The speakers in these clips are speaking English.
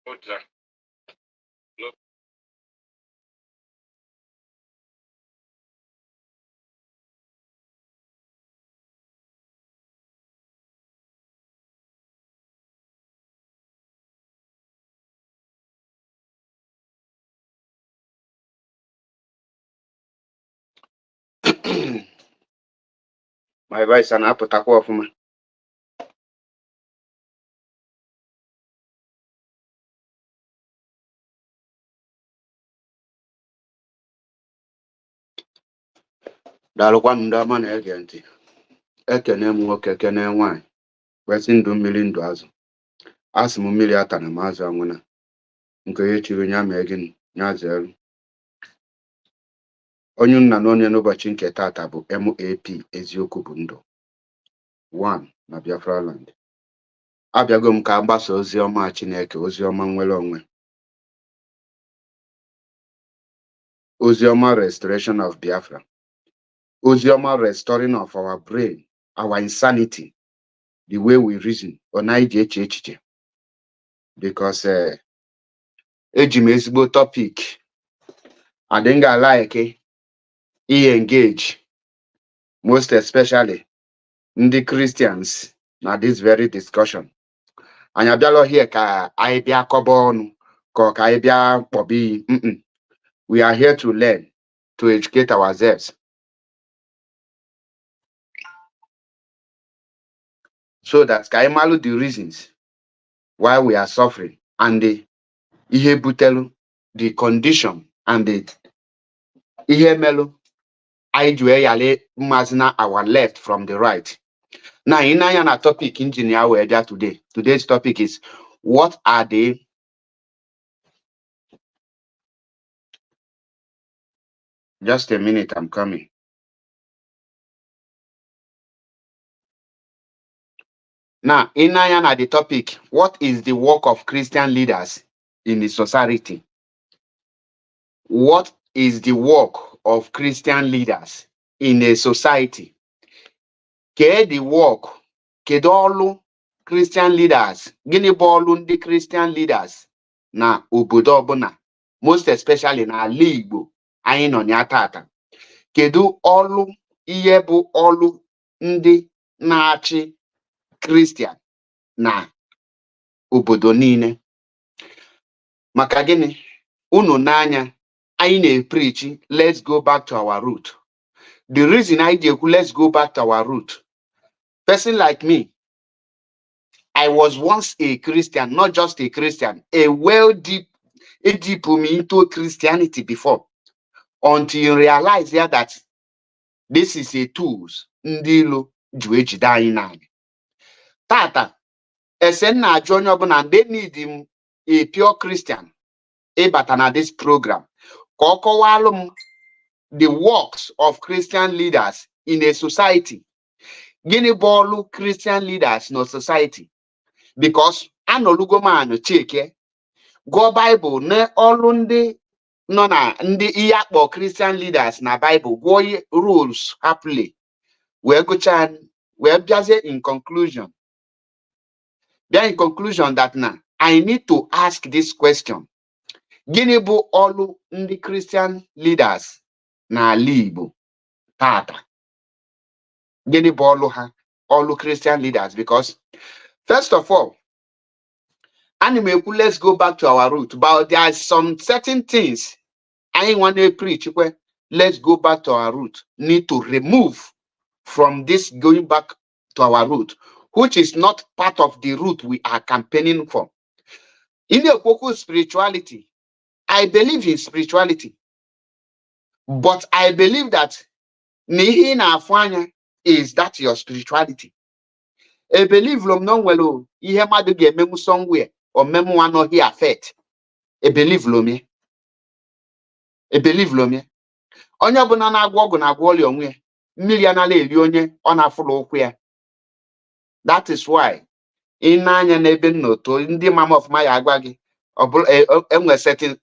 Oja. Look. My voice na-apụtakwa ọfụma. Daalụkwanụ ndị ọma na-ege ntị. Ekene m nwoke, kene nwaanyị, kwesị ndụ mmiri ndụ azụ. Asị m mmiri atana m azụ anwụna. Nke ya chiri nya mee gịnị nya zeelu. Onye nna na onye n'ụbọchị nke tata bụ MAP eziokwu bụ ndụ 1 na Biafra land. Abịago m ka agbasa ozi ọma Chineke, ozi ọma nwere onwe, ozi ọma restoration of Biafra, ozi ọma restoring of our brain, our insanity, the way we reason, ọ na-eji eche echiche. Because eji m ezigbo topic adịghị alike engage, most especially ndị Christians na this very discussion. Anyị abịala here ka anyị bịa kọba ọnụ ka anyị bịa kpọba iyi. We are here to learn, to educate ourselves. So that ka anyị malụ the reasons why we are suffering and the ihe butelu, the condition and the ihe melu anyị ji wee yale mmazina our left from the right. Now, in our topic engineer we are today. Today's topic is what are the just a minute, I'm coming. Now, in our the topic, what is the work of Christian leaders in the society? What is the work of Christian leaders in a society? Ke the work, kedu ọlụ Christian leaders, gịnị bụ ọlụ ndị Christian leaders na obodo ọbụla, most especially na ala Igbo anyị nọ ya tata. Kedu ọlụ ihe bụ ọlụ ndị na-achị Christian na obodo niile? Maka gịnị unu n'anya anyị na-preach let's go back to our root. The reason I dey let's go back to our root, person like me, I was once a Christian, not just a Christian, a deep me into Christianity before, until you realize here that this is a tools ndị ilo ji ejide anyị n'anya. Tata esen na ajụ onye ọbụla they need a pure Christian ịbata na this program ka ọ kọwalụ m the works of Christian leaders in a society. Gịnị bụ ọlụ Christian leaders no society? Because anọlugo m anụ cheke gụọ Bible na ọlụ ndị nọ na ndị ihe akpọ Christian leaders na Bible gụọ rules happily wee gụchaa wee bịazie in conclusion. Bịa in conclusion that na I need to ask this question. Gịnị bụ ọlụ ndị Christian leaders na ala Igbo tata? Gịnị bụ ọlụ ha, ọlụ Christian leaders? Because first of all, let's go back to our root, but there are some certain things I want to preach. Let's go back to our root. Need to remove from this going back to our root, which is not part of the root we are campaigning for. In the focus spirituality, I believe in spirituality, but I believe that nihi na afanya is that your spirituality. I believe lom non welo ihe madu ga-ememu somewhere or memu one here affect. I believe lomi. I believe lomi. Onye ọbụla na-agwọ ọgwụ na-agwọ ọrịa onwe mmiri anala eli onye ọ na-afụlụ ụkwụ ya. That is why in anya n'ebe nnoto ndị mama of my agwa gị enwe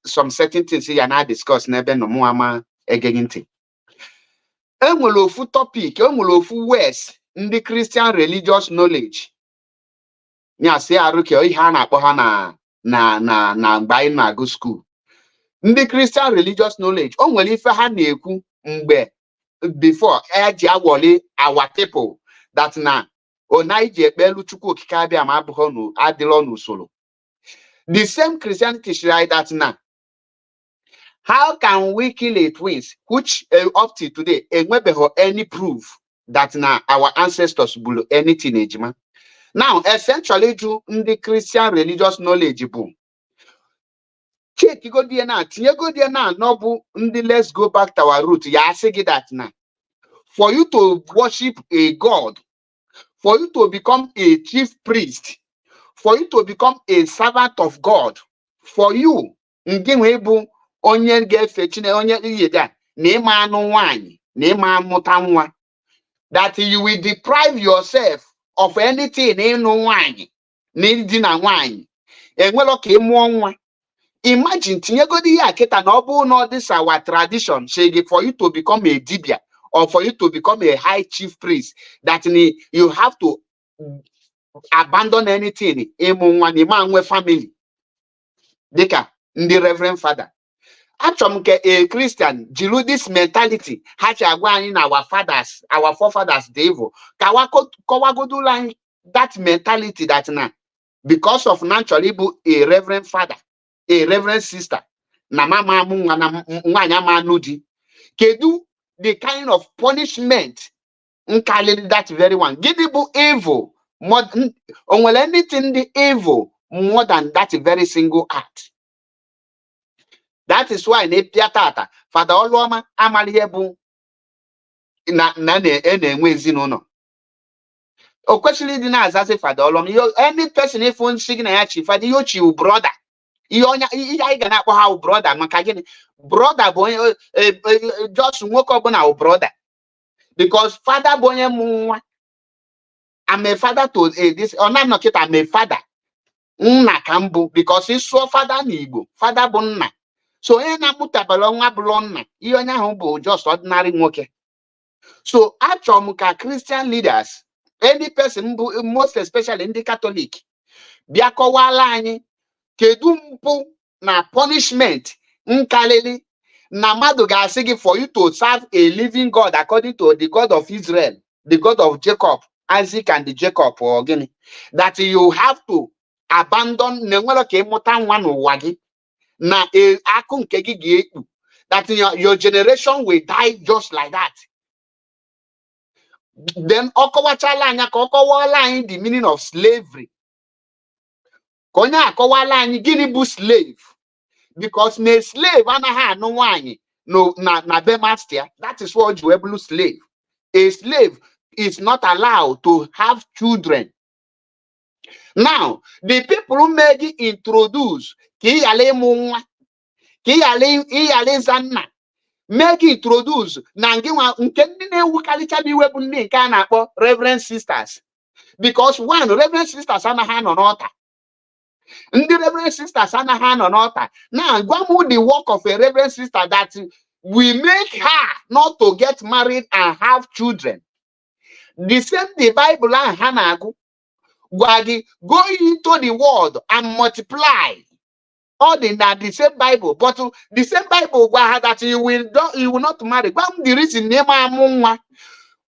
some certain things ya na discuss n'ebe no mu ama egeghị ntị. Enwere ofu topic, enwere ofu words ndị Christian religious knowledge nya si arụ ke ihe a na-akpọ ha na na mgbe anyị na-agụ school. Ndị Christian religious knowledge o nwere ife ha na-ekwu mgbe before eji awọli our people that na onye ji ekpelu Chukwu okike abịa ma abụghị adịrọ n'usoro. The same Christianity should that na how can we kill a twins which up to today enwebeghị any proof that na our ancestors bulu anything ejima. Now essentially ju ndị Christian religious knowledge bụ check go there na tinye go there na no bụ ndị let's go back to our root ya asị gị that na for you to worship a god, for you to become a chief priest, for you to become a servant of God, for you nke nwe bụ onye ga-efe Chineke onye iyeda na ịma anụ nwanyị na ịma amụta nwa, that you will deprive yourself of anything ịnụ nwanyị na ịdị na nwanyị enwelo ka ịmụọ nwa. Imagine tinyegodi ya kịta na ọ bụ na this our tradition say for you to become a dibia or for you to become a high chief priest that you have to abandon anything ịmụ nwa na ịma nwe family dịka ndị reverend father. Achọrọ m nke a Christian jiri this mentality ha chi agwa anyị na our forefathers dị evil ka kọwagodula anyị that mentality that na because of naturally bụ a reverend father, a reverend sister na mama amụ nwa na nwaanyị ama anụ di, kedu the kind of punishment nkalili that very one. Gịnị bụ evil more onwere anything the evil more than that very single act. That is why na pia tata Father Oluoma amalihe bụ na enwe ezinụlọ. O kwesịrị ịdị na-azazi Father Oluoma any person ifo nsị gị na ya chi Father yochi u brother ihe anyị ga na-akpọ ha brother maka gịnị brother bụ onye just nwoke ọbụla u brother because father bụ onye mụ nwa. I'm a father to this or not kịta I'm a father nna ka m bụ because ịsụọ father na Igbo father bụ nna, so onye na-amụtabara nwa bụrụ nna ihe onye ahụ bụ just ordinary nwoke. So achọrọ m ka Christian leaders any person bụ most especially ndị Catholic bịa kọwala anyị kedu mpụ na punishment nkalili na mmadụ ga-asị gị for you to serve a living God according to the God of Israel, the God of Jacob, Isaac and the Jacob or gịnị that you have to abandon na enwere ka ịmụta nwa n'ụwa gị na akụ nke gị ga-ekpu that your generation will die just like that. Then ọkọwachala anya ka ọkọwala anyị the meaning of slavery. Ka onye akọwala anyị gịnị bụ slave because na slave anaghị anụ nwanyị na be master. That is what you will slave. A slave is not allowed to have children. Now the people who may introduce ka iyale ịmụ nwa ka iyale zanna make introduce na nke ndị na-ewukarịcha bụ iwe bụ ndị nke a na-akpọ reverend sisters because one reverend sisters anaghị anọ n'ọta. Ndị reverend sisters anaghị anọ n'ọta. Now gwa m the work of a reverend sister that we make her not to get married and have children. The same the Bible ahụ ha na-agụ gwa gị go into the world and multiply. All the same Bible, but the same Bible that you will not marry. The reason name amụ nwa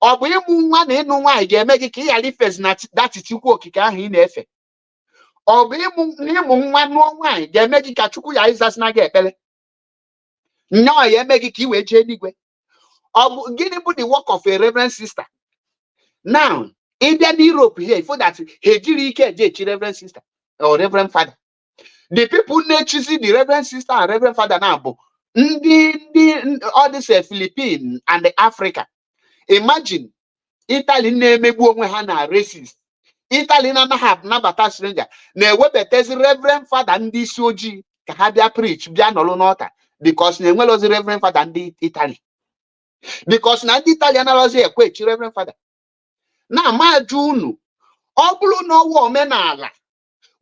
ọ bụ ịmụ nwa na ịnụ nwaanyị ga-eme gị ka ị ghara ifezi na that Chukwu okike ahụ ị na-efe. Ọ bụ ịmụ nwa nụọ nwaanyị ga-eme gị ka Chukwu ya ịzasị na gị ekpere. Nnọọ ya eme gị ka ị wee jee eluigwe. Ọ bụ gịnị bụ the work of a reverend sister? Now, in Europe here, for that ejiri ike eje echi reverend sister or reverend father. The people choosing the reverend sister and reverend father now, all this Philippines and the Africa. Imagine Italy na-emegbu onwe ha na racist. Italy na-have nabata stranger. Na-ewebetezi reverend father ndị isi ojii ka ha bịa preach bịa nọrọ n'ọta because na-enwelozi reverend father ndị Italy. Because na ndị Italy analozi ekwechi reverend father. Na majụ unu ọ bụrụ na ọwa omenala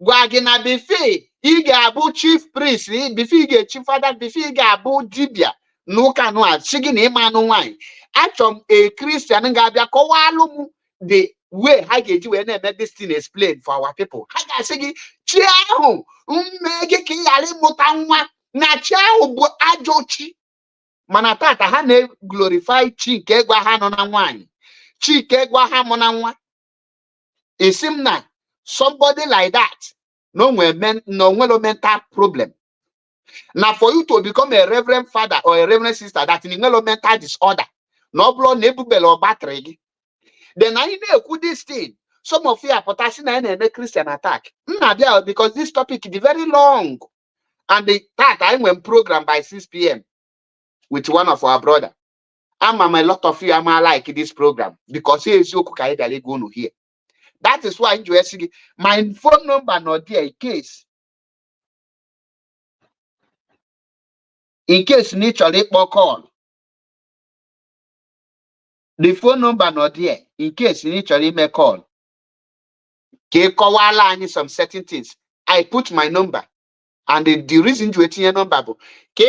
gwa gị na befe ị ga-abụ chief priest befe ị ga-echi fada befe ị ga-abụ dibia n'ụka nụa si gị na ịma anụ nwaanyị. Achọrọ m a Christian ga-abịa kọwalụ m the way ha ga-eji wee na-eme this thing explain for our people. Ha ga-asị gị chi ahụ mme gị ka ị ghara ịmụta nwa na chi ahụ bụ ajọ chi. Mana tata ha na-glorify chi nke gwa ha nọ na nwaanyị, chi nke gwa ha mụ na nwa. Isi m na somebody like that no nwere mental problem. Now for you to become a reverend father or a reverend sister that in a mental disorder, no blood nebubel or battery, then I know this thing. Some of you are potassium and a Christian attack. Because this topic is very long. And that I went programmed by 6 p.m. with one of our brother. A lot of you are like this program because he is going to here. That is why you see my phone number not there in case naturally call. The phone number not there in case naturally may call. Some certain things. I put my number and the reason you your number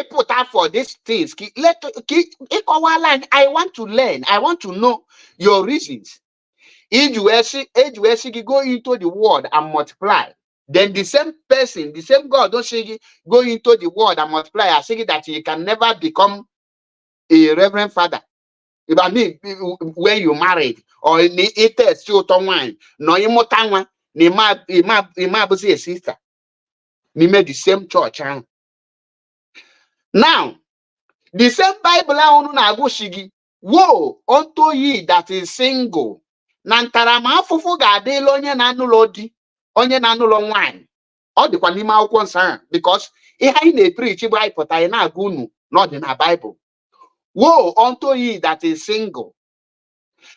put out for these things. I want to learn. I want to know your reasons. If you go into the world and multiply, then the same person, the same God, don't say go into the world and multiply. I say that you can never become a reverend father. If I mean when you married or in the still wine, no you motangwa, ni ma be a sister. We made the same church. Huh? Now, the same Bible na go shigi. Woe unto ye that is single. Nantarama fufu ga-adịla onye na-anụlọ di, onye na-anụlọ nwanyị. Ọ dịkwa n'ime akwụkwọ nsọ because ihe anyị na-epreach bụ anyị pụtara na-agụ unu n'ọdị na Bible. Woe unto ye that is single.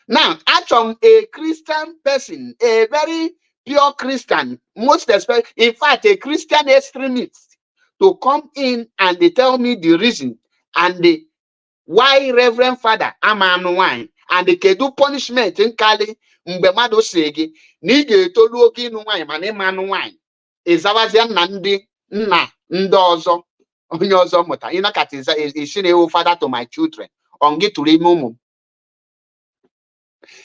Now, actually, a Christian person, a very pure Christian, most especially, in fact, a Christian extremist, to come in and they tell me the reason and the why Reverend Father Amanu wine. And the kedu punishment in Kali mgbe mmadụ si gị na ị ga-etolu oke ịnụ nwaanyị ma na ịma anụ nwaanyị ịzawazịa nna ndị ọzọ onye ọzọ mụta ịnakata isi na-ewu father to my children on gị tụrụ ime ụmụ.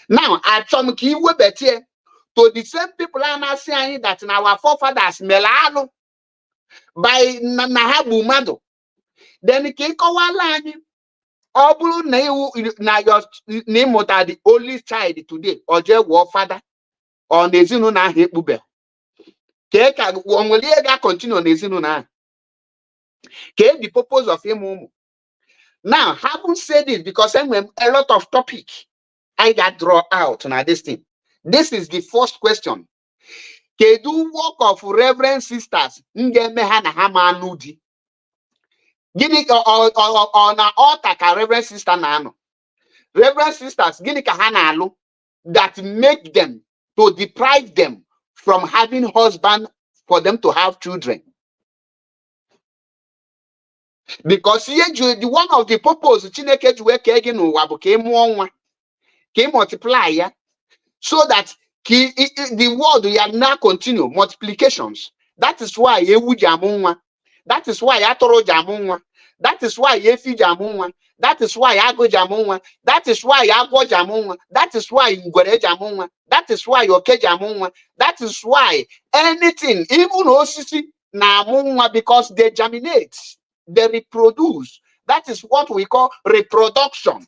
Now achọ m ka iwebetie to the same people a na-asị anyị that na our forefathers mere alụ by na ha bụ mmadụ, then ka ịkọwala anyị ọ bụrụ na iwu na ịmụta the only child today or je war father or n'ezinụlọ ahụ ekpube ka onwere ihe ga-continue n'ezinụlọ ahụ ka the purpose of ịmụ ụmụ. Now having said this, because a lot of topic I got draw out na this thing. This is the first question. Kedu work of reverend sisters ngeme ha na ha ma anụ di? Gini or na altar ka reverend sister na ano. Reverend sisters, gini ka ha na alụ that make them to deprive them from having husband for them to have children. Because the one of the purpose Chineke ji wee kee gị n'ụwa bụ ka ị mụọ nwa, ka ị multiply ya, so that the world ya now continue multiplications. That is why ewu ji amụ nwa. That is why atụrụ ji amụ nwa. That is why efi ji amụ nwa. That is why agụ ji amụ nwa. That is why agwọ ji amụ nwa. That is why ngwere ji amụ nwa. That is why oke ji amụ nwa. That is why anything, even osisi na amụ nwa, because they germinate, they reproduce. That is what we call reproduction.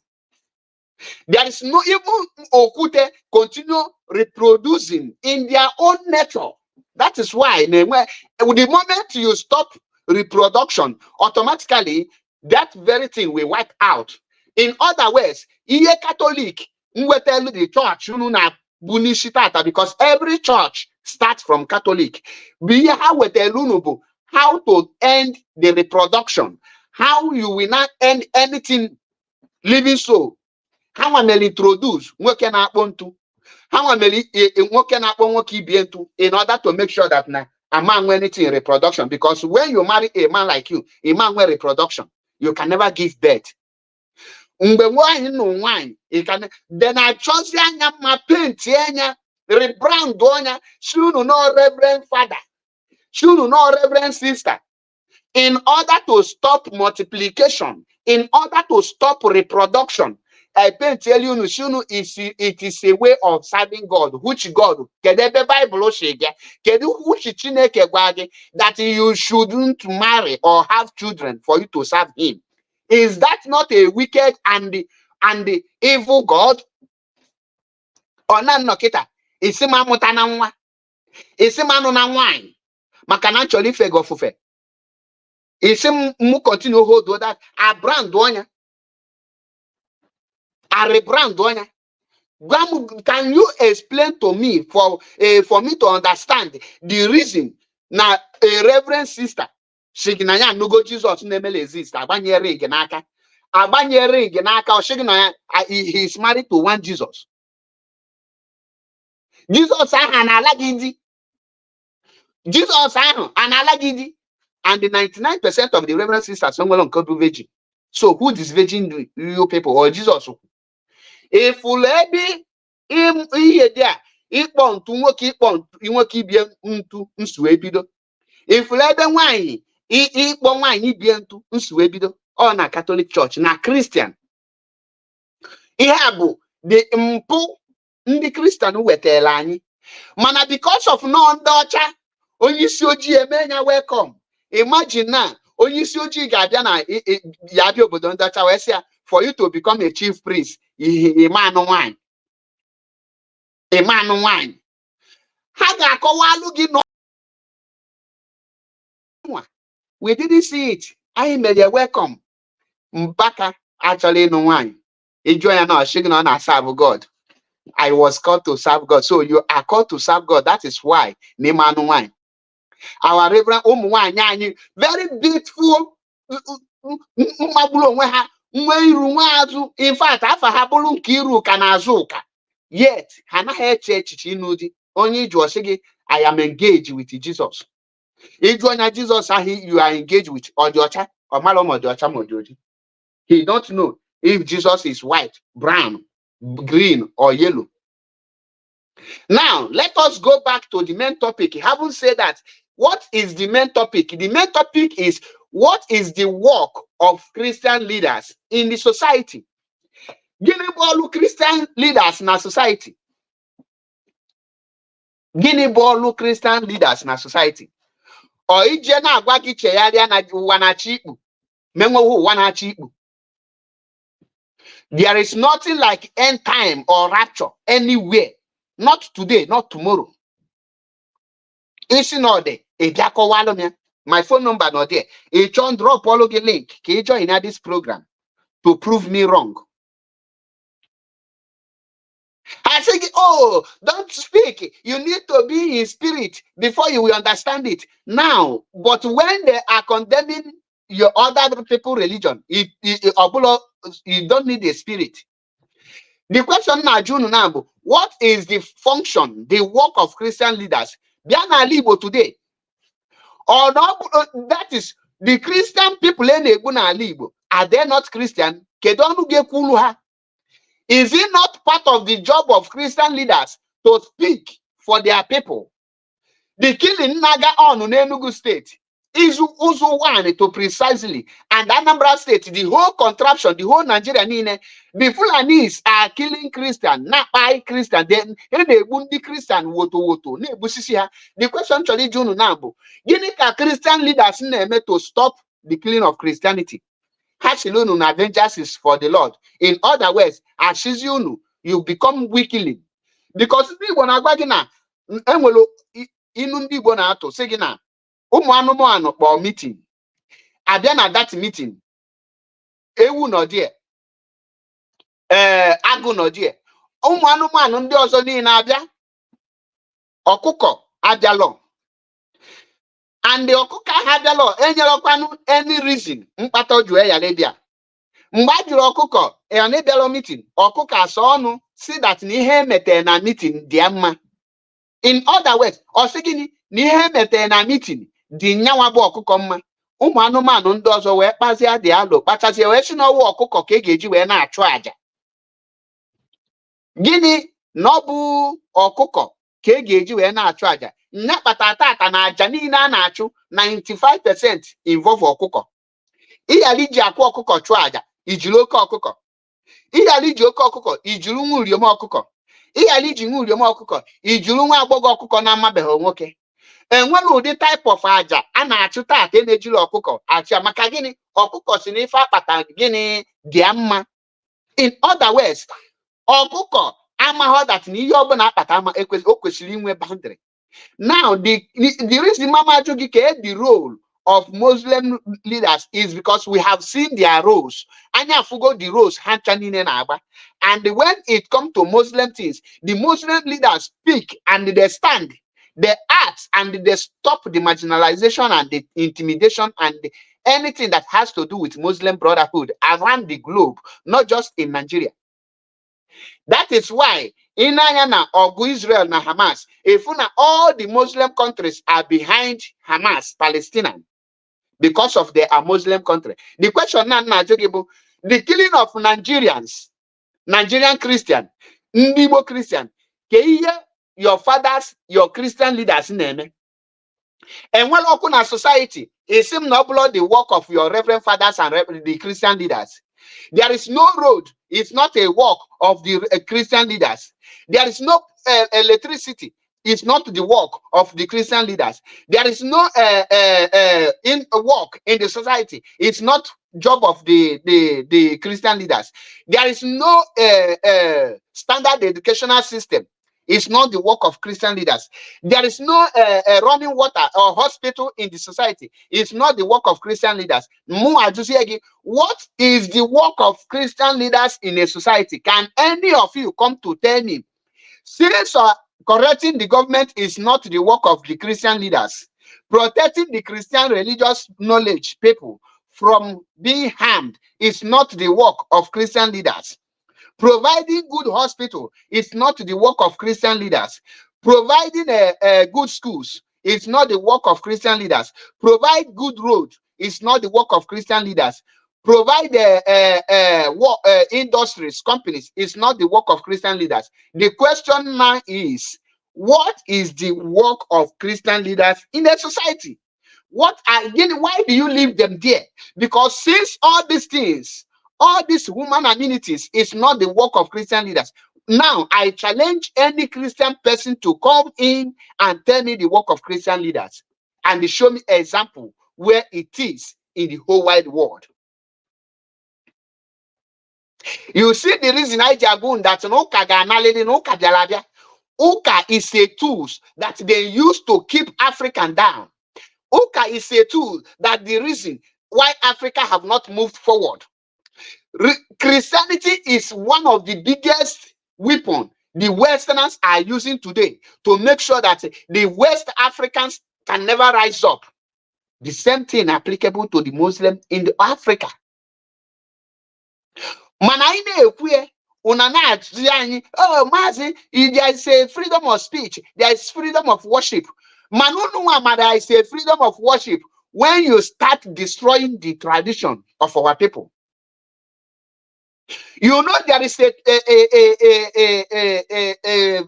There is no even okute continue reproducing in their own nature. That is why the moment you stop reproduction, automatically that very thing will wipe out. In other words, iye Catholic tell the church because every church starts from Catholic. How to end the reproduction, how you will not end anything living soul. How I may introduce nwoke na-akpọ ntu, how I may nwoke na-akpọ nwoke ibe ntu, in order to make sure that now a man will anything in reproduction. Because when you marry a man like you, a man with reproduction, you can never give birth. Then I chose my paint rebrand donya, shunu no reverend father, shunu no reverend sister. In order to stop multiplication, in order to stop reproduction, I tell you, it is a way of serving God. Which God? Kedebe Bible shege. Kedu which Chineke gwagi that you shouldn't marry or have children for you to serve him. Is that not a wicked and the evil God? Ona nokita. Isi ma muta na nwa. Isi ma no na nwanyị. Maka na chọrọ ife gị ofufe. Isi mu continue hold that a brand onya. A rebrand onya. Can you explain to me for me to understand the reason na a reverend sister shiginanya nugo Jesus nemele exist agbanye ring n'aka oshigina he is married to one Jesus ahụ analagidi Jesus ahụ analagidi and the 99% of the reverend sisters nwere nke bụ virgin. So who is virgin you people or Jesus? If ebe ihe dị a ịkpọ ntu nwoke ibie ntu nsu ebido if ebe nwanyị ịkpọ nwanyị ibie ntu nsu ebido ọ na Catholic Church na Christian ihe a bụ the mpụ ndị Christian wetara anyị mana because of no ndị ọcha onye isi ojii eme nya welcome. Imagine na onye isi ojii ga-abịa na ya bịa obodo ndị ọcha wee sị ya for you to become a chief priest imanụ nwanyị ha ga-akọwalụ gị no. We didn't see it. Anyị mere welcome. Mbaka actually ịnụ nwanyị ịjụọ ya na ọchịgị na ọ na-serve God. I was called to serve God. So you are called to serve God. That is why n'ịmanụ nwanyị. Our reverend ụmụ nwanyị anyị very beautiful mmagburu onwe ha nwe iru nwe azụ. In fact afa ha bụrụ nke iru ka na-azụ ụka. Yet ha anaghị eche echiche ịnụ di onye iji ọsị gị I am engaged with Jesus. Ịjụ onye Jesus ahụ you are engaged with ọdịọcha ọmara ma ọdịọcha ma ọdịoji. He don't know if Jesus is white, brown, green or yellow. Now let us go back to the main topic. I haven't said that. What is the main topic? The main topic is what is the work of Christian leaders in the society? Gịnị bụ ọlụ Christian leaders na society? Gịnị bụ ọlụ Christian leaders na society? Ọ ije na-agwa gị chegharịa na ụwa na-achị ikpu menweghị ụwa na-achị ikpu. There is nothing like end time or rapture anywhere. Not today, not tomorrow. Isi no de ebia kọwalụ m. My phone number no there. Ị chọọ drop ọlụ gị link ka ị join na this program to prove me wrong. I say, oh, don't speak. You need to be in spirit before you will understand it. Now, but when they are condemning your other people religion, you don't need a spirit. The question now, June Nambu, what is the function, the work of Christian leaders? Biana Libo today. Or no, that is the Christian people in Ebuna Libo. Are they not Christian? Kedonu gekuluha. Is it not part of the job of Christian leaders to speak for their people? The killing Naga on Enugu State is also one to precisely, and Anambra State, the whole contraption, the whole Nigeria, the Fulanis are killing Christian, not by Christian. Then they bundi Christian woto. The question to Junu Nambu, Ginika Christian leaders name to stop the killing of Christianity. Hashilunu na vengeance is for the Lord. In other words, Ashizunu, you become weakling. Because people na gwagina enwelo inu ndị Igbo na-atụ sị gị na ụmụ anụmanụ kpọọ meeting. Abịa na that meeting. Ewu nọ die. Agụ nọ die. Ụmụ anụmanụ ndị ọzọ niile abịa. Ọkụkọ abịalọ. And the ọkụkọ ahụ abịalọ enyerọkwanụ any reason mkpata oju ya lebia. Mgbe a jụrụ ọkụkọ ya na bịalọ meeting, ọkụkọ asa ọnụ si that na ihe emete na meeting dị mma. In other words, ọ sị gịnị na ihe emete na meeting dị nyanwa bụ ọkụkọ mma. Ụmụ anụmanụ ndị ọzọ wee kpazie dị alụ kpachazie wee si n'ọwụ ọkụkọ ka ga-eji wee na-achụ àjà. Gịnị na ọ bụ ọkụkọ ka ga-eji wee na-achụ àjà? Nya kpata tata na àjà niile a na-achụ 95% involve ọkụkọ. Iyali ji akwa ọkụkọ chụọ àjà ijiri oke ọkụkọ. Iyali ji oke ọkụkọ ijuru nwa uriom ọkụkọ. Iyali ji nwa uriom ọkụkọ ijuru nwa agbọghọ ọkụkọ na-amabeghị nwoke. Enwere ụdị type of aja a na-achụ taa ka na-ejiri ọkụkọ achụ maka gịnị? Ọkụkọ si n'ife akpata gịnị dị mma. In other words, ọkụkọ amaghị that na ihe ọbụla akpata ama o kwesịrị inwe boundary. Now the reason mama ajụ gị ka the role of Muslim leaders is because we have seen their roles. Anya fugo the roles ha ncha niile na-agba. And when it comes to Muslim things, the Muslim leaders speak and they stand, they act and they stop the marginalization and the intimidation and anything that has to do with Muslim brotherhood around the globe, not just in Nigeria. That is why in Ayana Ogu Israel na Hamas, if all the Muslim countries are behind Hamas, Palestinian, because of they are Muslim country. The question now, the killing of Nigerians, Nigerian Christian, Ndibo Christian, your fathers, your Christian leaders name. And when open a society, it seems not the work of your reverend fathers and the Christian leaders. There is no road. It's not a work of the Christian leaders. There is no electricity. It's not the work of the Christian leaders. There is no work in the society. It's not job of the Christian leaders. There is no standard educational system. It's not the work of Christian leaders. There is no running water or hospital in the society. It's not the work of Christian leaders. What is the work of Christian leaders in a society? Can any of you come to tell me? Since correcting the government is not the work of the Christian leaders, protecting the Christian religious knowledge people from being harmed is not the work of Christian leaders. Providing good hospital is not the work of Christian leaders. Providing good schools is not the work of Christian leaders. Provide good road is not the work of Christian leaders. Provide industries, companies is not the work of Christian leaders. The question now is, what is the work of Christian leaders in a society? What again? Why do you leave them there? Because since all these things, all these human amenities is not the work of Christian leaders. Now, I challenge any Christian person to come in and tell me the work of Christian leaders and show me an example where it is in the whole wide world. You see the reason I jagun that Uka is a tool that they use to keep African down. Uka is a tool that the reason why Africa have not moved forward. Christianity is one of the biggest weapons the Westerners are using today to make sure that the West Africans can never rise up. The same thing applicable to the Muslim in Africa. Oh, Mazi, there is a freedom of speech, there is freedom of worship. There is a freedom of worship when you start destroying the tradition of our people. You know there is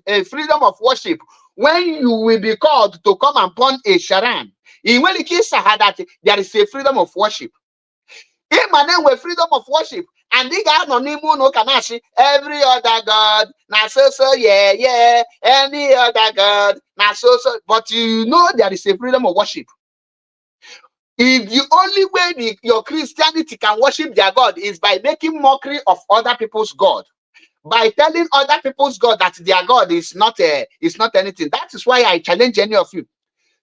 a freedom of worship when you will be called to come and burn a sharam. In when that there is a freedom of worship. In my name with freedom of worship, and they got no kanashi every other god na so yeah any other god na so. But you know there is a freedom of worship. If the only way your Christianity can worship their God is by making mockery of other people's God, by telling other people's God that their God is not anything. That is why I challenge any of you.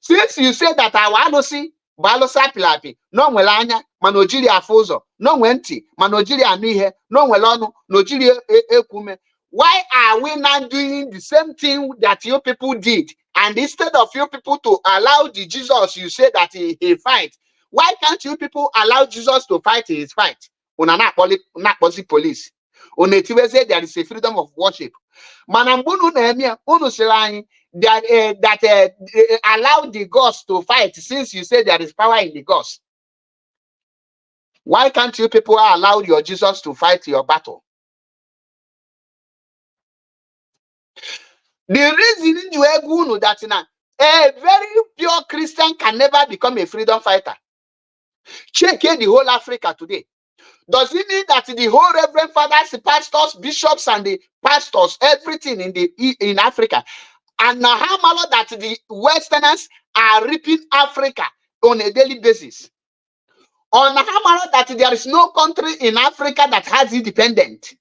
Since you say that our alosi balosa pilapi no nwelanya manojiri afuzo no nwenti manojiri anihe no nwelonu nojiri ekume, why are we not doing the same thing that you people did? And instead of you people to allow the Jesus you say that he fight, why can't you people allow Jesus to fight his fight? Not police. Say there is a freedom of worship. Manambunu Nehemia that allow the gods to fight, since you say there is power in the gods. Why can't you people allow your Jesus to fight your battle? The reason you that a very pure Christian can never become a freedom fighter. Check the whole Africa today. Does it mean that the whole reverend fathers, the pastors, bishops, and the pastors, everything in Africa, and now how malo that the Westerners are ripping Africa on a daily basis? On how malo that there is no country in Africa that has independence?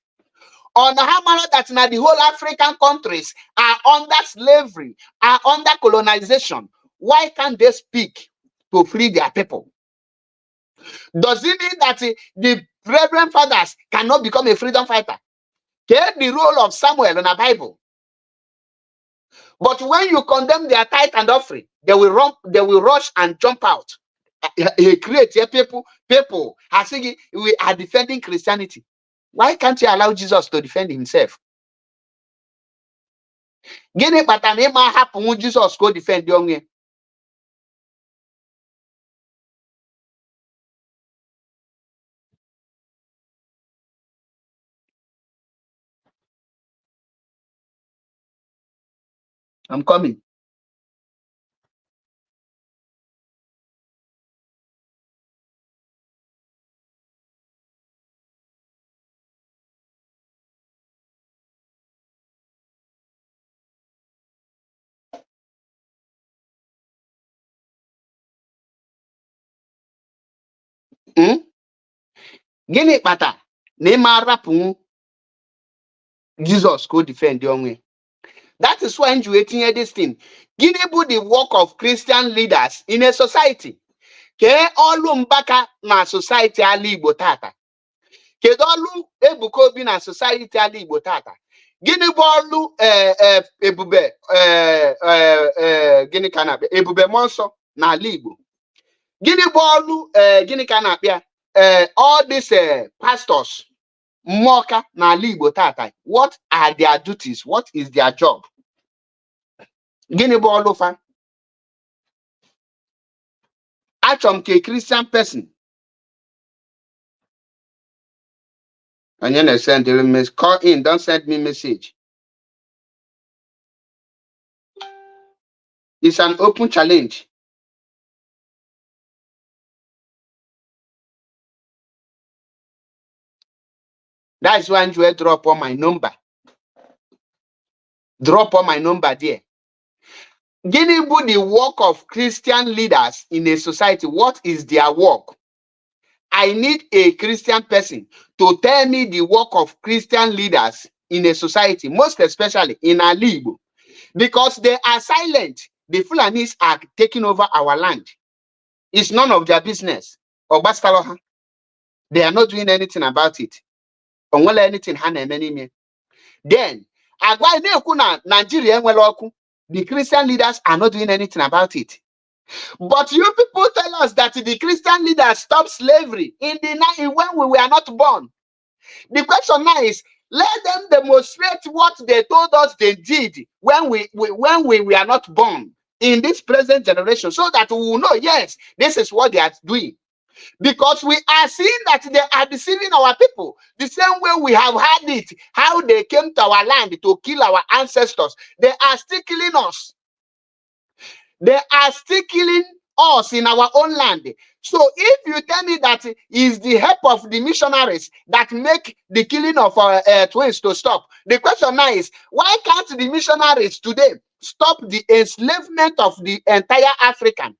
On how malo that now the whole African countries are under slavery, are under colonization? Why can't they speak to free their people? Does it mean that the reverend fathers cannot become a freedom fighter? Take the role of Samuel in the Bible. But when you condemn their tithe and offering, they will rush and jump out. Create people are saying we are defending Christianity. Why can't you allow Jesus to defend himself? Gini patane ma happen Jesus go defend young. I'm coming. Gini pata ne ma rapu Jesus go defend young. That is why you eating this thing. Gini bu the work of Christian leaders in a society. Ke olu mbaka na society ali Igbo tata. Kedu olu ebuka obi na society ali Igbo tata. Gini bụ olu ebube gini ka na-akpịa ebube mmụọ nsọ n'ala Igbo. Gini bụ olu gini ka na-akpịa all these pastors mmụọka n'ala Igbo tata. What are their duties? What is their job? Gini bụ olu fa? Achọrọ m ka a Christian person and then send the message. Call in, don't send me message. It's an open challenge. That is why you drop on my number. Drop on my number there. Giving the work of Christian leaders in a society. What is their work? I need a Christian person to tell me the work of Christian leaders in a society, most especially in our Igbo, because they are silent. The Fulanis are taking over our land. It's none of their business. They are not doing anything about it. Then, Nigeria, the Christian leaders are not doing anything about it. But you people tell us that the Christian leaders stopped slavery in the night when we were not born. The question now is, let them demonstrate what they told us they did when we were not born in this present generation, so that we will know, yes, this is what they are doing. Because we are seeing that they are deceiving our people the same way we have had it, how they came to our land to kill our ancestors. They are still killing us. They are still killing us in our own land. So if you tell me that is the help of the missionaries that make the killing of twins to stop, the question now is, why can't the missionaries today stop the enslavement of the entire African?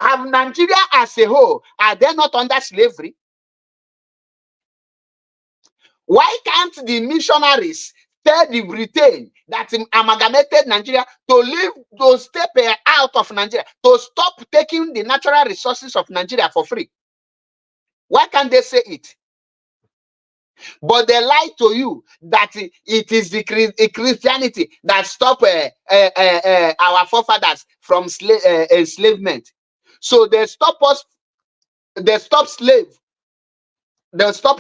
Have Nigeria as a whole, are they not under slavery? Why can't the missionaries tell the Britain that amalgamated Nigeria to leave those step out of Nigeria, to stop taking the natural resources of Nigeria for free? Why can't they say it? But they lie to you that it is the Christianity that stopped our forefathers from enslavement. So they stop us, they stop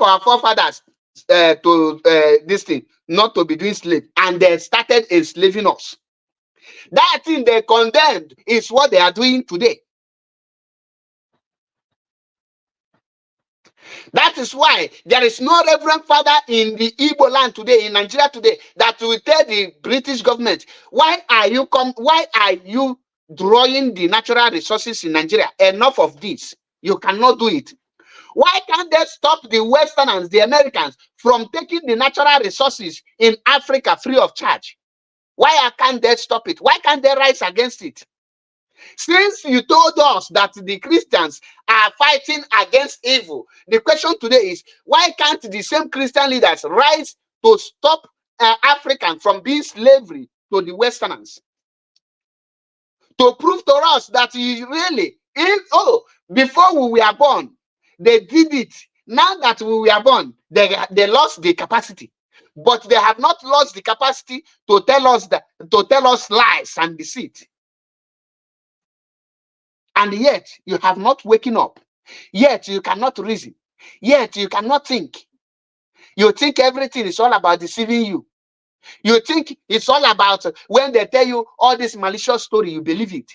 our forefathers to this thing, not to be doing slave, and they started enslaving us. That thing they condemned is what they are doing today. That is why there is no reverend father in the Igbo land today, in Nigeria today, that will tell the British government, why are you drawing the natural resources in Nigeria? Enough of this. You cannot do it. Why can't they stop the Westerners, the Americans, from taking the natural resources in Africa free of charge? Why can't they stop it? Why can't they rise against it? Since you told us that the Christians are fighting against evil, the question today is, why can't the same Christian leaders rise to stop Africans from being slavery to the Westerners? To prove to us that really, before we were born, they did it. Now that we were born, they lost the capacity. But they have not lost the capacity to tell us lies and deceit. And yet you have not waken up. Yet you cannot reason. Yet you cannot think. You think everything is all about deceiving you. You think it's all about when they tell you all this malicious story, you believe it.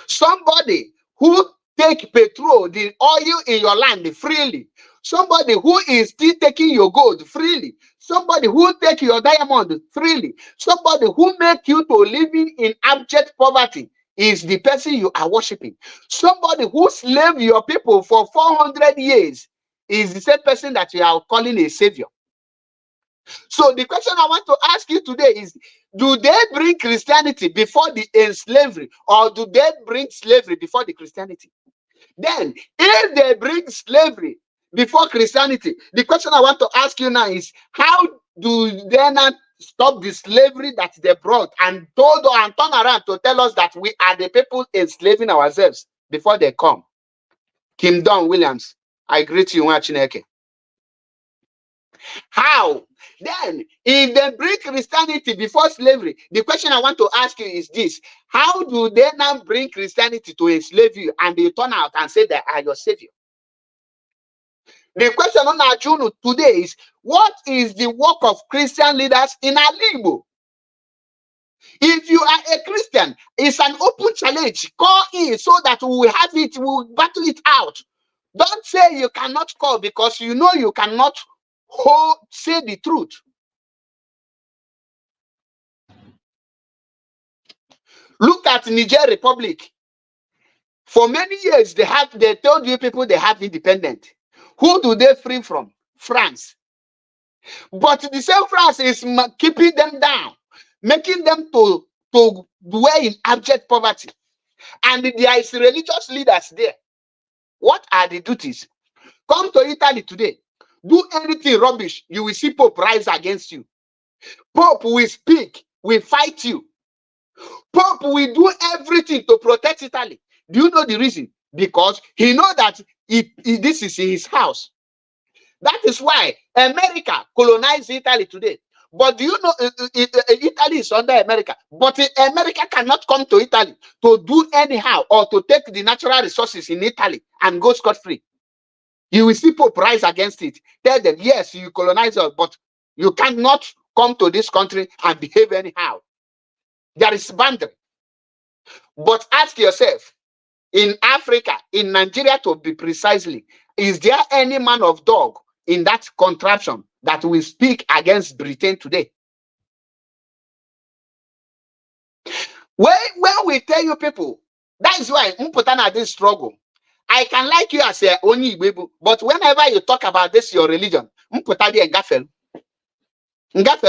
Somebody who take petrol, the oil in your land freely. Somebody who is still taking your gold freely. Somebody who take your diamond freely. Somebody who make you to living in abject poverty is the person you are worshiping. Somebody who slave your people for 400 years is the same person that you are calling a savior. So the question I want to ask you today is, do they bring Christianity before the slavery, or do they bring slavery before the Christianity? Then, if they bring slavery before Christianity, the question I want to ask you now is, how do they not stop the slavery that they brought and turn around to tell us that we are the people enslaving ourselves before they come? Kim Don Williams, I greet you, Chineke. How? Then, if they bring Christianity before slavery, the question I want to ask you is this: how do they now bring Christianity to enslave you and they turn out and say they are your savior? The question on our journal today is, what is the work of Christian leaders in Igbo? If you are a Christian, it's an open challenge. Call in so that we will have it, we will battle it out. Don't say you cannot call because you know you cannot say the truth. Look at Niger Republic. For many years, they told you people they have independence. Who do they free from? France. But the same France is keeping them down, making them to dwell in abject poverty. And there is religious leaders there. What are the duties? Come to Italy today. Do anything rubbish, you will see Pope rise against you. Pope will speak, will fight you. Pope will do everything to protect Italy. Do you know the reason? Because he knows that this is his house. That is why America colonized Italy today. But do you know Italy is under America? But America cannot come to Italy to do anyhow or to take the natural resources in Italy and go scot-free. You will see Pope rise against it. Tell them, yes, you colonize us, but you cannot come to this country and behave anyhow. There is boundary. But ask yourself, in Africa, in Nigeria to be precisely, is there any man of dog in that contraption that will speak against Britain today? When we tell you people, that is why Mputana this struggle. I can like you as a only baby, but whenever you talk about this, your religion, Mputadi and Gaffel,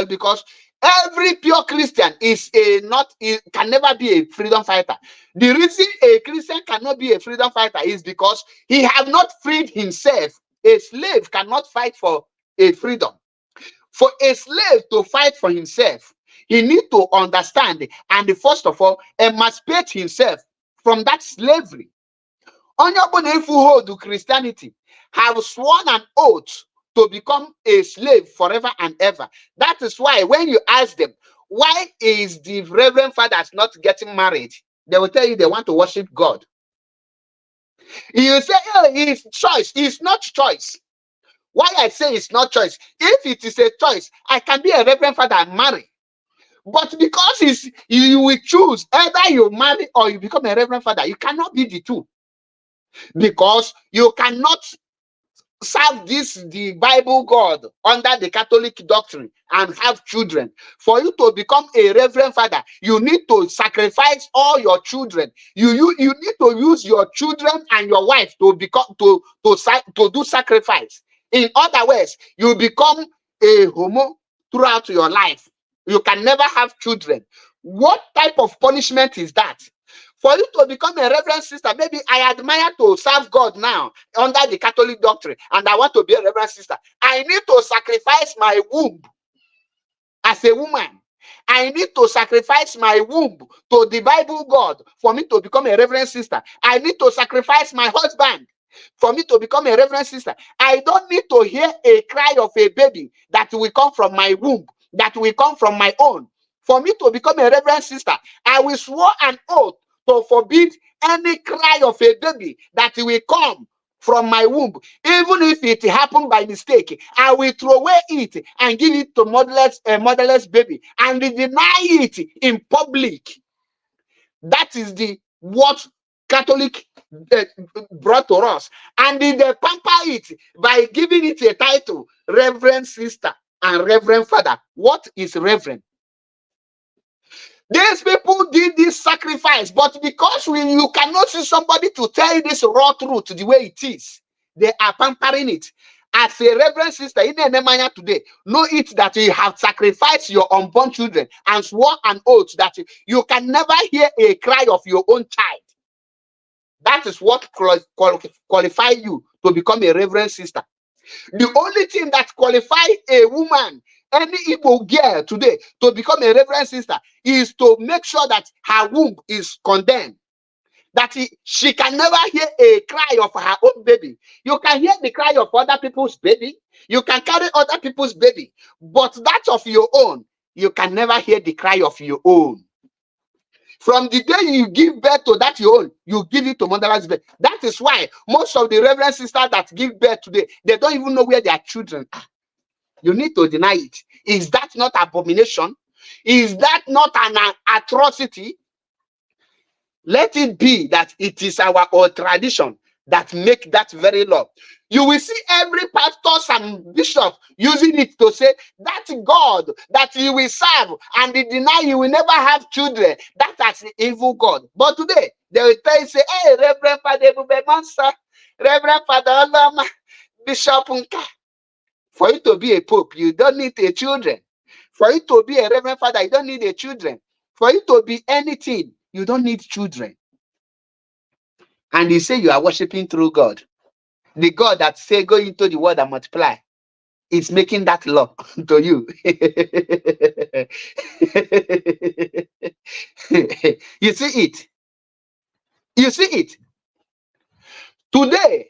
because every pure Christian can never be a freedom fighter. The reason a Christian cannot be a freedom fighter is because he have not freed himself. A slave cannot fight for a freedom. For a slave to fight for himself, he needs to understand and first of all emancipate himself from that slavery. Onye who hold Christianity have sworn an oath to become a slave forever and ever. That is why when you ask them, why is the Reverend Fathers not getting married? They will tell you they want to worship God. You say, oh, it's choice. It's not choice. Why I say it's not choice? If it is a choice, I can be a Reverend Father and marry. But because you will choose either you marry or you become a Reverend Father, you cannot be the two. Because you cannot serve the Bible God under the Catholic doctrine and have children. For you to become a reverend father, you need to sacrifice all your children. You need to use your children and your wife to become to do sacrifice. In other words, you become a homo throughout your life. You can never have children. What type of punishment is that? For you to become a reverend sister, maybe I admire to serve God now under the Catholic doctrine, and I want to be a reverend sister. I need to sacrifice my womb as a woman. I need to sacrifice my womb to the Bible God for me to become a reverend sister. I need to sacrifice my husband for me to become a reverend sister. I don't need to hear a cry of a baby that will come from my womb, that will come from my own. For me to become a reverend sister, I will swear an oath to forbid any cry of a baby that will come from my womb. Even if it happened by mistake, I will throw away it and give it to motherless baby and deny it in public. That is what Catholic brought to us, and they pamper it by giving it a title, Reverend Sister and Reverend Father. What is Reverend? These people did this sacrifice, but because you cannot see somebody to tell you this raw truth the way it is, they are pampering it. As a reverend sister in Nehemiah today, know it that you have sacrificed your unborn children and swore an oath that you can never hear a cry of your own child. That is what qualifies you to become a reverend sister. The only thing that qualifies a woman, any Igbo girl today, to become a reverend sister is to make sure that her womb is condemned. That she can never hear a cry of her own baby. You can hear the cry of other people's baby. You can carry other people's baby. But that of your own, you can never hear the cry of your own. From the day you give birth to that your own, you give it to motherless baby. That is why most of the reverend sisters that give birth today, they don't even know where their children are. You need to deny it. Is that not abomination? Is that not an atrocity? Let it be that it is our old tradition that make that very law. You will see every pastor and bishop using it to say that God that you will serve and they deny you will never have children. That's the evil God. But today they will tell you, say, hey, Reverend Father Ebubemansa, Reverend Father Olama, Bishop Nka. For you to be a pope, you don't need a children. For you to be a reverend father, you don't need a children. For you to be anything, you don't need children. And you say you are worshiping through God. The God that say go into the world and multiply is making that law to you. You see it. You see it. Today,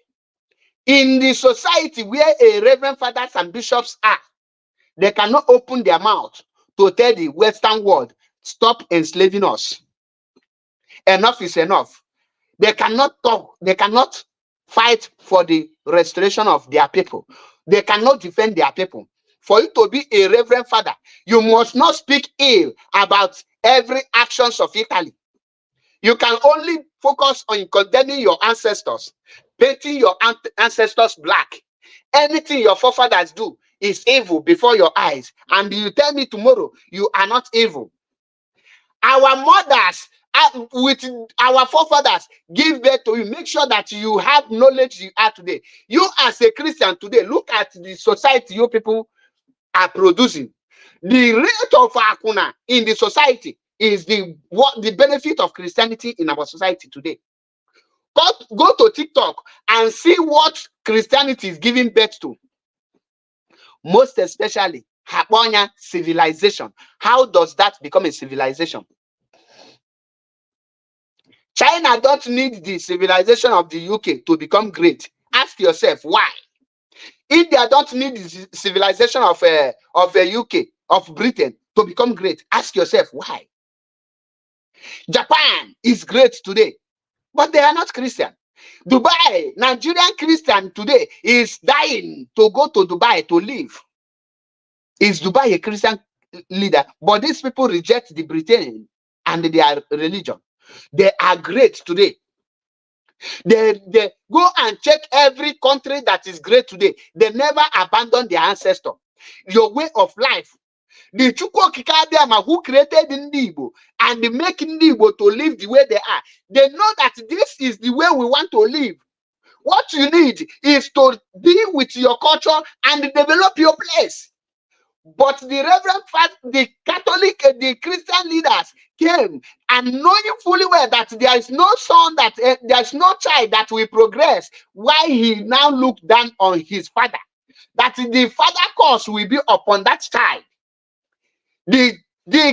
in the society where a reverend fathers and bishops are, they cannot open their mouth to tell the Western world, stop enslaving us. Enough is enough. They cannot talk. They cannot fight for the restoration of their people. They cannot defend their people. For you to be a reverend father, you must not speak ill about every actions of Italy. You can only focus on condemning your ancestors, painting your ancestors black. Anything your forefathers do is evil before your eyes. And you tell me tomorrow you are not evil. Our mothers, with our forefathers, give birth to you. Make sure that you have knowledge you are today. You as a Christian today, look at the society you people are producing. The rate of akuna in the society is the benefit of Christianity in our society today. Go to TikTok and see what Christianity is giving birth to. Most especially Haponya civilization. How does that become a civilization? China don't need the civilization of the UK to become great. Ask yourself why. India don't need the civilization of the UK, of Britain to become great. Ask yourself why. Japan is great today, but they are not Christian. Dubai, Nigerian Christian today is dying to go to Dubai to live. Is Dubai a Christian leader? But these people reject the Britain and their religion. They are great today. They go and check every country that is great today. They never abandon their ancestor. Your way of life. The Chukwokikabiyama who created Ndi Igbo and they make Ndi Igbo to live the way they are. They know that this is the way we want to live. What you need is to deal with your culture and develop your place. But the Reverend Father, the Catholic, the Christian leaders came and knowing fully well that there is no son, that there is no child that will progress, why he now looked down on his father, that the father curse will be upon that child. The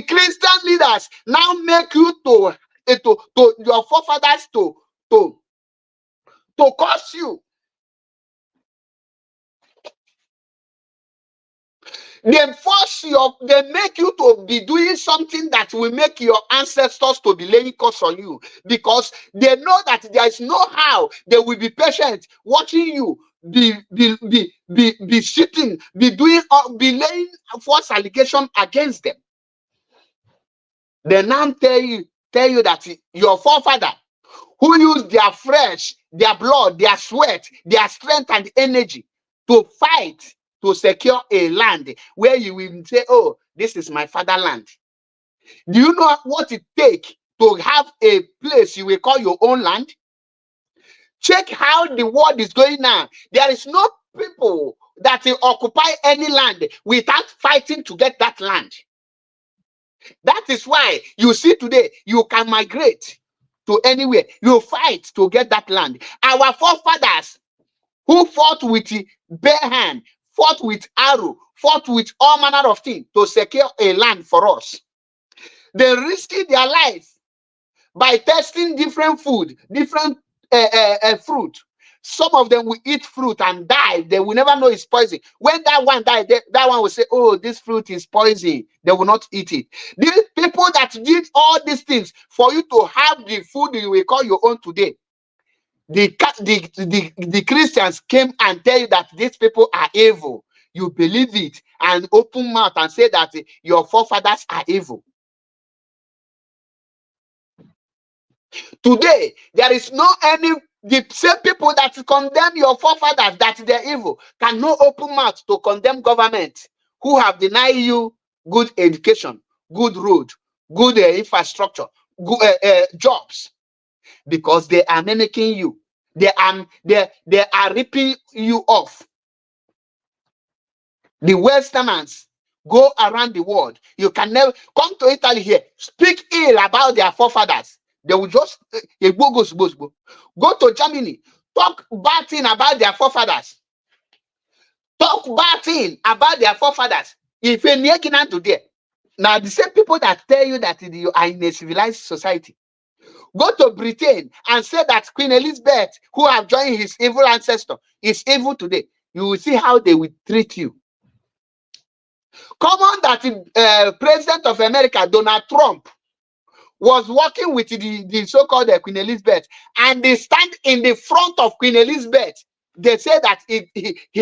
Christian leaders now make you to your forefathers to curse you. They make you to be doing something that will make your ancestors to be laying curse on you, because they know that there is no how they will be patient watching you be sitting, be laying false allegation against them. They now tell you that your forefather, who used their flesh, their blood, their sweat, their strength and energy to fight to secure a land where you will say, oh, this is my fatherland. Do you know what it takes to have a place you will call your own land? Check how the world is going now. There is no people that will occupy any land without fighting to get that land. That is why you see today, you can migrate to anywhere. You fight to get that land. Our forefathers who fought with bare hand, fought with arrow, fought with all manner of things to secure a land for us. They risked their life by testing different food, different fruit. Some of them will eat fruit and die. They will never know it's poison. When that one died, that one will say, oh, this fruit is poison. They will not eat it. These people that did all these things for you to have the food you will call your own today, the Christians came and tell you that these people are evil. You believe it and open mouth and say that your forefathers are evil. Today, there is no any, the same people that condemn your forefathers that they're evil cannot open mouth to condemn government who have denied you good education, good road, good infrastructure, good jobs, because they are mimicking you. They are ripping you off. The Westerners go around the world. You can never come to Italy here, speak ill about their forefathers. They will just go to Germany, talk bad thing about their forefathers. Talk bad thing about their forefathers. If you're near today, now the same people that tell you that you are in a civilized society, go to Britain and say that Queen Elizabeth, who have joined his evil ancestor, is evil today. You will see how they will treat you. Come on, that President of America, Donald Trump, was working with the so-called Queen Elizabeth, and they stand in the front of Queen Elizabeth. They say that he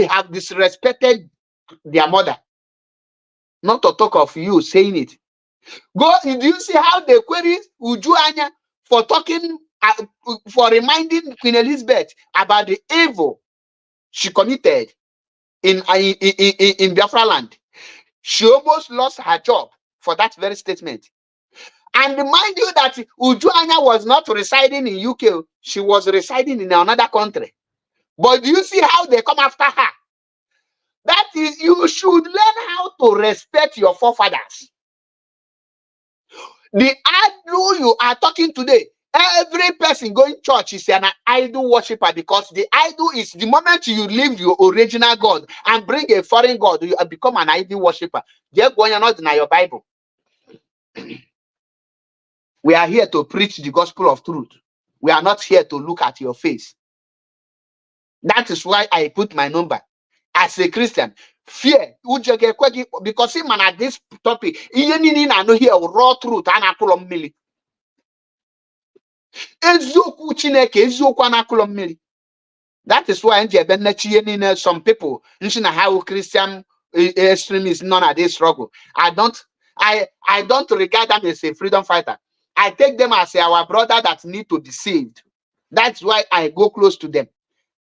have disrespected their mother. Not to talk of you saying it. Go, do you see how they query Uju Anya for talking, for reminding Queen Elizabeth about the evil she committed in Biafra land? She almost lost her job for that very statement. And mind you that Uju Anya was not residing in UK, she was residing in another country. But do you see how they come after her? That is, you should learn how to respect your forefathers. The idol you are talking today, every person going to church is an idol worshiper, because the idol is the moment you leave your original God and bring a foreign God, you become an idol worshiper. You're not deny your Bible. We are here to preach the gospel of truth. We are not here to look at your face. That is why I put my number. As a Christian, fear, because him at this topic, I know here raw truth and akulom mili. That is why some people, how Christian extremists none of this struggle. I don't regard them as a freedom fighter. I take them as our brother that need to be saved. That's why I go close to them.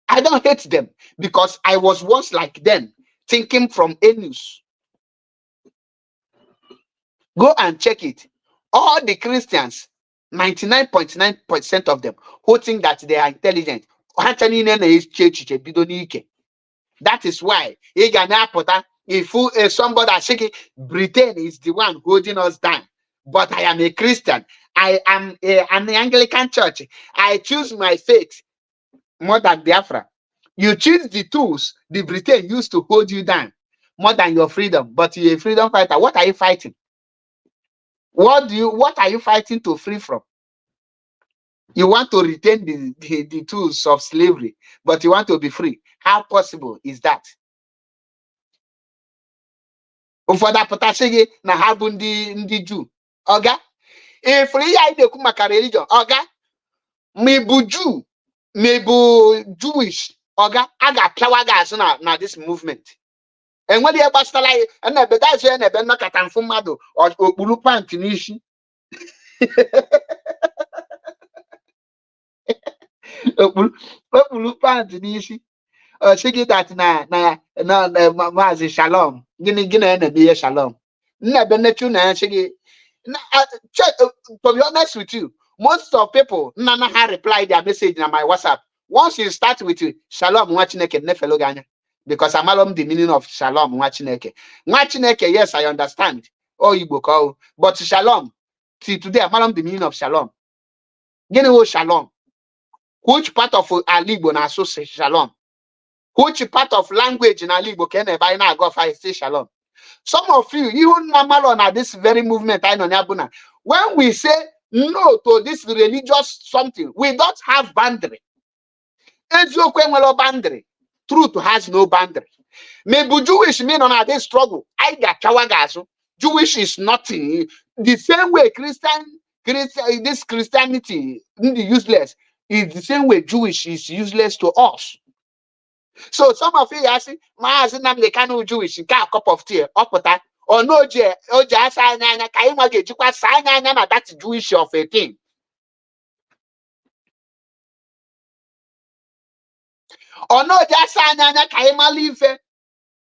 I don't hate them because I was once like them, thinking from Enus. Go and check it. All the Christians, 99.9% of them, who think that they are intelligent. That is why if somebody is shaking, Britain is the one holding us down. But I am a Christian. I am an Anglican church. I choose my faith more than Biafra. You choose the tools the Britain used to hold you down more than your freedom. But you're a freedom fighter. What are you fighting? What are you fighting to free from? You want to retain the tools of slavery, but you want to be free. How possible is that? Ụfọdụ apụtasị gị na ha bụ ndị Jew. Oga, if you are na-ekwu maka religion, oga, ma bụ Jew, ma bụ Jewish, oga, a ga-apịawa gị azụ na this movement. Enwere ihe gbasara anyị, ebe that's where ebe nnọkọta mfu mmadụ okpuru pant n'isi. okpuru pant n'isi. Sị gị that na Maazị Shalom. Gịnị na-eme ihe Shalom? Nnebe nnechu na sị gị. To be honest with you, most of people nana ha reply their message na my WhatsApp. Once you start with Shalom nwa Chineke nefelo gị anya, because amalom the meaning of Shalom nwa Chineke. Nwa Chineke, yes, I understand. Oh, Igbo call, but Shalom. See, today amalom the meaning of Shalom. Gịnị wo Shalom? Which part of Igbo na so say Shalom? Which part of language in Igbo can I na go find say Shalom? Some of you, even normal on this very movement, I know Nyabuna. When we say no to this religious something, we don't have boundary. Boundary. Truth has no boundary. Maybe Jewish men on this struggle. I got Kawagasu. Jewish is nothing. The same way this Christianity useless is the same way Jewish is useless to us. So some of you are saying, they can't Jewish, a cup of tea, or no, that's Jewish of a thing. Or no, just Kaima leave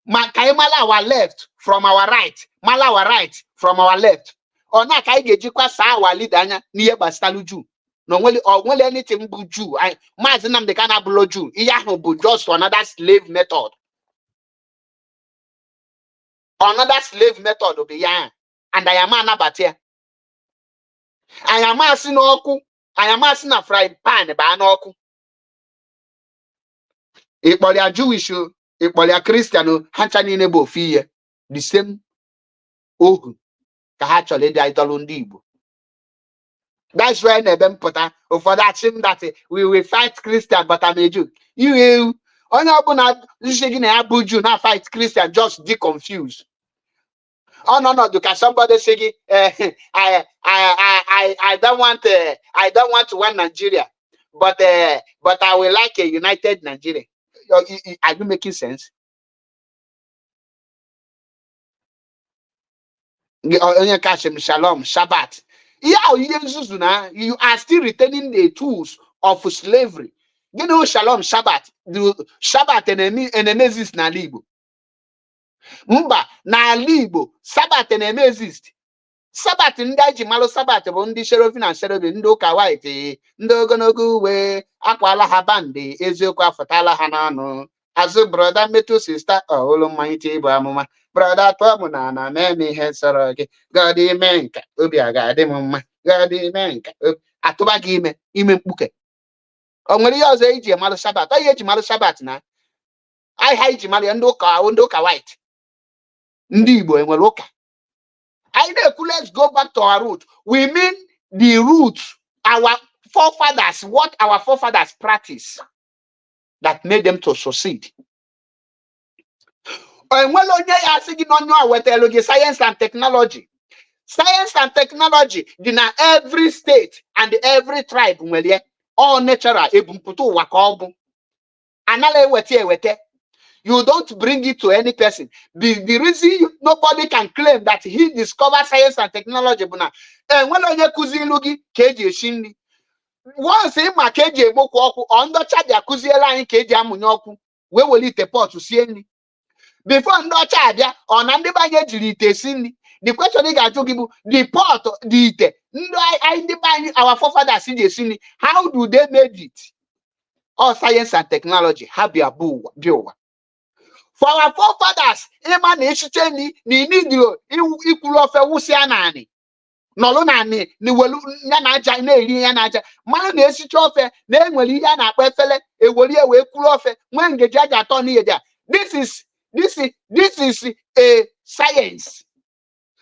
Kaimala our left from our right, Mala our right from our left. Or not Kaigejikwa Sawa Lidanya near Bastaluju. No, well, anything but Jew. I Mazinam the cannot blow Jew. Iyahu just another slave method. Another slave method of the yarn. And I am an abatia. I am asking oku. I am asking a fried pan by an oku. If you are Jewish, if you are Christian, Hanchani nebo fear the same ohu. Kahachole the idolundibu. That's why Nebem Potter for that thing that we will fight Christian, but I'm a Jew. You now fight Christian, just be confused. Oh no, because somebody say I don't want one Nigeria, but I will like a united Nigeria. Are you making sense? Shalom, Shabbat. Yeah, you are still retaining the tools of slavery. You know, Shalom, Shabbat. The Shabbat enemy exist na Igbo. Mba, na Igbo, Sabbath enemy exist. Sabbath ndị malo Sabbath bụ ndị cherubim na cherubim, ndị ụka white, ndị ogologo uwe, akwala ha bandi, eziokwu afụtala ha n'ọnụ. Azụ brother metu sister, olu mmanya ibu amụma. Brother Tom na meme ihe sọrọ gị. God ime nka, obi aga-adị m mma. God ime nka, atụba gị ime mkpuke. O nwere ihe ọzọ iji malụ Sabbath? Ọ ihe eji malụ Sabbath na ha iji malụ ndị ụka white. Ndị Igbo enwere ụka. Let's go back to our root. We mean the roots, our forefathers, what our forefathers practice that made them to succeed. Science and technology. Science and technology in every state and every tribe, all natural. You don't bring it to any person. The reason nobody can claim that he discovered science and technology, once ịma ka eji egbokwu ọkụ ndị ọcha bịa kụziere anyị ka eji amụnye ọkụ wee were ite pọtụ sie nri before ndị ọcha abịa ọ na ndị banye jiri ite si nri. The question ị ga-ajụ gị bụ the pot, the ite ndị banye our forefathers ji esi nri, how do they made it? All science and technology ha bịa bụ ụwa. For our forefathers, ịma na echiche nri na inidiro ikwuru ofe wụsịa naanị nọlụ naanị na iwelu ya na aja na-eri ya na aja mmanụ na-esicha ofe na enwere ihe a na-akpọ efele ewere wee kwuru ofe nwee ngeji aja atọ n'ihe dị a. This is a science.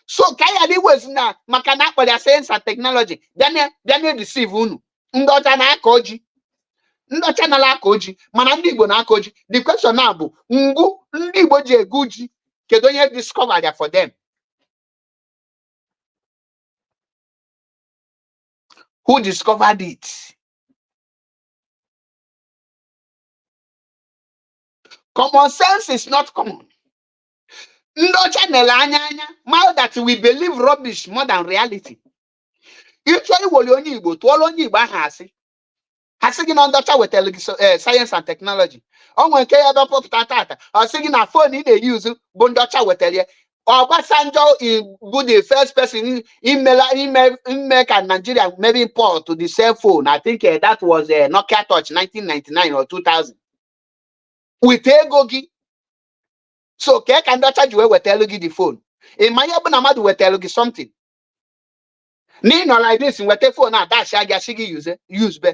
So kaya dị wezi na maka na akpọrọ ya science and technology Daniel deceive unu. Ndị ọcha na-akọ oji, ndị ọcha na-akọ oji mana ndị Igbo na-akọ oji. The question now bụ ngwu ndị Igbo ji egu ji kedu onye discovered ya for them? Who discovered it? Common sense is not common. No channel now that we believe rubbish more than reality. Usually, what you need to all only by Hasi singing on the with science and technology. On when Kaya pop tata or singing a phone in the use Bundocha with Elia. Or Basanjo in good the first person in America and Nigeria maybe import to the cell phone. I think that was a Nokia Touch 1999 or 2000. With Egogi. So Kek and Dutch you will tell you the phone. In my abonamad will tell you something. Nino like this in what phone now that Shagi use be.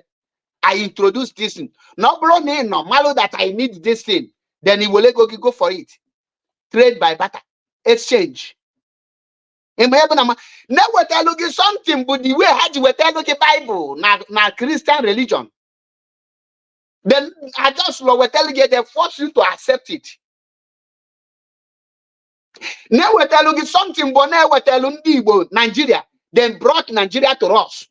I introduce this thing. No bro no malo that I need this thing. Then he will go for it. Trade by barter. Exchange. In my abonamad never tell you something but the way how you will tell you the Bible na Christian religion. Then I just will tell you they force you to accept it. Now we tell you something, but now we tell you Nigeria. Then brought Nigeria to us.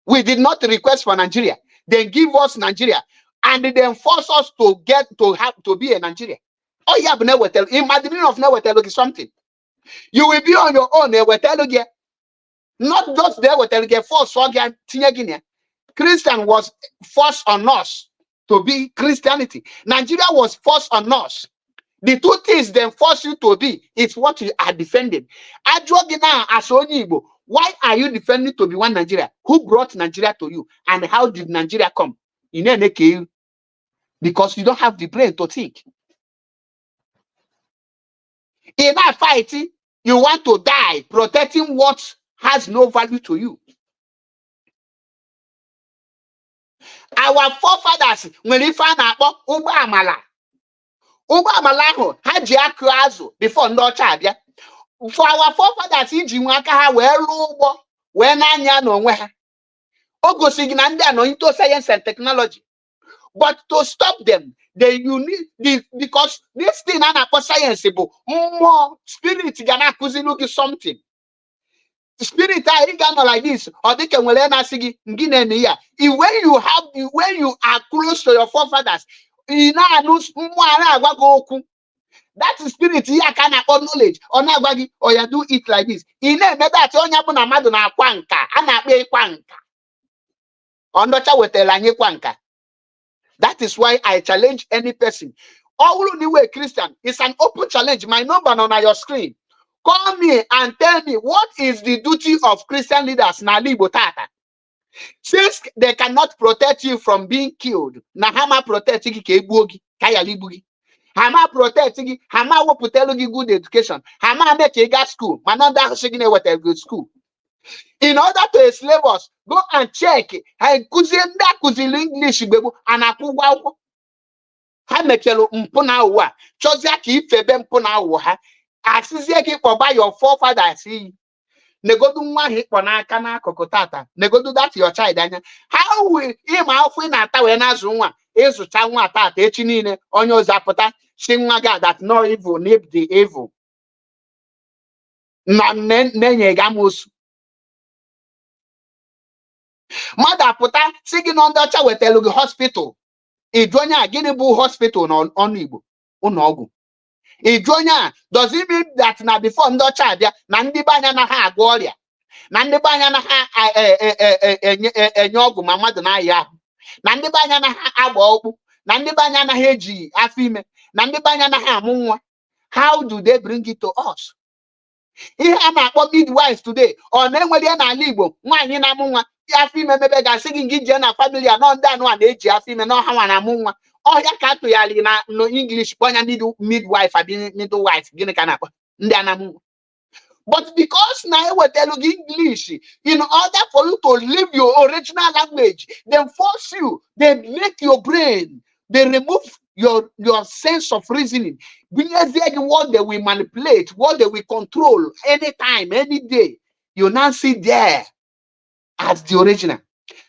We did not request for Nigeria. Then give us Nigeria, and then force us to get to be a Nigeria. Oh yeah, but now we tell you. In my meaning of now we tell you something. You will be on your own. We tell you, not just there. We tell you force again. Christian was forced on us to be Christianity. Nigeria was forced on us. The two things then force you to be is what you are defending. Why are you defending to be one Nigeria? Who brought Nigeria to you? And how did Nigeria come? Because you don't have the brain to think. In that fight, you want to die protecting what has no value to you. Our forefathers, when they find out Obamala. Obamala had Jaku before no chabia. For our forefathers, Jiwaka were when I know where. Ogo Signanda no into science and technology. But to stop them, you need because this thing is scienceable. More spirit gonna look something. Spirit are like this, or they can learn as when you are close to your forefathers. That spirit here can have knowledge or nabagi or you do it like this. In that on Madonna Quanka and a Quanka. On the with the Quanka. That is why I challenge any person. All the way Christian is an open challenge. My number on your screen. Call me and tell me what is the duty of Christian leaders Nalibo Tata. Since they cannot protect you from being killed, Nahama protect you Kaya Libugi. Hama protect you, Hama will put you good education. Hama make a gas school, Mananda Shigine with a good school. In order to enslave us, go and check and Kuzin English and Apu. Hamekelo Mpuna wa, Chosiaki Febe Mpuna wa, Asisiaki for by your forefathers. Negodu one hit on Akana Kokotata. Negodu that your child. How will him out when I tell Nazuma is to tell what that Echinine on your Zapata, Shingaga that no evil nip the evil. None gamus. Mother Puta singing on the child with Telugu hospital. Ijonya Guinea-Bull hospital on Igbo. Unogu. Ijonya, does it mean that now before no child, Nandi Banya na ha Gloria? na ndị be anya na ha enye ọgwụ ma mmadụ na-aya ahụ, na ndị be anya na ha agba ọkpụ, na ndị be anya na ha eji afọ ime, na ndị be anya na ha amụ nwa. How do they bring it to us? Ihe a na-akpọ midwives today ọ na-enwere ya n'ala Igbo, nwaanyị na-amụ nwa afọ ime mebe ga-asị gị ngị jee na family a nọ ndị anụ a na-eji afọ ime na ọha nwa na-amụ nwa. Ọhịa ka atụgharị na English kpọnya midwife abi midwife, gịnị ka na-akpọ ndị a na-amụ nwa. But because now we tell you English, in order for you to live your original language, they force you, they make your brain, they remove your sense of reasoning. What they will manipulate, what they will control anytime, any day. You now see there as the original.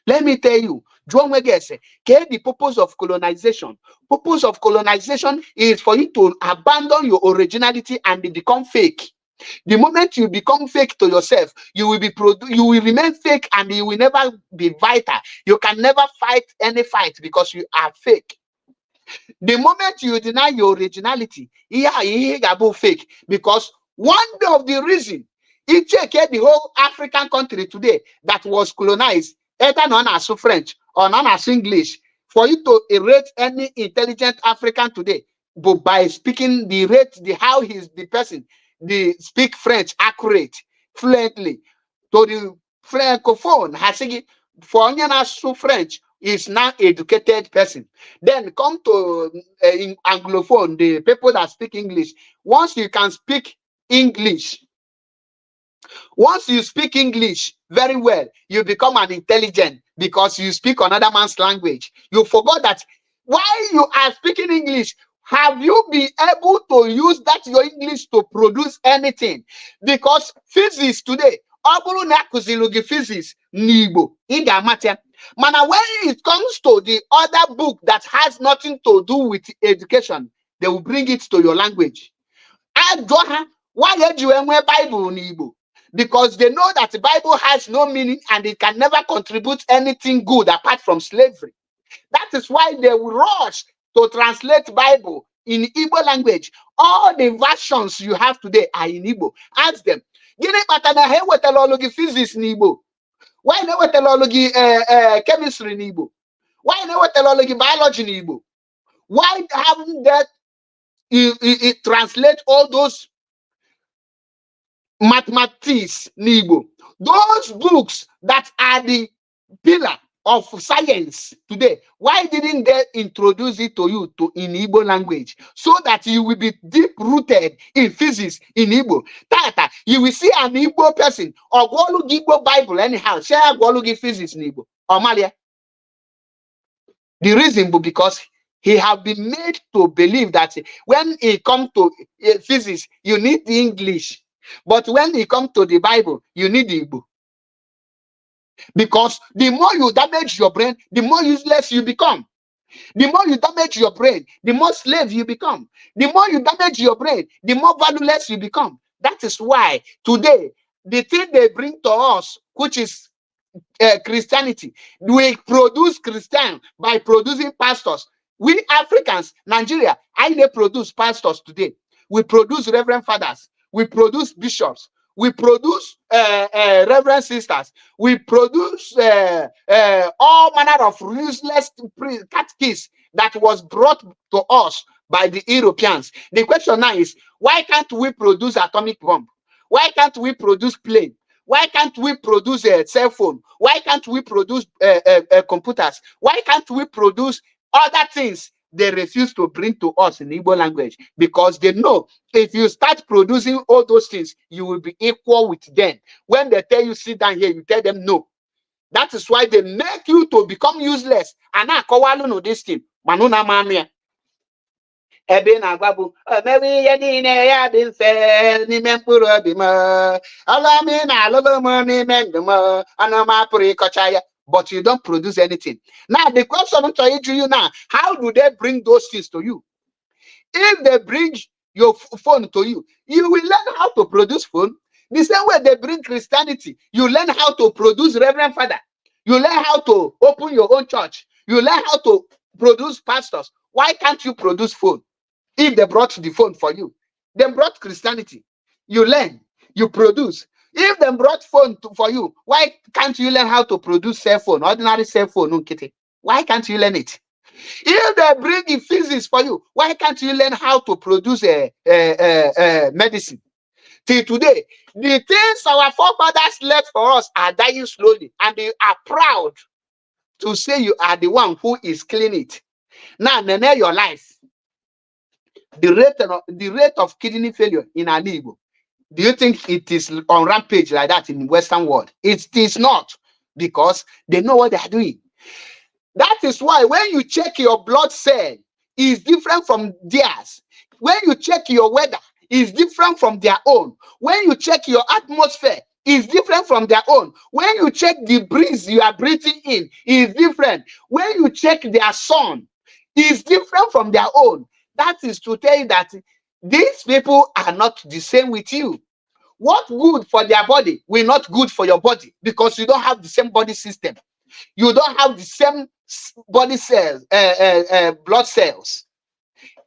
Let me tell you, John Wegese, the purpose of colonization. Purpose of colonization is for you to abandon your originality and become fake. The moment you become fake to yourself, you will remain fake and you will never be vital. You can never fight any fight because you are fake. The moment you deny your originality, you are fake. Because one of the reasons you check the whole African country today that was colonized, either known as French or known as English, for you to erase any intelligent African today, but by speaking how he's the person. They speak French accurate, fluently. To the francophone, for onion French is now educated person. Then come to anglophone, the people that speak English. Once you can speak English, once you speak English very well, you become an intelligent because you speak another man's language. You forgot that while you are speaking English, have you been able to use that your English to produce anything? Because physics today, physics, Nibo, Mana, when it comes to the other book that has nothing to do with education, they will bring it to your language. Why did you wear Bible Nibo? Because they know that the Bible has no meaning and it can never contribute anything good apart from slavery. That is why they will rush to translate Bible in Igbo language. All the versions you have today are in Igbo. Ask them. Physics in Igbo. Why never chemistry in Igbo? Why never biology in Igbo? Why haven't that it translate all those mathematics in Igbo? Those books that are the pillar of science today, why didn't they introduce it to you in Igbo language so that you will be deep rooted in physics in Igbo? Tata, you will see an Igbo person or go Igbo Bible anyhow, share go physics in Igbo or Malia. The reason because he have been made to believe that when it comes to physics, you need the English, but when it comes to the Bible, you need the Igbo. Because the more you damage your brain, the more useless you become. The more you damage your brain, the more slave you become. The more you damage your brain, the more valueless you become. That is why today, the thing they bring to us, which is Christianity, we produce Christian by producing pastors. We Africans, Nigeria, I produce pastors today. We produce reverend fathers. We produce bishops. We produce reverend sisters. We produce all manner of useless catechists that was brought to us by the Europeans. The question now is, why can't we produce atomic bomb? Why can't we produce plane? Why can't we produce a cell phone? Why can't we produce computers? Why can't we produce other things they refuse to bring to us in Igbo language? Because they know if you start producing all those things, you will be equal with them. When they tell you sit down here, you tell them no. That is why they make you to become useless. And I call no this thing. Manuna mania. Ebe na agbabu mewi yedi ne ya bin fe ni mempuru bima ala mi na lobo mo ni menduma anama puri kochaya. But you don't produce anything. Now the question to you now, how do they bring those things to you? If they bring your phone to you, you will learn how to produce phone. The same way they bring Christianity, you learn how to produce Reverend Father. You learn how to open your own church. You learn how to produce pastors. Why can't you produce phone? If they brought the phone for you, they brought Christianity. You learn, you produce. If they brought phone for you, why can't you learn how to produce cell phone, ordinary cell phone, no kitty? Why can't you learn it? If they bring in physics for you, why can't you learn how to produce a medicine? Till today, the things our forefathers left for us are dying slowly, and they are proud to say you are the one who is cleaning it. Now, nene your life. The rate of kidney failure in Igbo, do you think it is on rampage like that in the Western world? It is not, because they know what they are doing. That is why when you check your blood cell, is different from theirs. When you check your weather, is different from their own. When you check your atmosphere, is different from their own. When you check the breeze you are breathing in, is different. When you check their sun, is different from their own. That is to tell you that these people are not the same with you. What good for their body will not good for your body, because you don't have the same body system. You don't have the same body cells, blood cells.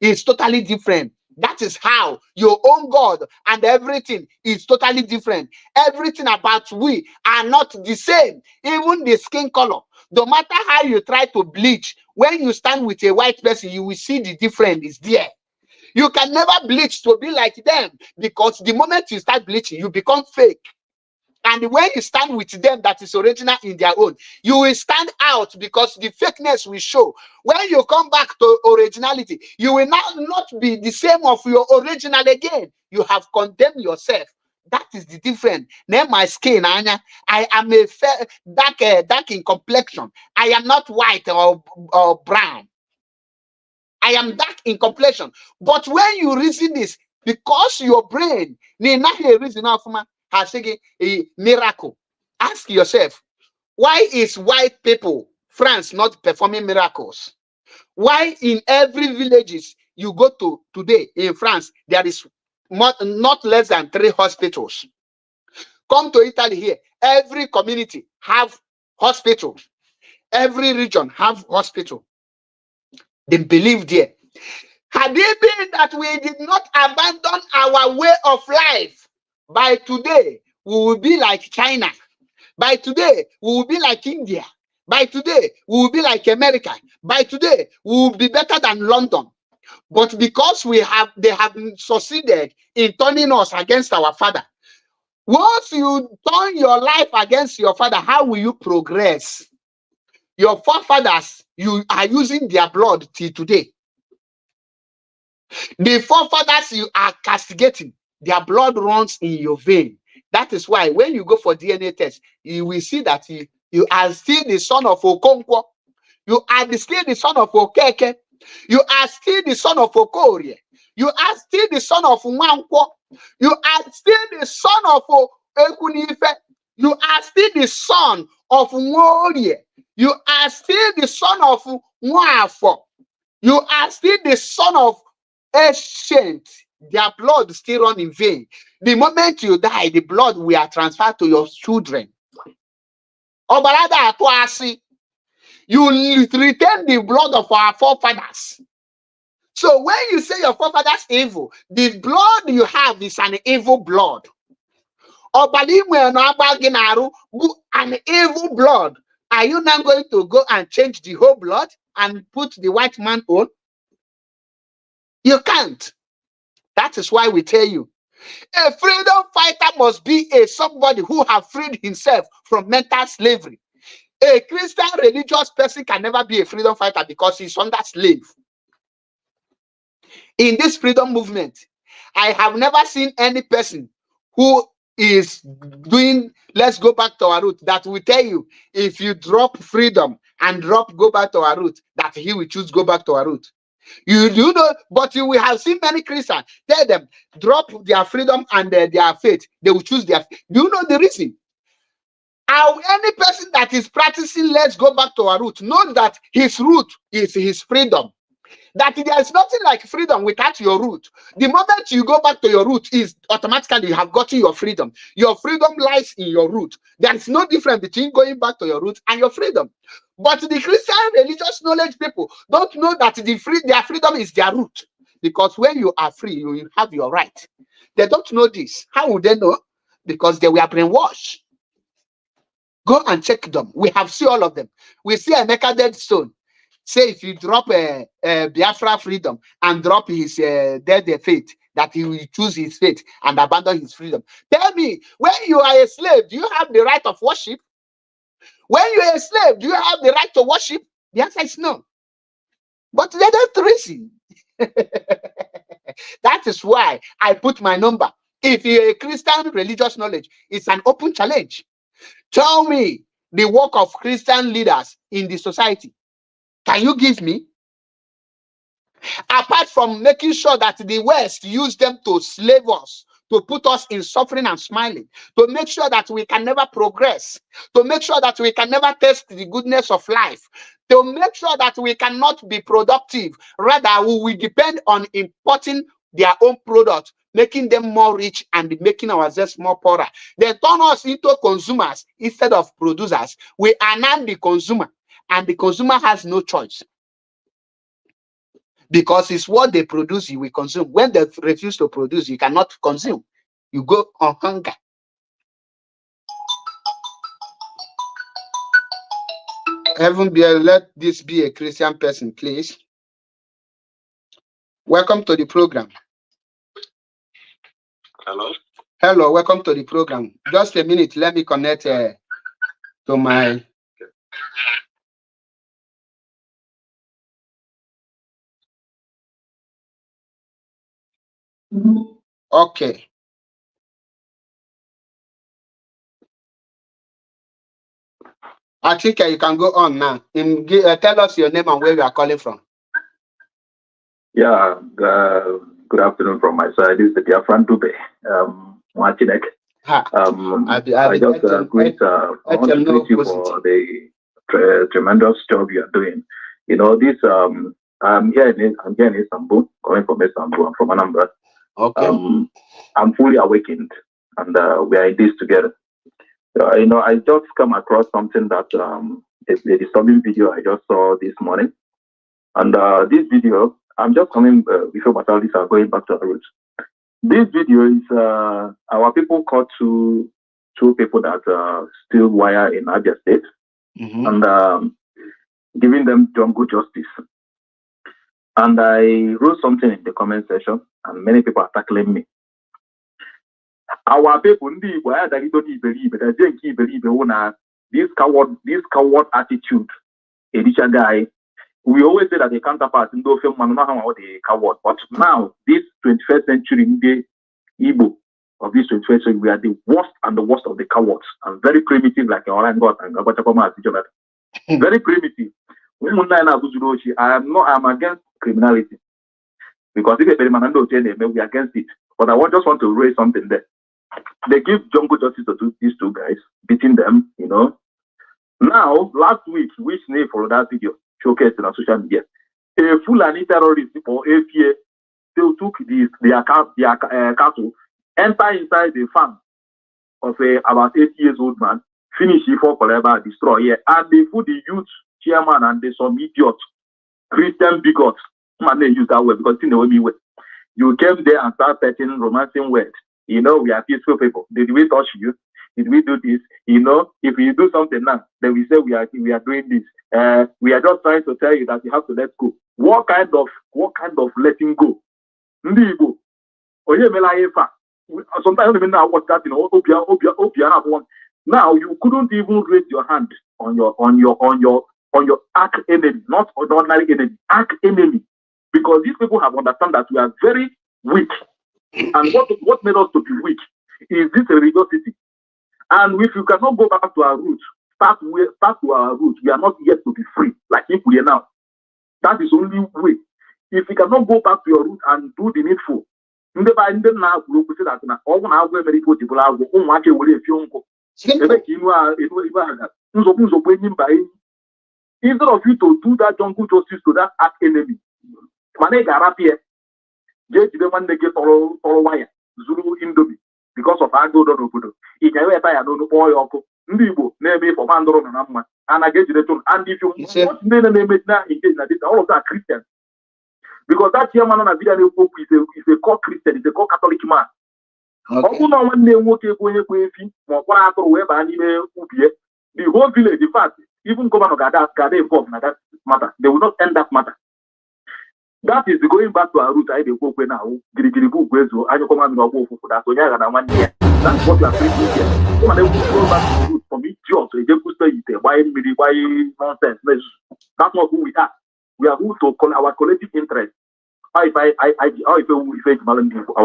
It's totally different. That is how your own God and everything is totally different. Everything about we are not the same. Even the skin color. No matter how you try to bleach, when you stand with a white person, you will see the difference is there. You can never bleach to be like them, because the moment you start bleaching, you become fake. And when you stand with them that is original in their own, you will stand out, because the fakeness will show. When you come back to originality, you will now not be the same of your original again. You have condemned yourself. That is the difference. Name my skin, Anya. I am a fair, dark in complexion. I am not white or brown. I am dark in complexion. But when you reason this, because your brain, has taken a miracle. Ask yourself, why is white people, France, not performing miracles? Why in every villages you go to today in France, there is not less than 3 hospitals? Come to Italy here, every community have hospital. Every region have hospital. They believe there. Had it been that we did not abandon our way of life, by today, we will be like China. By today, we will be like India. By today, we will be like America. By today, we will be better than London. But because they have succeeded in turning us against our father. Once you turn your life against your father, how will you progress? Your forefathers, you are using their blood till today. The forefathers you are castigating, their blood runs in your vein. That is why when you go for DNA test, you will see that you are still the son of Okonkwo. You are still the son of Okeke. You are still the son of Okorie. You are still the son of Nwankwo. You are still the son of Ekunife. You are still the son of Nworie. You are still the son of Nwafo. You are still the son of ancient. Their blood still run in vein. The moment you die, the blood will are transferred to your children. You retain the blood of our forefathers. So when you say your forefathers evil, the blood you have is an evil blood. An evil blood. Are you now going to go and change the whole blood and put the white man on? You can't. That is why we tell you, a freedom fighter must be somebody who has freed himself from mental slavery. A Christian religious person can never be a freedom fighter because he's under slave. In this freedom movement, I have never seen any person who is doing, let's go back to our root, that will tell you, if you drop freedom and go back to our root, that he will choose go back to our root. You know, but you will have seen many Christians tell them drop their freedom and their faith. They will choose their. Do you know the reason? Any person that is practicing let's go back to our root knows that his root is his freedom. That there is nothing like freedom without your root. The moment you go back to your root, is automatically you have gotten your freedom. Your freedom lies in your root. There is no difference between going back to your root and your freedom. But the Christian religious knowledge people don't know that their freedom is their root. Because when you are free, you have your right. They don't know this. How would they know? because they were brainwashed. Go and check them. We have seen all of them. We see Emeka Deadstone say if you drop a Biafra freedom and drop his dead faith, that he will choose his faith and abandon his freedom. Tell me, when you are a slave, do you have the right of worship? When you are a slave, do you have the right to worship? The answer is no. But they don't reason. That is why I put my number. If you're a Christian religious knowledge, it's an open challenge. Tell me the work of Christian leaders in the society. Can you give me? Apart from making sure that the West use them to slave us, to put us in suffering and smiling, to make sure that we can never progress, to make sure that we can never taste the goodness of life, to make sure that we cannot be productive. Rather, we will depend on importing their own product, making them more rich and making ourselves more poorer. They turn us into consumers instead of producers. We are now the consumer, and the consumer has no choice. Because it's what they produce, you will consume. When they refuse to produce, you cannot consume. You go on hunger. Heaven be, let this be a Christian person, please. Welcome to the program. Hello. Hello, welcome to the program. Just a minute, let me connect to my. Okay. I think you can go on now. Tell us your name and where you are calling from. Yeah, good afternoon from my side. This is the Biafran Dube, Martinek. I just greet you for the tremendous job you are doing. You know, this I'm here in Istanbul, coming from Istanbul. I'm from Anambra. Okay. I'm fully awakened, and we are in this together. You know, I just come across something that a disturbing video I just saw this morning, and this video, I'm just coming before my studies are going back to our roots. This video is our people caught two people that steal wire in Abia State, and giving them jungle justice. And I wrote something in the comment section, and many people are tackling me. Our people, this coward attitude, Elisha guy. We always say that the counterpart in those film the coward. But now, this 21st century Igbo of this 21st century, we are the worst and the worst of the cowards, and very primitive, like Orang God and Gabachakoma. Very primitive. I'm against criminality, because if we are against it. But I just want to raise something there. They give jungle justice to these two guys, beating them, you know. Now, last week, which name for that video showcased on social media, a Fulani terrorist for APA still took their cattle, enter inside the farm of about 8 years old man, finish it for forever, destroy here, and they put the youth chairman and they some idiot Christian bigots. Man, they use that word because in the way you came there and start setting romancing words. You know, we are peaceful people. Did we touch you? Did we do this? You know, if you do something now, then we say we are doing this. We are just trying to tell you that you have to let go. What kind of letting go? Sometimes even now what's that, you know, now you couldn't even raise your hand on your arch enemy, not ordinary enemy, arch enemy, because these people have understand that we are very weak. And what made us to be weak is this religiosity. And if you cannot go back to our roots, start to our roots, we are not yet to be free, like if we are now. That is the only way. If you cannot go back to your roots and do the needful, instead of you to do that jungle justice to that arch enemy, Zulu Indomie, because of our good obodo. If you ever tire no boy Ndibo, name for Mandoro and I get you the tone. And if you want to name it now, all of that Christian. Because that chairman on a video is a core Christian, is a core Catholic man. ọbụ na nwanne nwoke bụ onye kwe efi ma ọkwara atụrụ wee baa n'ime ubie, the whole village, in fact, even governor Gada involved in that matter. They will not end that matter. That is going back to our roots. I dey go now. Girigiribu gwezo. I come and go for that. So yeah, that 1 year. That's what we are preaching here. So when they go back to the roots from each job, so they just say it. Why nonsense? That's not who we are. We are who to call our collective interest. Our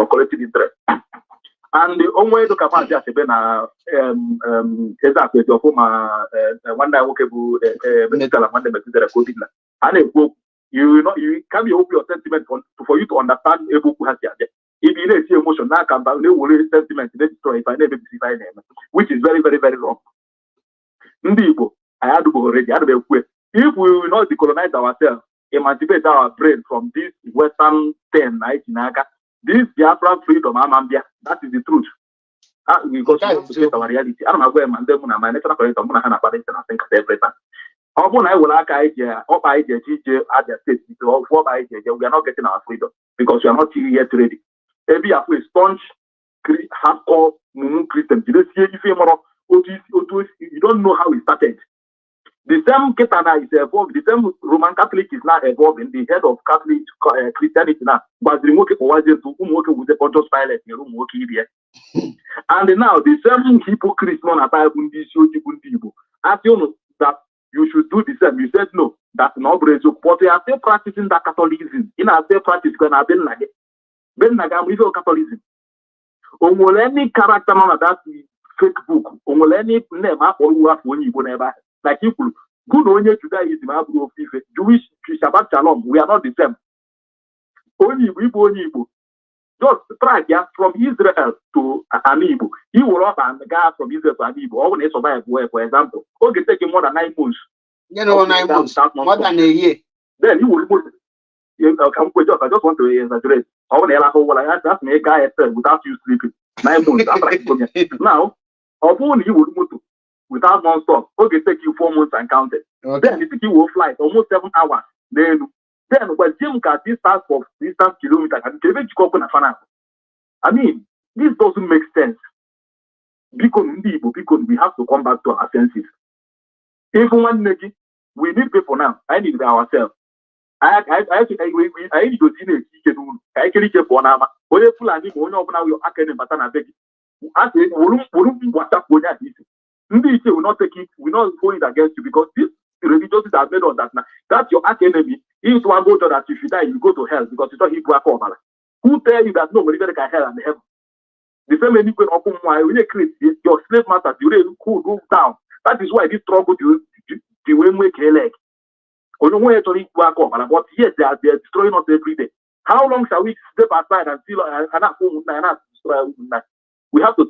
collective interest. And the only way to come out just na exactly the former one day workable minister and one day the COVID. And you can be open your sentiment for you to understand a book has there. If you see emotion now come back, they will sentiment destroy if I never see my name, which is very, very, very wrong. People, I had to already. If we will not decolonize ourselves, emancipate our brain from this Western 10, this Biafra freedom, Amambia, that is the truth. Because we have to face our reality. I don't know where my national curriculum, I'm going to think every time. Upon I will like idea, up idea, teacher at the state, or for idea, we are not getting our freedom because we are not yet ready. Maybe after a sponge, hardcore, Christian, you don't know how it started. The same Ketana is evolved, the same Roman Catholic is now evolving, the head of Catholic Christianity now, but the work was to with the Pontius Pilate in room working here. And now the same hypocrites non as you know that you should do the same. You said no, that's not Brazil, but they are still practicing that Catholicism. In our still practice gonna be like Catholicism. Any character on that fake book, any name or when you never. Like people, good on you Judaism, Jewish, Shabbat Shalom, we are not the same. Only Igbo. Just try from Israel to an Igbo. He will up and the guy from Israel to an Igbo. Or when they survive, for example, okay, take him more than 9 months. You know, 9 months, more than a year. Then he will put. I just want to exaggerate. I want to ask me a guy without you sleeping. 9 months after now, only he will move without non-stop. Okay, take you 4 months and count it. Okay. Then it take you a flight almost 7 hours. Then when Jim got this task of distance kilometers, I mean, this doesn't make sense. Because we have to come back to our senses. Even one negi, we need people now. I need ourselves. I need to see I can keep on our only full and only open our academy, but I beg you. I say, what up with that? Maybe will not take it, will not go it against you because this religiosity has made us that now. That's your arch enemy. If one go to that, if you die, you go to hell because it's not Hebrew. Who tell you that no, we never can hell and heaven? The same way you open my when you create your slave masters, you really cool move down. That is why this struggle the way we can leg. But yes, they are destroying us every day. How long shall we step aside and still we have to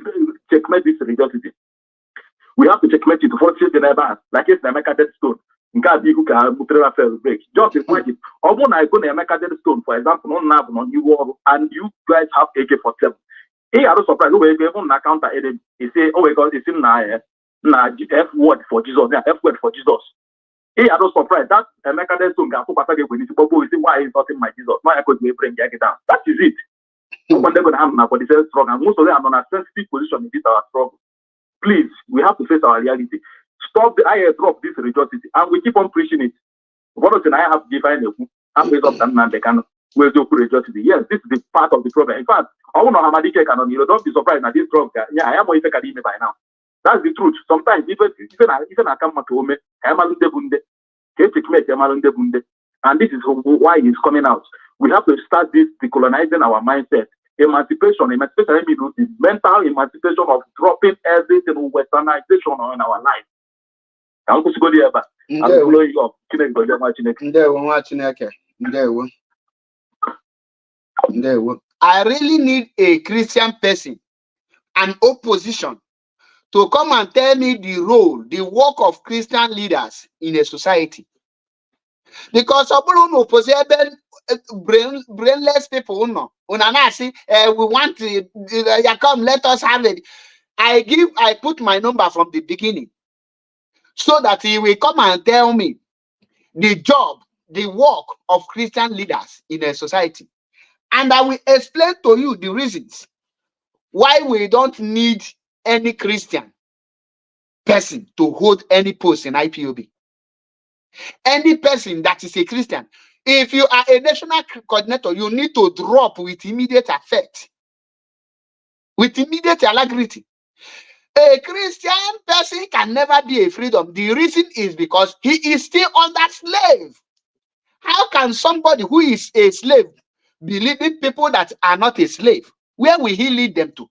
checkmate this religiosity. We have to checkmate it for the neighbor, like it's the American dead stone. Break. Just imagine. Although I go to American dead stone, for example, on you war, and you guys have AK-47. He are surprised. We even account that he say, "Oh my God, it's in F word for Jesus. F word for Jesus." He are surprised that American dead stone can put we need to say why is not in my Jesus? Why I could bring it down? That is it. When they're going to have now for the same struggle, and most of them are on a sensitive position in this our struggle. Please, we have to face our reality. Stop the drop this religiosity, and we keep on preaching it. What else I have defined I'm based on that they can where's your religiosity? Yes, this is the part of the problem. In fact, I want to have a canon. Don't be surprised at this drug. Yeah, I am more effective by now. That's the truth. Sometimes even I come to home, and this is why it's coming out. We have to start this decolonizing our mindset. Emancipation I mean is mental emancipation of dropping everything westernization in our life. I really need a Christian person, an opposition, to come and tell me the role, the work of Christian leaders in a society. Because brainless people, no. We want to come, let us have it. I put my number from the beginning so that he will come and tell me the job, the work of Christian leaders in a society. And I will explain to you the reasons why we don't need any Christian person to hold any post in IPOB. Any person that is a Christian, if you are a national coordinator, you need to drop with immediate effect, with immediate alacrity. A Christian person can never be a freedom. The reason is because he is still under slave. How can somebody who is a slave be leading people that are not a slave? Where will he lead them to?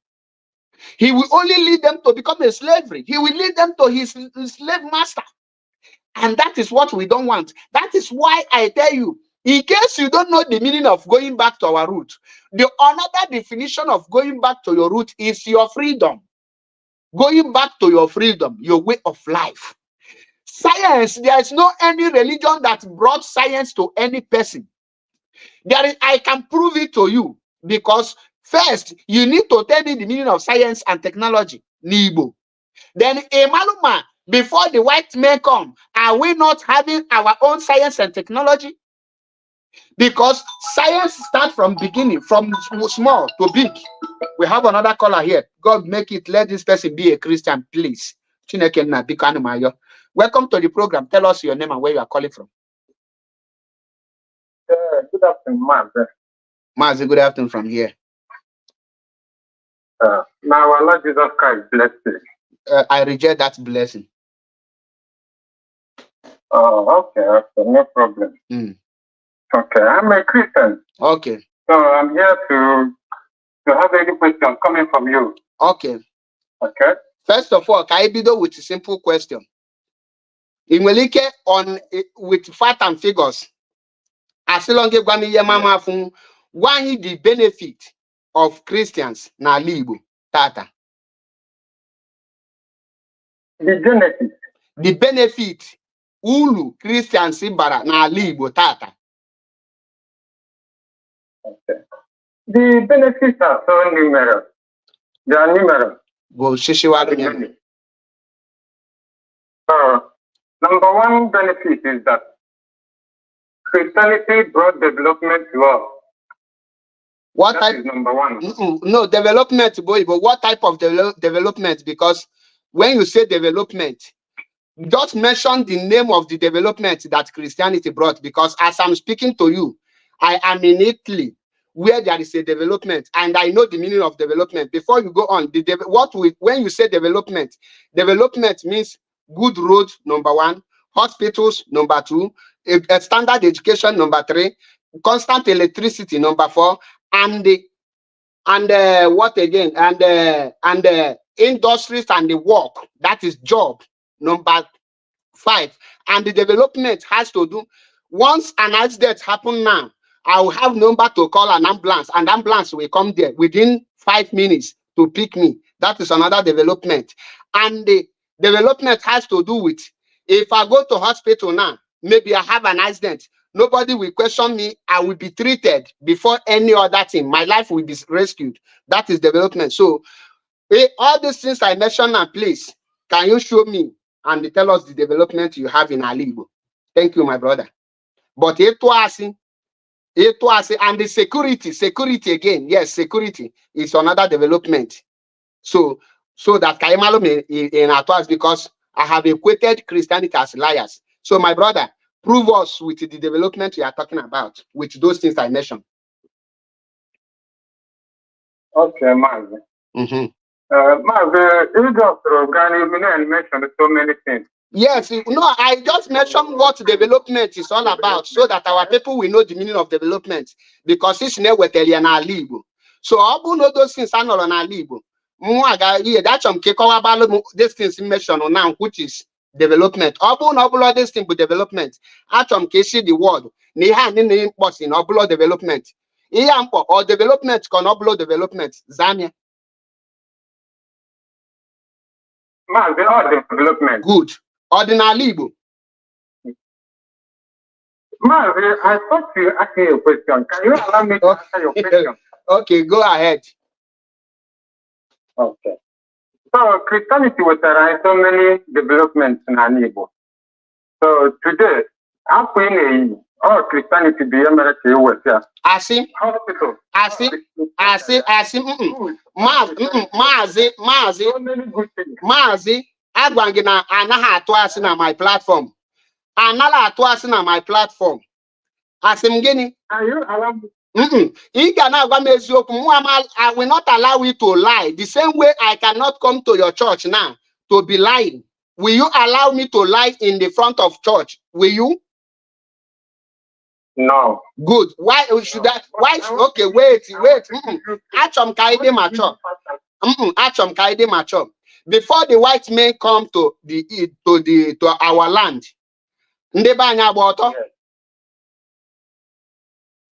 He will only lead them to become a slavery. He will lead them to his slave master. And that is what we don't want. That is why I tell you, in case you don't know the meaning of going back to our root, the another definition of going back to your root is your freedom. Going back to your freedom, your way of life. Science, there is no any religion that brought science to any person. I can prove it to you, because first, you need to tell me the meaning of science and technology, Nibo. Then, Emaluma, before the white men come, are we not having our own science and technology? Because science starts from beginning, from small to big. We have another caller here. God, make it, let this person be a Christian, please. Welcome to the program. Tell us your name and where you are calling from. Good afternoon, Mazi. Mazi, good afternoon from here. Now, our Lord Jesus Christ bless you. I reject that blessing. Oh, okay, no problem. Okay, I'm a Christian. Okay. So I'm here to have any question coming from you. Okay. Okay. First of all, can I be done with a simple question? In Welike on with fact and figures, as long as one the benefit of Christians na Libo Tata. The benefit. The benefit Ulu Christians Ibara na Libo Tata. Okay. The benefits are so numerous. They are numerous. Go Shishiwadu. Number one benefit is that Christianity brought development to us. What that type? Is number one. No, development, boy, but what type of development? Because when you say development, just mention the name of the development that Christianity brought. Because as I'm speaking to you, I am in Italy, where there is a development, and I know the meaning of development. Before you go on, when you say development means good roads, number one, hospitals, number two, a standard education, number three, constant electricity, number four, and what again? And industries and the work, that is job, number five. And the development has to do, once an accident happen now, I will have number to call an ambulance, and ambulance will come there within 5 minutes to pick me. That is another development. And the development has to do with, if I go to hospital now, maybe I have an accident, nobody will question me. I will be treated before any other thing. My life will be rescued. That is development. So all these things I mentioned now, please, can you show me and tell us the development you have in Alibo? Thank you, my brother. But and the security again, yes, security is another development. So that Kaimalo in Atuas, because I have equated Christianity as liars. So my brother, prove us with the development you are talking about, with those things I mentioned. Okay, Mazi. Mazi, you just mentioned so many things. Yes, no, I just mentioned what development is all about, so that our people will know the meaning of development, because it's never Libo. So I know those things are not on Libo. That's these things mentioned now, which is development. All these things with development. See the word. In development. Or development can upload development. Zambia. Development. Good. Ordinary Igbo. Mazi, I thought you asking a question. Can you allow me to answer your question? Okay, go ahead. Okay. So Christianity was around so many developments in Igbo. So today, All Christianity be America with ya. Asị Hospital. Maazị So many good things. Maazị agwa gị na anaghị atụ asị na my platform. Anaghị atụ asị na my platform. Asị m gịnị? Are you allowed? Ị ga na-agwa m eziokwu. I will not allow you to lie. The same way I cannot come to your church now to be lying. Will you allow me to lie in the front of church? Will you? No. Good. Why should I? Why? Okay, wait. Achọm ka ị dị mature. Achọm ka ị dị mature. Before the white men come to our land, ndị be anyị agba ọtọ.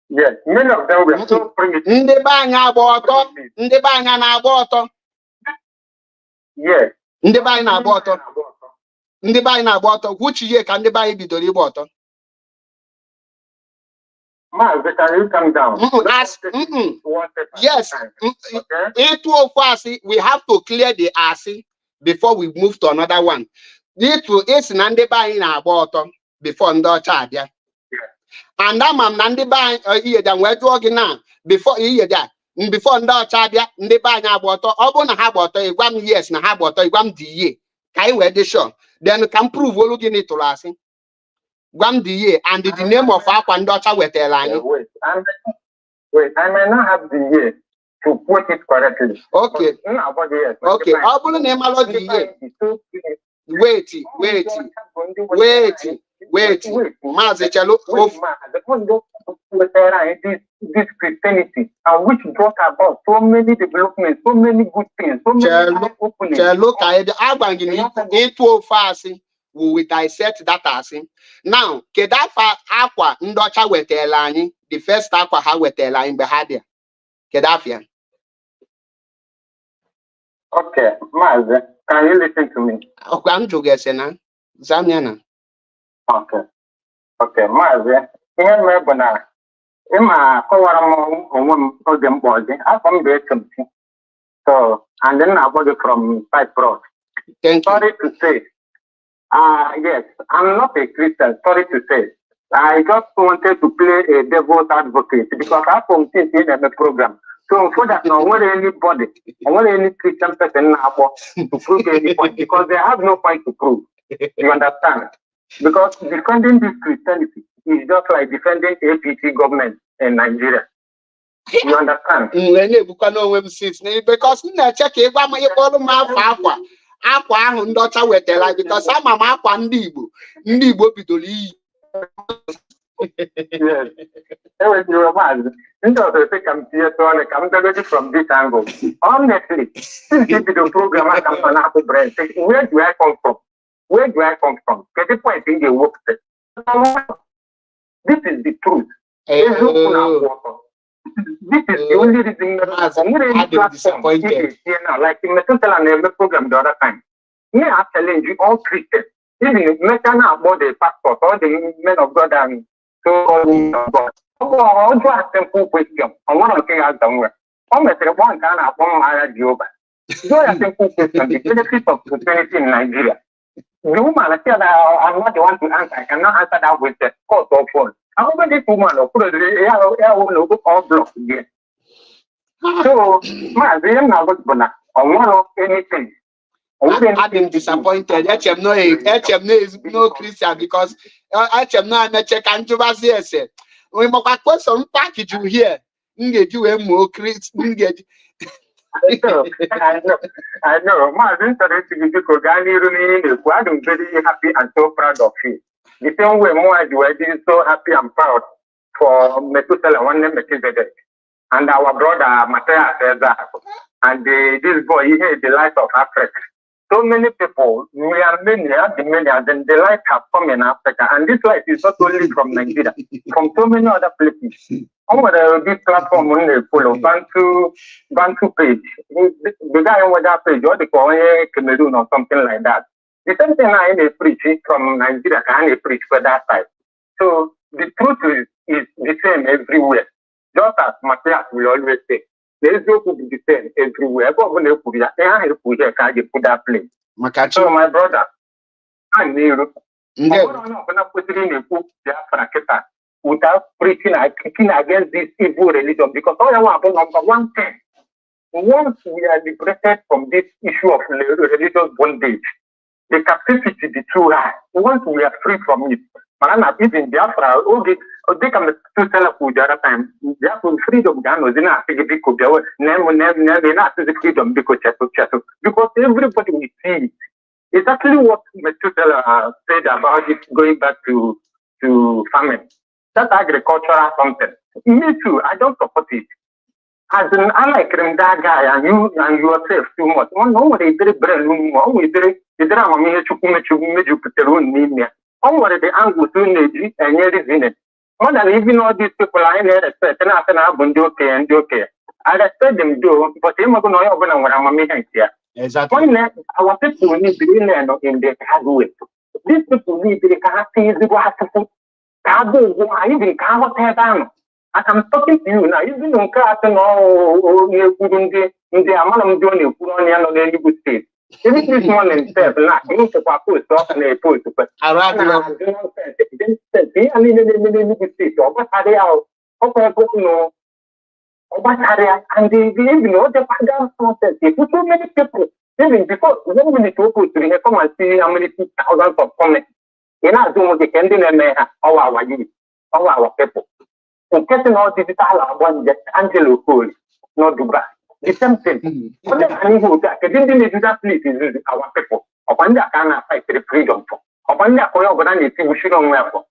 Yes, many of them were so primitive. Ndị be anyị agba ọtọ. Ndị be anyị na-agba ọtọ. Yes. Ndị be anyị na-agba ọtọ. Ndị be anyị na-agba ọtọ. Which year ka ndị be anyị bidoro ịgba ọtọ? Maazị, can you come down? Yes. Into ofu asị, we have to clear the asị before we move to another one. Itu isi na ndị be anyị na-agba ọtọ before ndị ọcha abịa. And ama m na ndị be anyị iyeja wee jụọ gị na before iyeja before ndị ọcha abịa ndị be anyị agba ọtọ. Ọ bụrụ na ha gba ọtọ, ịgwa m yes na ha gba ọtọ, ịgwa m the year ka anyị wee dị sure. Then ka m prove olu gị na ịtụrụ asị. Gwa m the year and the name of akwa ndị ọcha wetara anyị. Wait, I may not have the year to put it correctly. Okay. Okay. Ọ bụrụ na ị mara the year. Wait. Maazị Chelu. This Christianity and which brought about so many developments, so many good things, so many openings. Chelu ka agwa gị na ịtụ ofe asị. We will dissect that asị. Now, kedu afa akwa ndị ọcha wetara anyị? The first akwa ha wetara anyị mgbe ha dị. Kedu afịa? Okay, Maazị, can you listen to me? Ọkwa m jụrụ ese na zamia na. Okay, Maazị, ihe mere bụ na ịma kọwara m onwe m oge mkpa ọdị afọ m ga-echemsi. So, and then I got it from Cyprus. Thank you. Sorry to say. Yes, I'm not a Christian, sorry to say. I just wanted to play a devil's advocate because I from in the program. So for that, no one anybody, no any Christian person now to prove any point because they have no point to prove. You understand? Because defending this Christianity is just like defending APC government in Nigeria. You understand? Because na-eche ka ịgwa m ịkpọrọ m afọ akwa ahụ ndị ọcha wetara because ama m akwa ndị Igbo bidoro iyi. Yes. From this angle. Honestly, since you did the program, I come on Apple brand. Where do I come from? Where do I come from? Get the point in the work. This is the truth. This is the only reason I'm disappointed. Like in the program the other time. Me, I challenge you all Christians. Even mention about the pastor or the men of God and so on. I'll do a simple question. I want to say out somewhere. I'm going to say one kind of one Jehovah. Do a simple question. The benefit of Christianity in Nigeria. The woman, I said I'm not the one to answer. I cannot answer that with the court of phone. I'm over this woman or put a all block again. So, my dream now was I want anything. I've been disappointed. HM is no Christian because HM no I'm check controversy. We must put some package you here. Engage you more Christian. I know. My interesting because I'm very happy and so proud of you. The same way more I do, I am so happy and proud for Methuselah one name Melchizedek and our brother Matthias said that. And this boy, he is the light of Africa. So many people, we are many, and then the light has come in Africa. And this light is not only from Nigeria, from so many other places. Over this platform, when they follow Bantu page, the guy over that page, or the Cameroon or something like that. The same thing I preach from Nigeria, I preach for that side. So the truth is the same everywhere. Just as Matthias will always say. There is no to be the same everywhere. But when you put that place. So my brother, I knew. without preaching and kicking against this evil religion, because all I want to number one thing, once we are liberated from this issue of religious bondage, the captivity is too high. Once we are free from it, Marana, even Biafra, they come to tell us the other time, Biafra freedom, Gano, then I think it could go, never, not the freedom because everybody will see it. It's actually what Methuselah said about it going back to farming. That's agricultural something. Me too, I don't support it. As an I like that guy and you and yourself too much. One no they did brand new one we did the drama me to put their own name here. Onward the angle to Negi and near in it. More than even all these people I respect and after I have okay and okay. I respect them do, but they're not going to open what I'm making here. Exactly. Our people need to learn in the hard way. These people need to see the water. I even can't tear down. As I'm talking to you now, even on Carton or the amount of doing Puronian on the good state. Even this morning, step, like, you to post off and a post, but I rather be a little bit state or what are they out? Okay, no. What are they? And they even know the father process. If so many people, even before 1 minute to put to come and see how many thousands of comments. In our Zoom, the Kendin and our youth, our people. In getting all digital, one just Angelo Cole, not Dubai. The same thing. But then I know that the didn't do that, please, is our people. Upon that, can I fight the freedom for? Upon that, we should not wear for.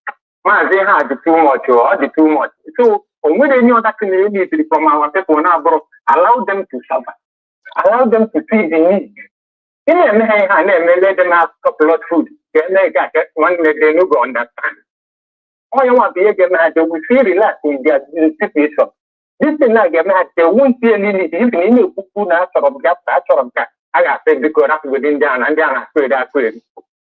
Man, they had the too much or the too much. So, when they know that they need from our people now, bro, allow them to suffer. Allow them to see the need. In a man, and let them have a couple of food. One they no go understand. All you want to be a man, they will feel relaxed in their situation. This thing like a man, they won't see any need, even in the food after of gas, after of gas. I got said because that's within down and down, I swear that way.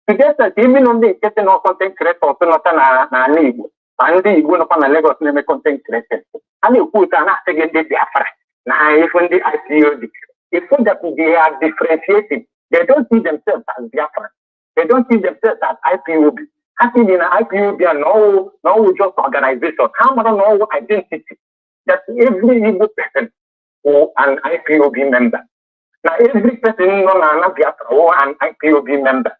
To get that, even on the getting no content creator, also not an need. And they go upon a Lagos name content creator. And you put an act against the Biafra. Now, even the IPOB. It's so that they are differentiating. They don't see themselves as Biafra. They don't see themselves as IPOB. Having in an IPOB and no just organization. How much no identity that every Igbo person or an IPOB member. Now every person on an Biafra or an IPOB member.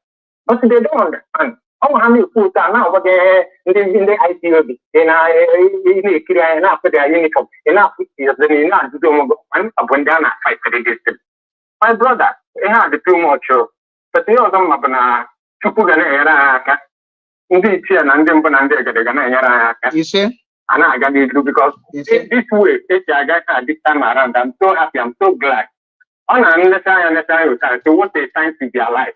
But they don't understand. How many people are now in the IPOB? In a put their uniform. Enough years than enough to do one down fight for the distance. My brother, he had too much. But they also have Chupugana, indeed, and then Bananda, You see? And I got to do because this way, I got this time around. I'm so happy, I'm so glad. I understand so what they sign to their life.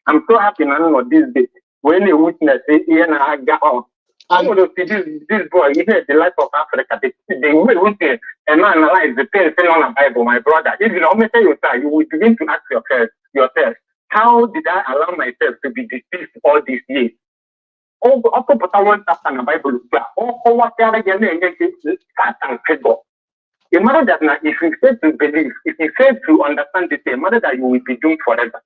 I'm so happy now this day. When they witness it, and I got on. I'm going to see this boy, he had the life of Africa. They will witness and analyze the things on the Bible, my brother. If you don't make you will begin to ask yourself, how did I allow myself to be deceived all these years? Also, but I want to the Bible. Oh, what are they going to and figure? A matter that now, if you fail to believe, if you fail to understand this, a matter that you will be doomed forever.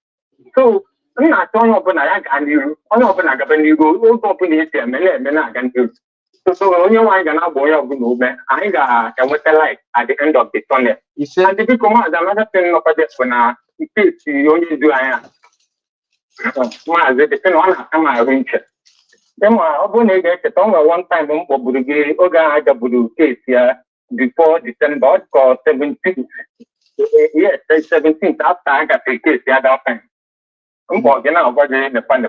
So, I'm not talking about and you, open a you go, open it, and I can do. So, only one can have boy of movement. I got a light at the end of the tunnel. You said, and the big command, another thing of this when it is you only do I am. The thing on my winter. Then I only get the tongue one time on Burigi, Oga, the Buru case here before December, called 17th. Yes, 17th after I got the case the other time. I'm walking out over in the fund.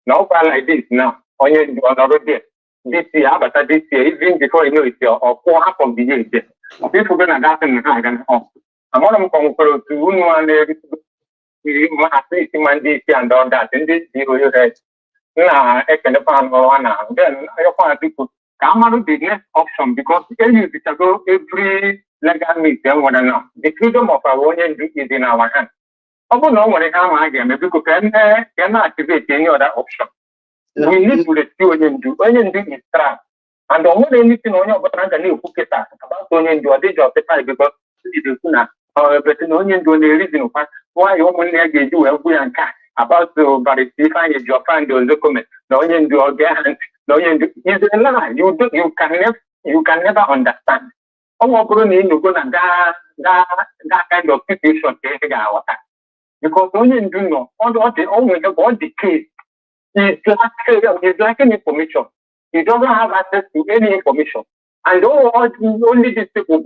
Now, like this now, on your another day. This year, but this year, even before you know it, or 4 half of the year. People going to that and I can off. I'm on to one and all that. And this you had. Nah, I can find one now. Then I find people come out of the next option because you go every legal meeting, what I know. The freedom of our own is in our hands. I don't know what I am again because cannot activate any other option. We need to rescue Onion do. Onion do is trap. And the only anything on your brand and you cook it about Onion do a day of the time because it is not. But Onion do the reason why you only do a good and cat about to verify your find your document. The Onion do again No, is a lie. You can never understand. That kind of situation because only you know all the case is lacking information. He doesn't have access to any information. And only these people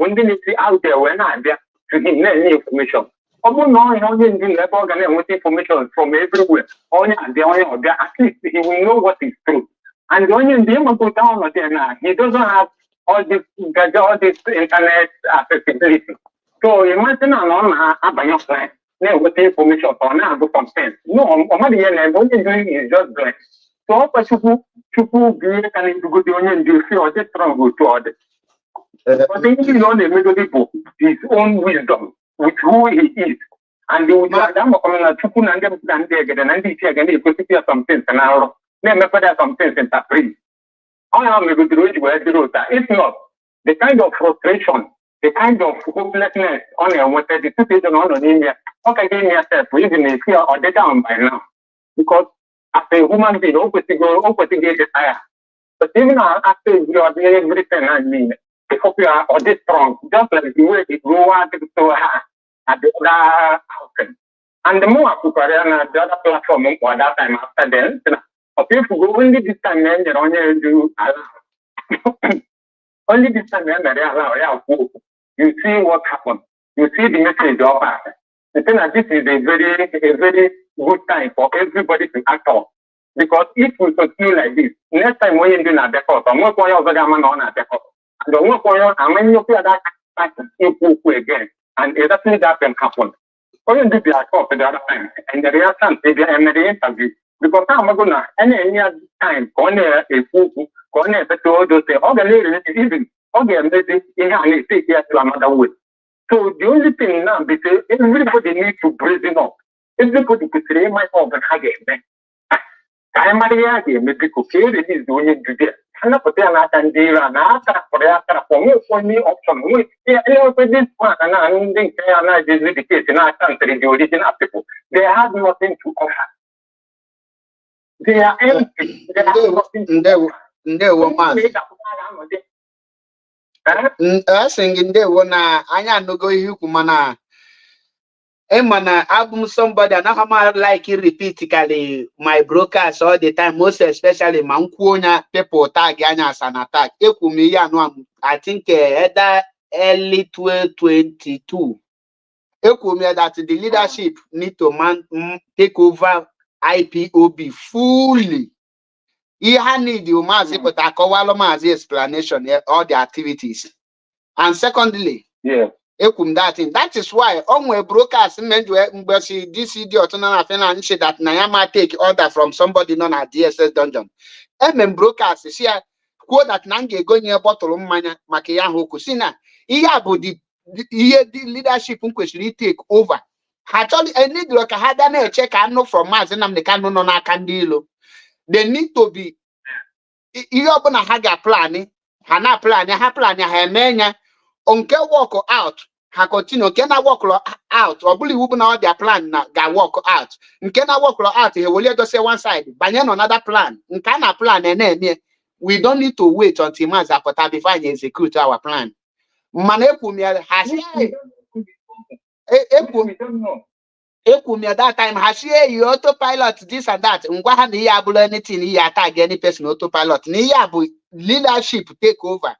out there when are there to him any information. Only information from everywhere. At least he will know what is true. And only in the go down there now, he doesn't have all this internet accessibility. So imagine about plan. Now what information or now go from sense. No, only doing is just blank. So people be can go the onion do feel just strong go to others. But then you know the middle people his own wisdom with who he is. And you them coming at Chukun and them stand there again and they again they could see some things and now let me put some things in that free. I am able to reach where the road. If not, the kind of frustration, the kind of hopelessness on your what the situation on India, okay, give me a step, even if you are the down by now. Because as a human being, open to get desire. But even after you are doing everything, I mean, I hope you are or this strong, just like the way it grew out to at the other outcome. And the more I put on the other platform or that time after then, if you go only this time, then you're only do only this time, then they allow you see what happened. You see the message of us. I think that this is a very good time for everybody to act on. Because if we continue like this, next time when you do not default, I'm not going to on a default. And I'm not going to that again. And exactly that can happen. When you do the accord the other time, and the reaction, and the interview, because I'm going to any time, corner a fool, corner a petrol, they say, the ladies, even, take care to another way. So the only thing now, because everybody needs to brazen up. Everybody could say, my organ again. I'm Maria, maybe could care it is doing it today. I'm not putting an attendee and after for me option. Yeah, this one, and I think I did the case in our country, the original people. They have nothing to offer. They are empty. They have nothing to offer. Singing there when I no go you kumana. Emana album somebody and I like it repeatedly my brokers all the time, most especially Mankuona people tag as an attack. I think either early 2022. That the leadership need to take over IPOB fully. He need you mazi but mazi explanation all the activities. And secondly, that is why onwe brokers this idiot that Nayama take order from somebody known as DSS dungeon. Brokers see quote that Nange go near bottle mania makia hokusina. The leadership take over. Actually, I need like a had check I know from Mazinam the canon on a candilo. They need to be you open a haga plan, Hana plan, ha plan, ha mania, unke walk out, ha continue, can I walk out, or bully whoop now their plan, ga walk out, and can I walk out, he will let us say one side, banyan another plan, and can I plan and then we don't need to wait until Maza Pota before we execute our plan. Manepumia has at that time has you autopilot this and that. Ngwaha anything he attack any person autopilot. Niyabu leadership take over.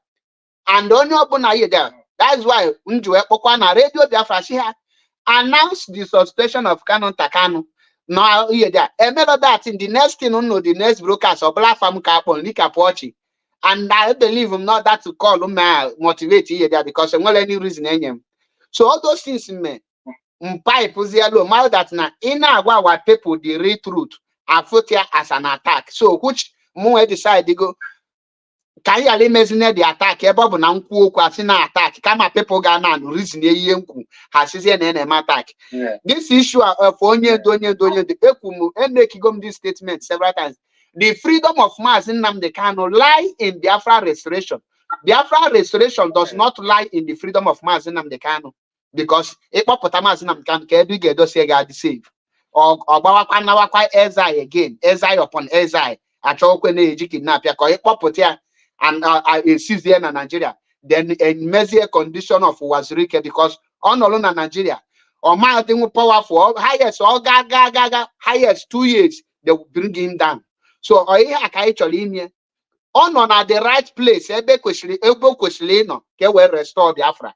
And on your bona there. That's why Unjue Pokwana Radio Biafra announced the suspension of Canon Takano. Now here there. Another that in the next thing the next brokers or black farm capon Lika Pochi. And I believe him not that to call him motivate here there because I'm not any reason any. So all those things me. Pipe mal that na ina what people the real truth are put here as an attack. So which more decide they go can you imagine the attack? Ebob na nku kwasina attack. Kama people gana reason ye yenku has an attack. This issue of onye donye the ekumu and make this statement several times. The freedom of mass in Nnamdi Kanu lie in Biafra restoration. Biafra restoration does not lie in the freedom of mass in Nnamdi Kanu. Because if Potamas can get save or Ezai again, Ezai upon Ezai, achọkwe na-eji kidnap ya ka ọ ịkpọpụta ya and esizie na Nigeria then mezie condition of Wazirike because ọ nọrụ na Nigeria ọmadịnwu powerful highest ọ ga highest 2 years they will bring him down. So ihe a ka anyị chọrọ ime ọ nọ na the right place ebe kwesịrị ịnọ ka e wee restore Biafra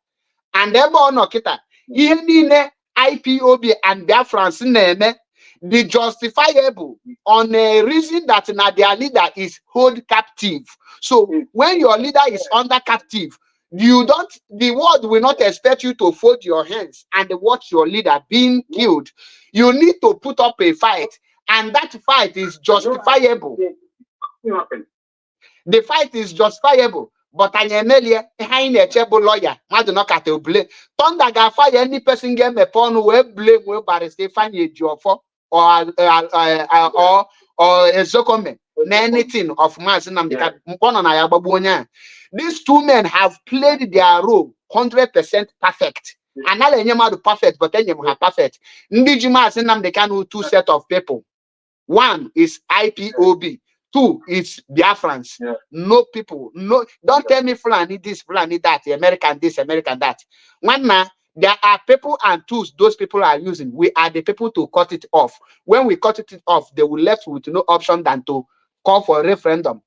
and ebe ọ nọ kịta ihe niile IPOB and Biafrans na-eme the justifiable on a reason that their leader is held captive. So when your leader is under captive, the world will not expect you to fold your hands and watch your leader being killed. You need to put up a fight, and that fight is justifiable. The fight is justifiable. But I am a lawyer. Thunder ga fire any person get me upon where blame where barrister find a job for or a zokome anything of mass. These two men have played their role 100% perfect. And now they perfect, but then you have perfect. Ndijima Sinam they can two set of people. One is IPOB. 2 is Biafrans. Yeah. No people. No, don't tell me Fulani this, Fulani that, American this, American that. One man, there are people and tools those people are using. We are the people to cut it off. When we cut it off, they will left with no option than to call for a referendum.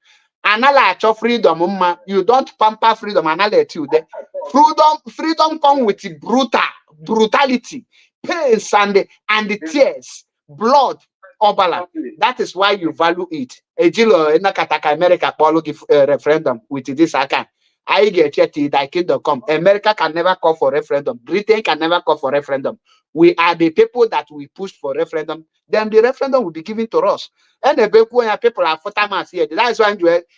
Anala freedom, you don't pamper freedom, and I let you there. Freedom come with brutality, pains and the tears, blood. Obala. That is why you value it. Ejilo Nakataka America Polo give referendum with this account. I get yet thy kingdom come. America can never call for referendum. Britain can never call for referendum. We are the people that we push for referendum. Then the referendum will be given to us. And the people are for here. That's why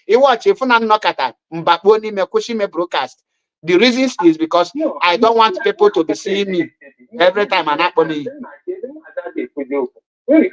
you watch if not Nakata Mbaponi Mekushime broadcast. The reasons is because I don't want people to be seeing me every time an happening. I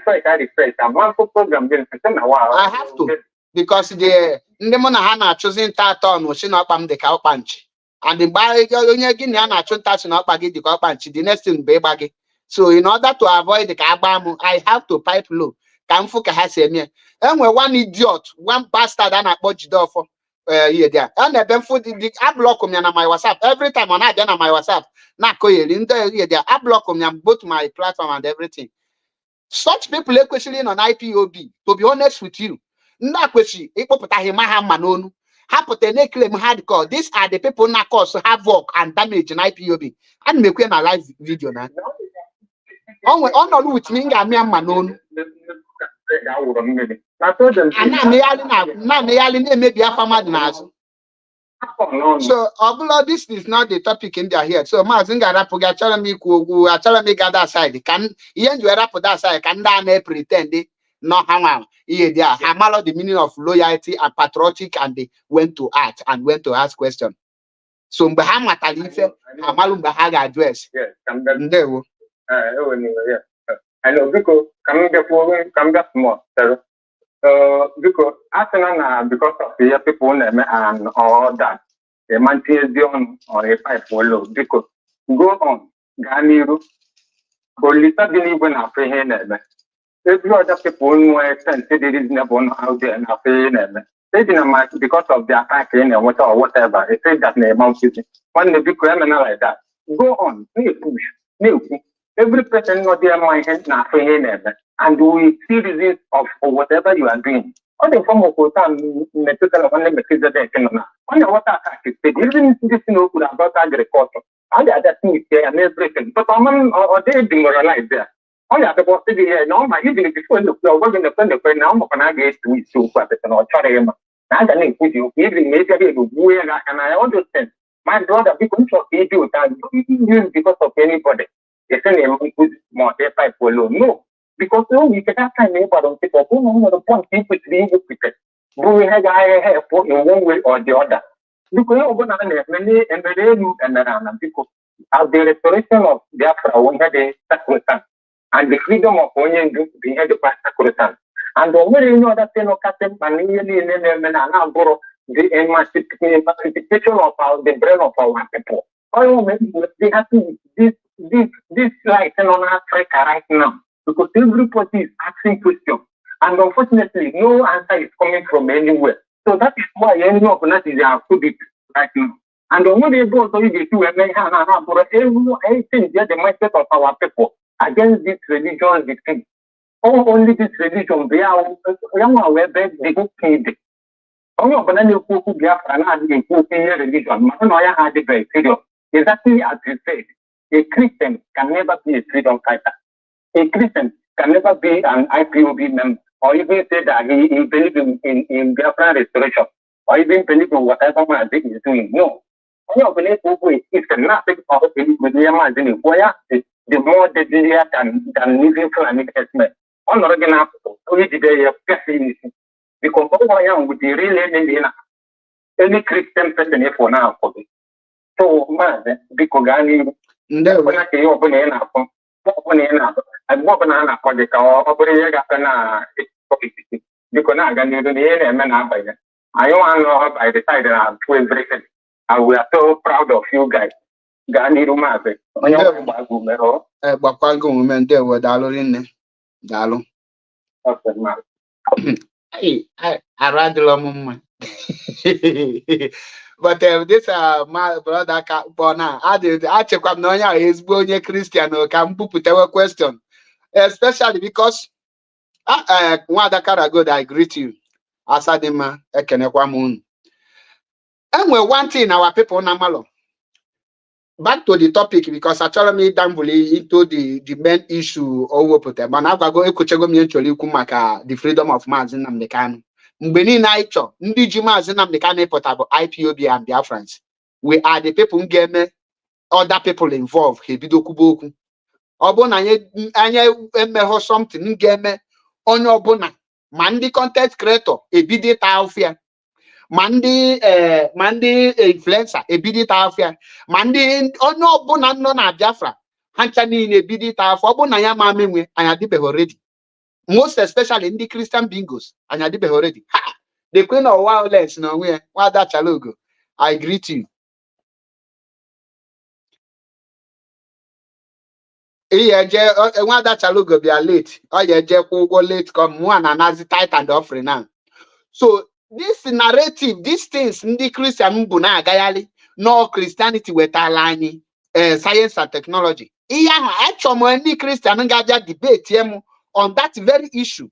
have to because the Ndemona Hana choosing Taton was in up the cow punch. And the Guineana choose not baggy the cow punch, the next thing be baggy. So in order to avoid the cabamu, I have to pipe low. Kamfuka has a mere. And we're one idiot, one bastard and a budget door for here there. And the Benfoot I block me on my WhatsApp every time on I on my WhatsApp. Not coil in there. I block me on both my platform and everything. Such people are questioning on IPOB. To be honest with you, not question. These are the people that cause havoc and damage in IPOB. And make a live video now. On with me, I'm manon. So, although this is not the topic in their head, so Mazinga Rapuga telling me gather side. Can you rap that side? Can they pretend no hammer? Yeah, hammer the meaning of loyalty and patriotic, and they went to act and went to ask questions. So, Bahama Talife, Hamalum Bahaga address. Yes, I know because come back more. Because because of the people and all that, the mantizion or a pipe follow. Because go on, Ganiru, Golita didn't even have a hand. Every other people who are sensitive is never out there and have a hand. They didn't because of the attack and whatever. They say that name out one the big criminal like that. Go on, push, every person not there my hand now and we see results of whatever you are doing. All the form of time medical on the what even this could about agriculture. All the other things there and everything. But or they demoralize there. All the other possibility here, no, my even if you are working the friend now, can I get to it so or try him? I can put you even maybe and I understand. My brother, because of video can use because of anybody. They say put more pipe follow. No, because we can have time on people who know the point people to be prepared. We have for in one way or the other. Because many and the people have the restoration of Biafra when they sacrosanct and the freedom of onion being had the sacrosanct. And the way you know that they know Captain Panini and borrow the emancipation of the brain of our people. They have to this light on Africa right now because everybody is asking questions And unfortunately, no answer is coming from anywhere. So that is why any of us is put right now. And when they go to the two and everything, the mindset of our people against this religion, this thing. Only this religion, they are aware that they go paid. Only of them who be after another religion, Manoya had a very serious. Exactly as you said, a Christian can never be a freedom fighter. A Christian can never be an IPOB member, or even say that he believes in Biafran restoration, or even believe in whatever Mazin is doing. No. Only of them who is nothing of it with Yamazin, where the more deadlier than living for an investment. On the other hand, we did a pessimism. Because I am with the real any Christian person for now. So, man, because I can open an apple. And what banana project or operator because I can do the and by them. I don't I decided I'm to everything. And we are so proud of you guys. Gani Rumase. Bakwango women there were Dalorin Dalo. I rather long. But this my brother Bona, I check up no is born Christian or can put our question, especially because one that good, I greet you. Asadima Ekenekwamun. And we one thing our people namalo. Back to the topic because actually me into the main issue over put but now go ekuchego mi actually kumaka the freedom of Mazi Nnamdi Kanu. Mgbe niile anyị chọ ndị ji Mazi Nnamdi Kanu ịpụta bụ IPOB and Biafrans. We are the people who get other people involved. He bido kwuba okwu. Ọ bụ na anyị emehọ something ga-eme onye ọbụla ma ndị content creator ebido ta afịa ma ndị influencer ebido ta afịa ma ndị onye ọbụla nọ na Biafra ha ncha niile ebido ta afọ ọ bụ na ya ma menwe anyị adịbeghị already. Most especially in the Christian bingos, and you did already. Ha! The queen of violence, no way. What that chalogo? I greet you. Yeah, one that chalogo be a late. Oh yeah, go late come one and as the tithe and offering now. So this narrative, these things in the Christian mbuna gayali, no Christianity with alani, science and technology. Yeah, actually, any Christian ngaja debate yemu on that very issue,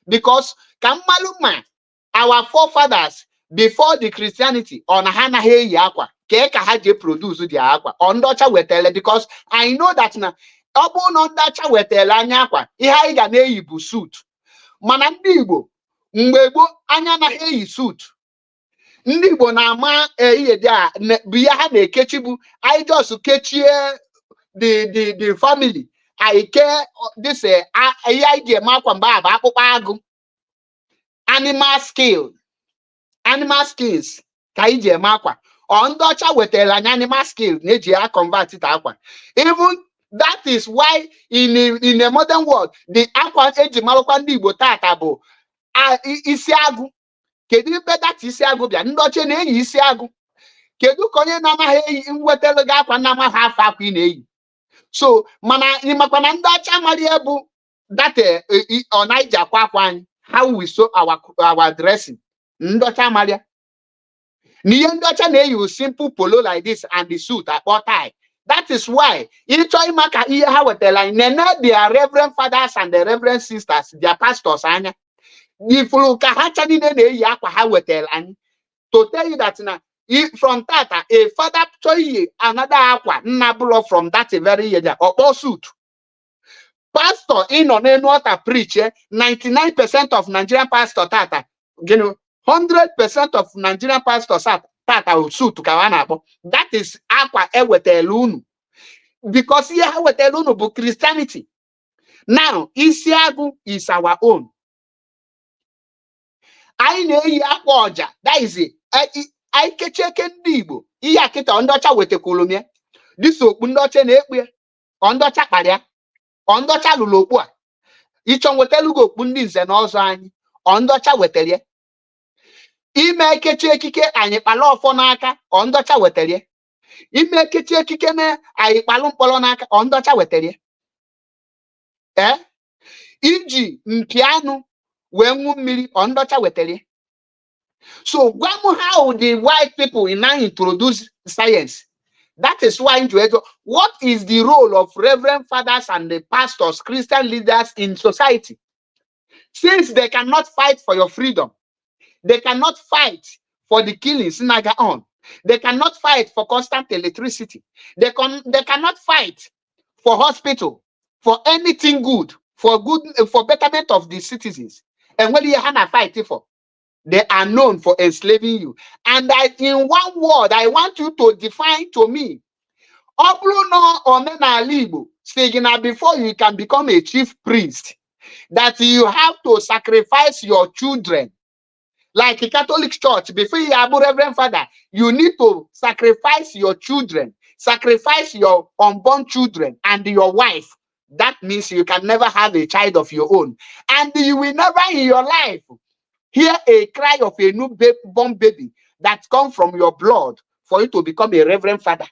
because Kamaluma, our forefathers before the Christianity on Hana Hey Yakwa, Keka Haje produce the aqua on Docha Wetele, because I know that now Obon on Dacha Wetela Nyakwa, Ihaiga Neibu suit. Manandibo, Mbebo, Anyana Hey suit. Ndibo na ma Biahane Kechibu, I just catch the family. I care this idea animal skills kaije makwa on docha wetela animal skills neji convert it aqua. Even that is why in the modern world the aqua eji malokwa ndi Igbo tata bụ isi agụ. Kedu ibe that isi agụ bịa ndoche na-eyi isi agụ. Kedu ka onye na-amaghị wetelu gị akwa na-amaghị afọ akwa ị na-eyi. So, mana imakwana ndacha mariebu that on Niger kwakwan how we sew our dressing. Ndacha maria. Niye ndacha na you simple polo like this and the suit at tie. That is why ito imaka ihe ha wetela nene their reverend fathers and the reverend sisters, their pastors anya. If you ka ha chani na eyi akwa ha wetela anyị. To tell you that now from Tata, a father toy another aqua, nabulo from that very year, or suit. Pastor in on any water preacher, 99% of Nigerian pastor Tata, 100% of Nigerian pastors Tata will suit to Kawana. That is aqua ewetelunu. Because here ewetelunu book Christianity. Now, Isiagu is our own. I know aqua oja, that is it. I can check and Igbo. Iya kita ondocha wete kolomia. This opundoche na ekwe. Ondocha kparia. Ondocha lulokwa. Ichon wetelu go okpundi nze na ọzọ anyị. Ondocha wetelie. Ime kechi ekike anyị kpala ọfọ n'aka. Ondocha wetelie. Ime kechi ekike na anyị kpalụ mkpọrọ n'aka. Ondocha wetelie. Iji mpianụ So how the white people now introduce science. That is why what is the role of reverend fathers and the pastors, Christian leaders in society? Since they cannot fight for your freedom, they cannot fight for the killings naga on. They cannot fight for constant electricity. They cannot fight for hospital, for anything good, for betterment of the citizens. And what do you have to fight for? They are known for enslaving you. And in one word, I want you to define to me, before you can become a chief priest, that you have to sacrifice your children. Like a Catholic church, before you are a reverend father, you need to sacrifice your children, sacrifice your unborn children and your wife. That means you can never have a child of your own. And you will never in your life hear a cry of a newborn baby that comes from your blood for you to become a reverend father.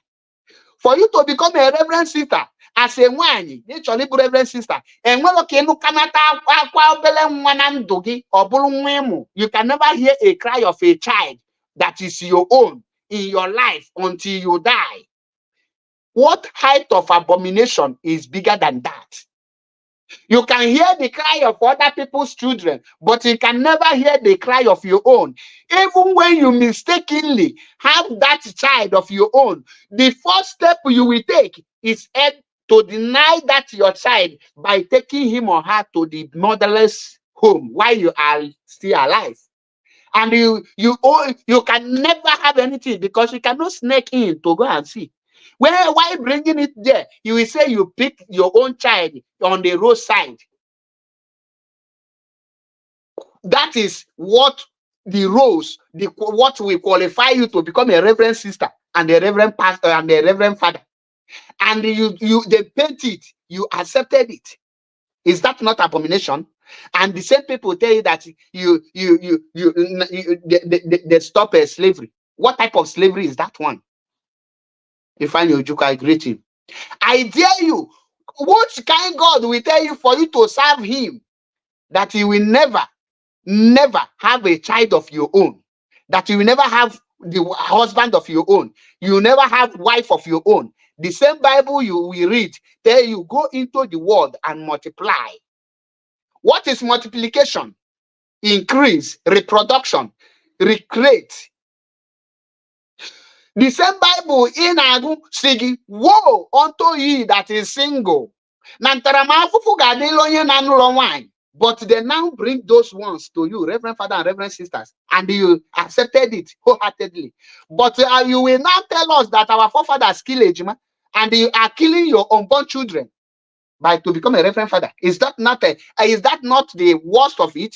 For you to become a reverend sister, as a one, naturally reverend sister, and when you can never hear a cry of a child that is your own in your life until you die. What height of abomination is bigger than that? You can hear the cry of other people's children, but you can never hear the cry of your own. Even when you mistakenly have that child of your own, the first step you will take is to deny that your child by taking him or her to the motherless home while you are still alive. And you can never have anything because you cannot sneak in to go and see. Why bringing it there? You will say you pick your own child on the roadside. That is what the roles, what will qualify you to become a reverend sister and a reverend pastor and a reverend father. And they paint it, you accepted it. Is that not abomination? And the same people tell you that they stop slavery. What type of slavery is that one? Ifeanyi Ojukwu, I greet him. I dare you, what kind God will tell you for you to serve him, that you will never have a child of your own, that you will never have the husband of your own, you will never have wife of your own. The same Bible you will read, tell you, go into the world and multiply. What is multiplication? Increase, reproduction, recreate. The same Bible in Agu sigi, woe unto ye that is single. But they now bring those ones to you, Reverend Father and Reverend Sisters, and you accepted it wholeheartedly. But you will now tell us that our forefathers kill Ejima, and you are killing your unborn children by to become a Reverend Father. Is that not the worst of it?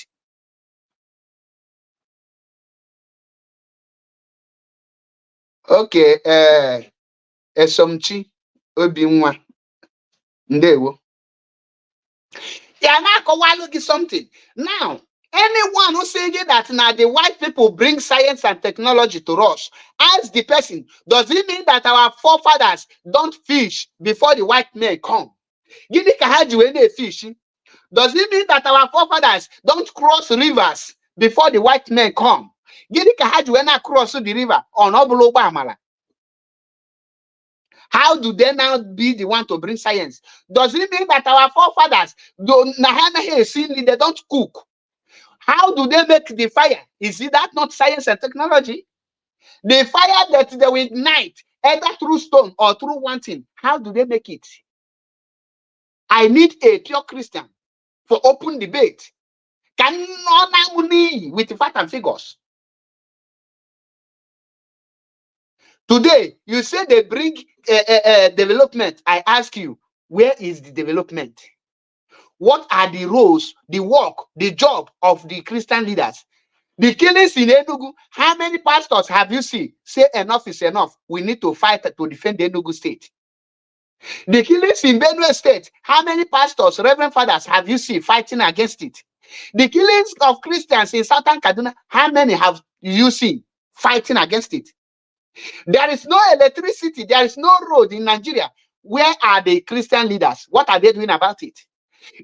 Okay, Esomchi Obinwa Ndewo. Something. Now, anyone who says that now the white people bring science and technology to us, ask the person, does it mean that our forefathers don't fish before the white men come? Does it mean that our forefathers don't cross rivers before the white men come? Cross the river on Obama. How do they now be the one to bring science? Does it mean that our forefathers they don't cook? How do they make the fire? Is it that not science and technology? The fire that they will ignite, either through stone or through one thing, how do they make it? I need a pure Christian for open debate. Can you with the fact and figures? Today, you say they bring development. I ask you, where is the development? What are the roles, the work, the job of the Christian leaders? The killings in Enugu, how many pastors have you seen say enough is enough? We need to fight to defend the Enugu state. The killings in Benue State, how many pastors, reverend fathers have you seen fighting against it? The killings of Christians in Southern Kaduna, how many have you seen fighting against it? There is no electricity, there is no road in Nigeria. Where are the Christian leaders? What are they doing about it?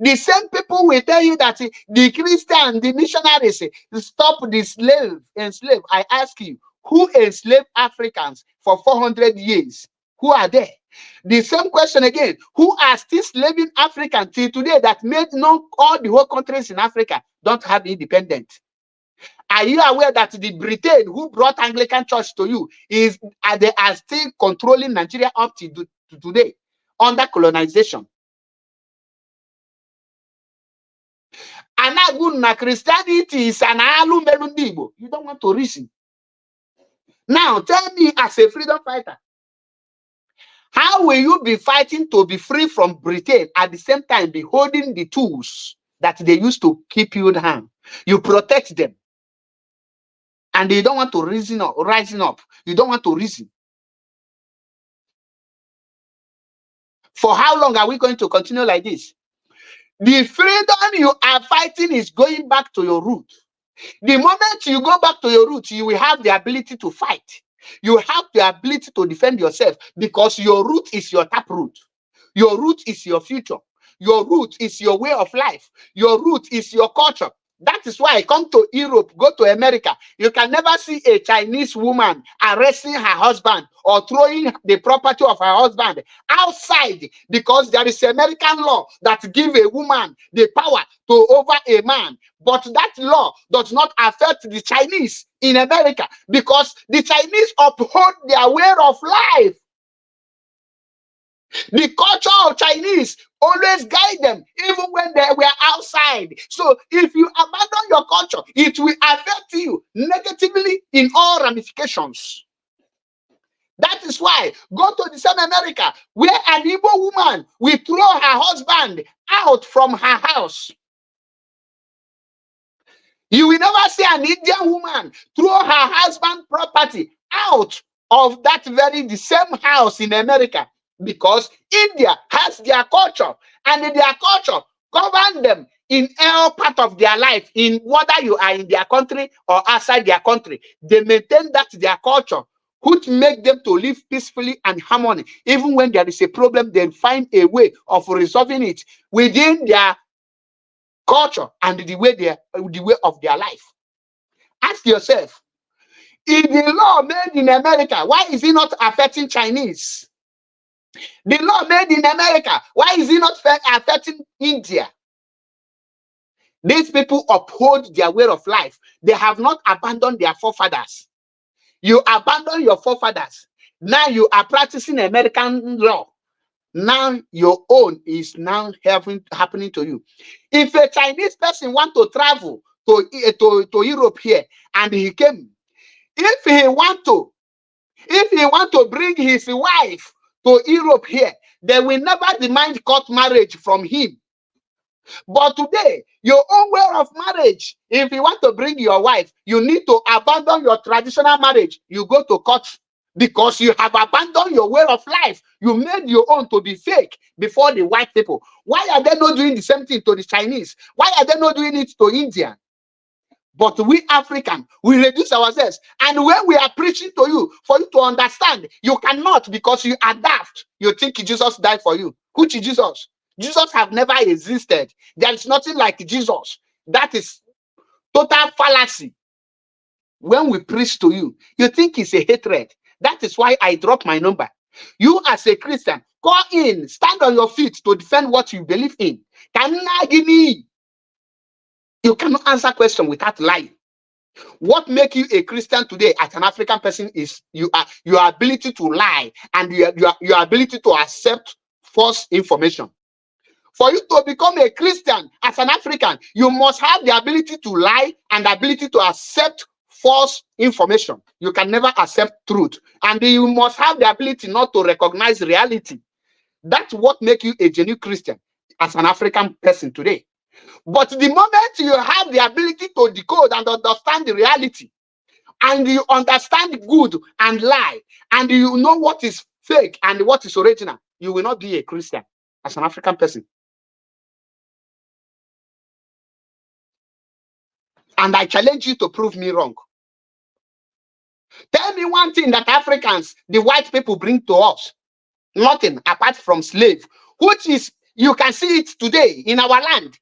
The same people will tell you that the Christian, the missionaries stop the enslave. I ask you, who enslaved Africans for 400 years? Who are there? The same question again, who are still slaving Africans till today that made all the whole countries in Africa don't have independence? Are you aware that the Britain who brought Anglican Church to you they are still controlling Nigeria up to today under colonization? Anaguna Christianity is an alumelundibo. You don't want to reason. Now tell me, as a freedom fighter, how will you be fighting to be free from Britain at the same time be holding the tools that they used to keep you down? You protect them. And you don't want to rising up. You don't want to reason. For how long are we going to continue like this? The freedom you are fighting is going back to your root. The moment you go back to your root, you will have the ability to fight. You have the ability to defend yourself because your root is your tap root. Your root is your future. Your root is your way of life. Your root is your culture. That is why I come to Europe, go to America. You can never see a Chinese woman arresting her husband or throwing the property of her husband outside, because there is American law that gives a woman the power to over a man. But that law does not affect the Chinese in America because the Chinese uphold their way of life. The culture of Chinese always guide them, even when they were outside. So if you abandon your culture, it will affect you negatively in all ramifications. That is why go to the same America where an Igbo woman will throw her husband out from her house. You will never see an Indian woman throw her husband's property out of that the same house in America. Because India has their culture, and their culture governs them in all part of their life, in whether you are in their country or outside their country. They maintain that their culture, which make them to live peacefully and harmony. Even when there is a problem, they find a way of resolving it within their culture and the way of their life. Ask yourself, if the law made in America, why is it not affecting Chinese? The law made in America, why is it not affecting India? These people uphold their way of life. They have not abandoned their forefathers. You abandon your forefathers. Now you are practicing American law. Now your own is now happening to you. If a Chinese person want to travel to Europe here and he came, if he want to bring his wife to Europe here, they will never demand court marriage from him. But today, your own way of marriage, if you want to bring your wife, you need to abandon your traditional marriage. You go to court because you have abandoned your way of life. You made your own to be fake before the white people. Why are they not doing the same thing to the Chinese? Why are they not doing it to India? But we African, we reduce ourselves. And when we are preaching to you, for you to understand, you cannot, because you adapt. You think Jesus died for you. Which is Jesus? Jesus have never existed. There is nothing like Jesus. That is total fallacy. When we preach to you, you think it's a hatred. That is why I drop my number. You as a Christian, call in, stand on your feet to defend what you believe in. You cannot answer question without lying. What makes you a Christian today as an African person is your ability to lie and your ability to accept false information. For you to become a Christian as an African, you must have the ability to lie and the ability to accept false information. You can never accept truth. And you must have the ability not to recognize reality. That's what makes you a genuine Christian as an African person today. But the moment you have the ability to decode and understand the reality, and you understand good and lie, and you know what is fake and what is original, you will not be a Christian as an African person. And I challenge you to prove me wrong. Tell me one thing that Africans, the white people, bring to us. Nothing apart from slave, which is You can see it today in our land.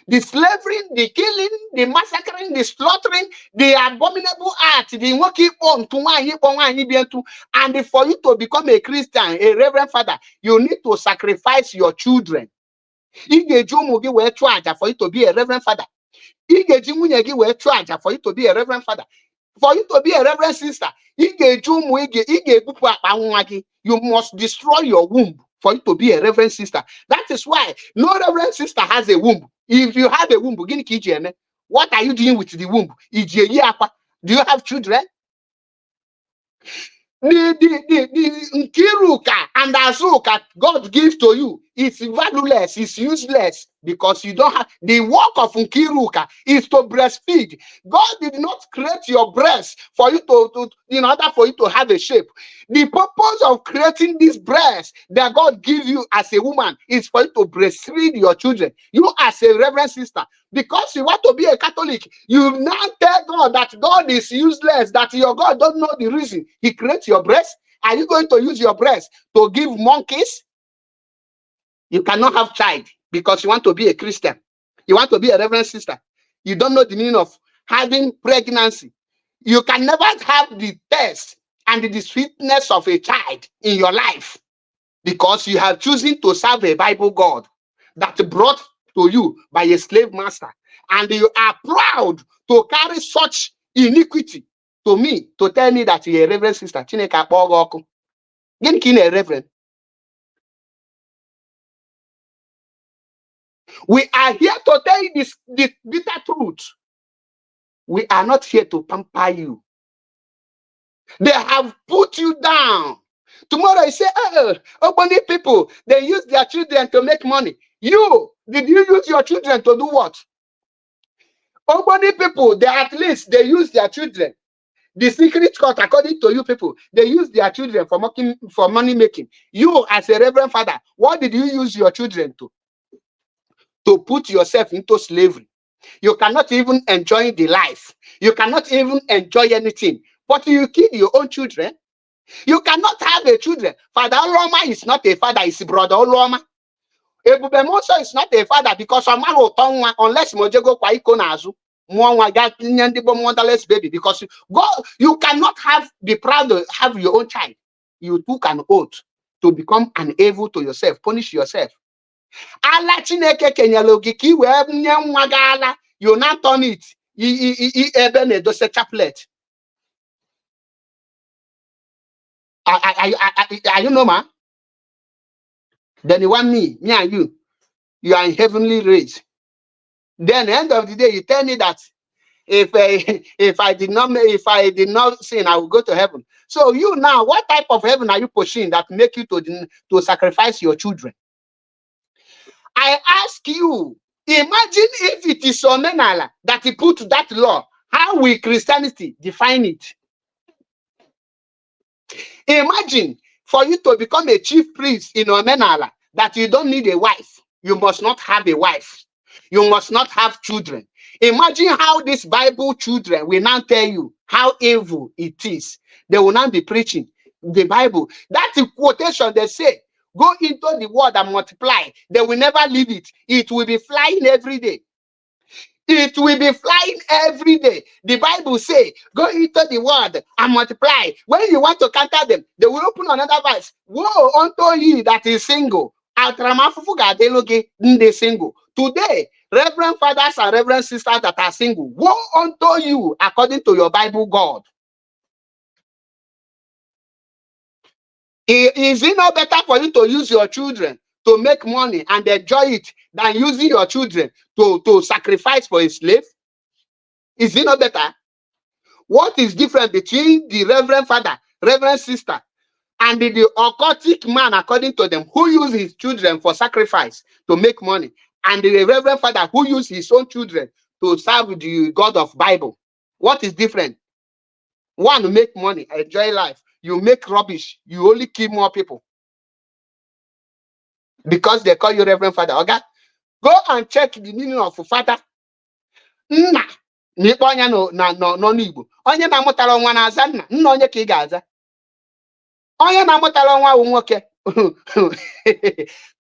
The slavery, the killing, the massacring, the slaughtering, the abominable act, the working on to, and for you to become a Christian, a reverend father, you need to sacrifice your children. For you to be a reverend father. For you to be a reverend father. For you to be a reverend sister, you must destroy your womb for you to be a reverend sister. That is why no reverend sister has a womb. If you have a womb, what are you doing with the womb? Do you have children? The Nkiruka and Azuka God gives to you is valueless, it's useless, because you don't have the work of Nkiruka is to breastfeed. God did not create your breast for you to in order for you to have a shape. The purpose of creating this breast that God gives you as a woman is for you to breastfeed your children. You as a reverend sister, because you want to be a Catholic, you now tell God that God is useless, that your God don't know the reason He creates your breast. Are you going to use your breast to give monkeys? You cannot have child because you want to be a Christian. You want to be a reverend sister. You don't know the meaning of having pregnancy. You can never have the taste and the sweetness of a child in your life because you have chosen to serve a Bible God that brought to you by a slave master. And you are proud to carry such iniquity to me, to tell me that you're a reverend sister. Chineke akpọgo gịnị ka ị na-reverend? We are here to tell you this bitter truth. We are not here to pamper you. They have put you down. Tomorrow you say, oh, Ogboni people, they use their children to make money. Did you use your children to do what? Ogboni people, they use their children. The secret court, according to you people, they use their children for money making. You, as a reverend father, what did you use your children to? To put yourself into slavery. You cannot even enjoy the life. You cannot even enjoy anything. But you kill your own children. You cannot have a children. Father Oloma is not a father, it's brother Oloma. Ebube Moso is not a father because unless Mojego kwa iko nazu. Motherless baby, because you cannot be proud to have your own child. You took an oath to become an evil to yourself, punish yourself. Allah Chineke kenyalogi ki we nyamwagala, you not turn it. Eben do se chaplet. Are you know, man? Then you want me and you are in heavenly race. Then at the end of the day, you tell me that if I did not sin, I will go to heaven. So you now, what type of heaven are you pushing that make you to sacrifice your children? I ask you, imagine if it is Omenala that he put that law, how will Christianity define it? Imagine for you to become a chief priest in Omenala that you don't need a wife. You must not have a wife. You must not have children. Imagine how these Bible children will now tell you how evil it is. They will not be preaching the Bible. That's the quotation they say. Go into the world and multiply. They will never leave it. It will be flying every day. It will be flying every day. The Bible says, go into the world and multiply. When you want to counter them, they will open another verse. Woe unto ye that is single. Single. Today, reverend fathers and reverend sisters that are single, woe unto you according to your Bible God. Is it not better for you to use your children to make money and enjoy it than using your children to sacrifice for a slave? Is it not better? What is different between the reverend father, reverend sister, and the occultic man, according to them, who use his children for sacrifice to make money, and the reverend father who use his own children to serve the God of Bible? What is different? One make money, enjoy life. You make rubbish. You only kill more people because they call you reverend father. Okay, go and check the meaning of father. Nna n'ikpe onye no n'Igbo. Onye na-amụtara nwa na-aza nna. Nna onye ka ị ga-aza. Onye na-amụtara nwa bụ nwoke.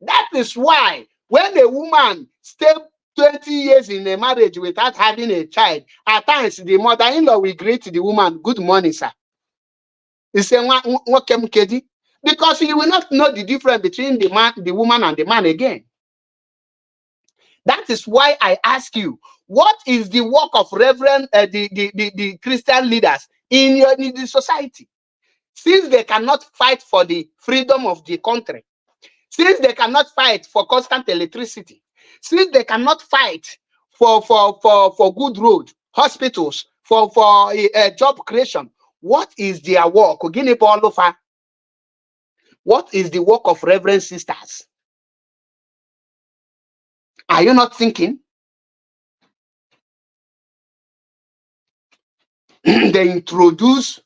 That is why When a woman stay 20 years in a marriage without having a child, at times the mother-in-law will greet the woman, "Good morning, sir." He say, because he will not know the difference between the man, the woman, and the man again. That is why I ask you, what is the work of Reverend the Christian leaders in the society? Since they cannot fight for the freedom of the country, since they cannot fight for constant electricity, since they cannot fight for good road, hospitals, for job creation, what is their work? What is the work of Reverend sisters? Are you not thinking? They introduce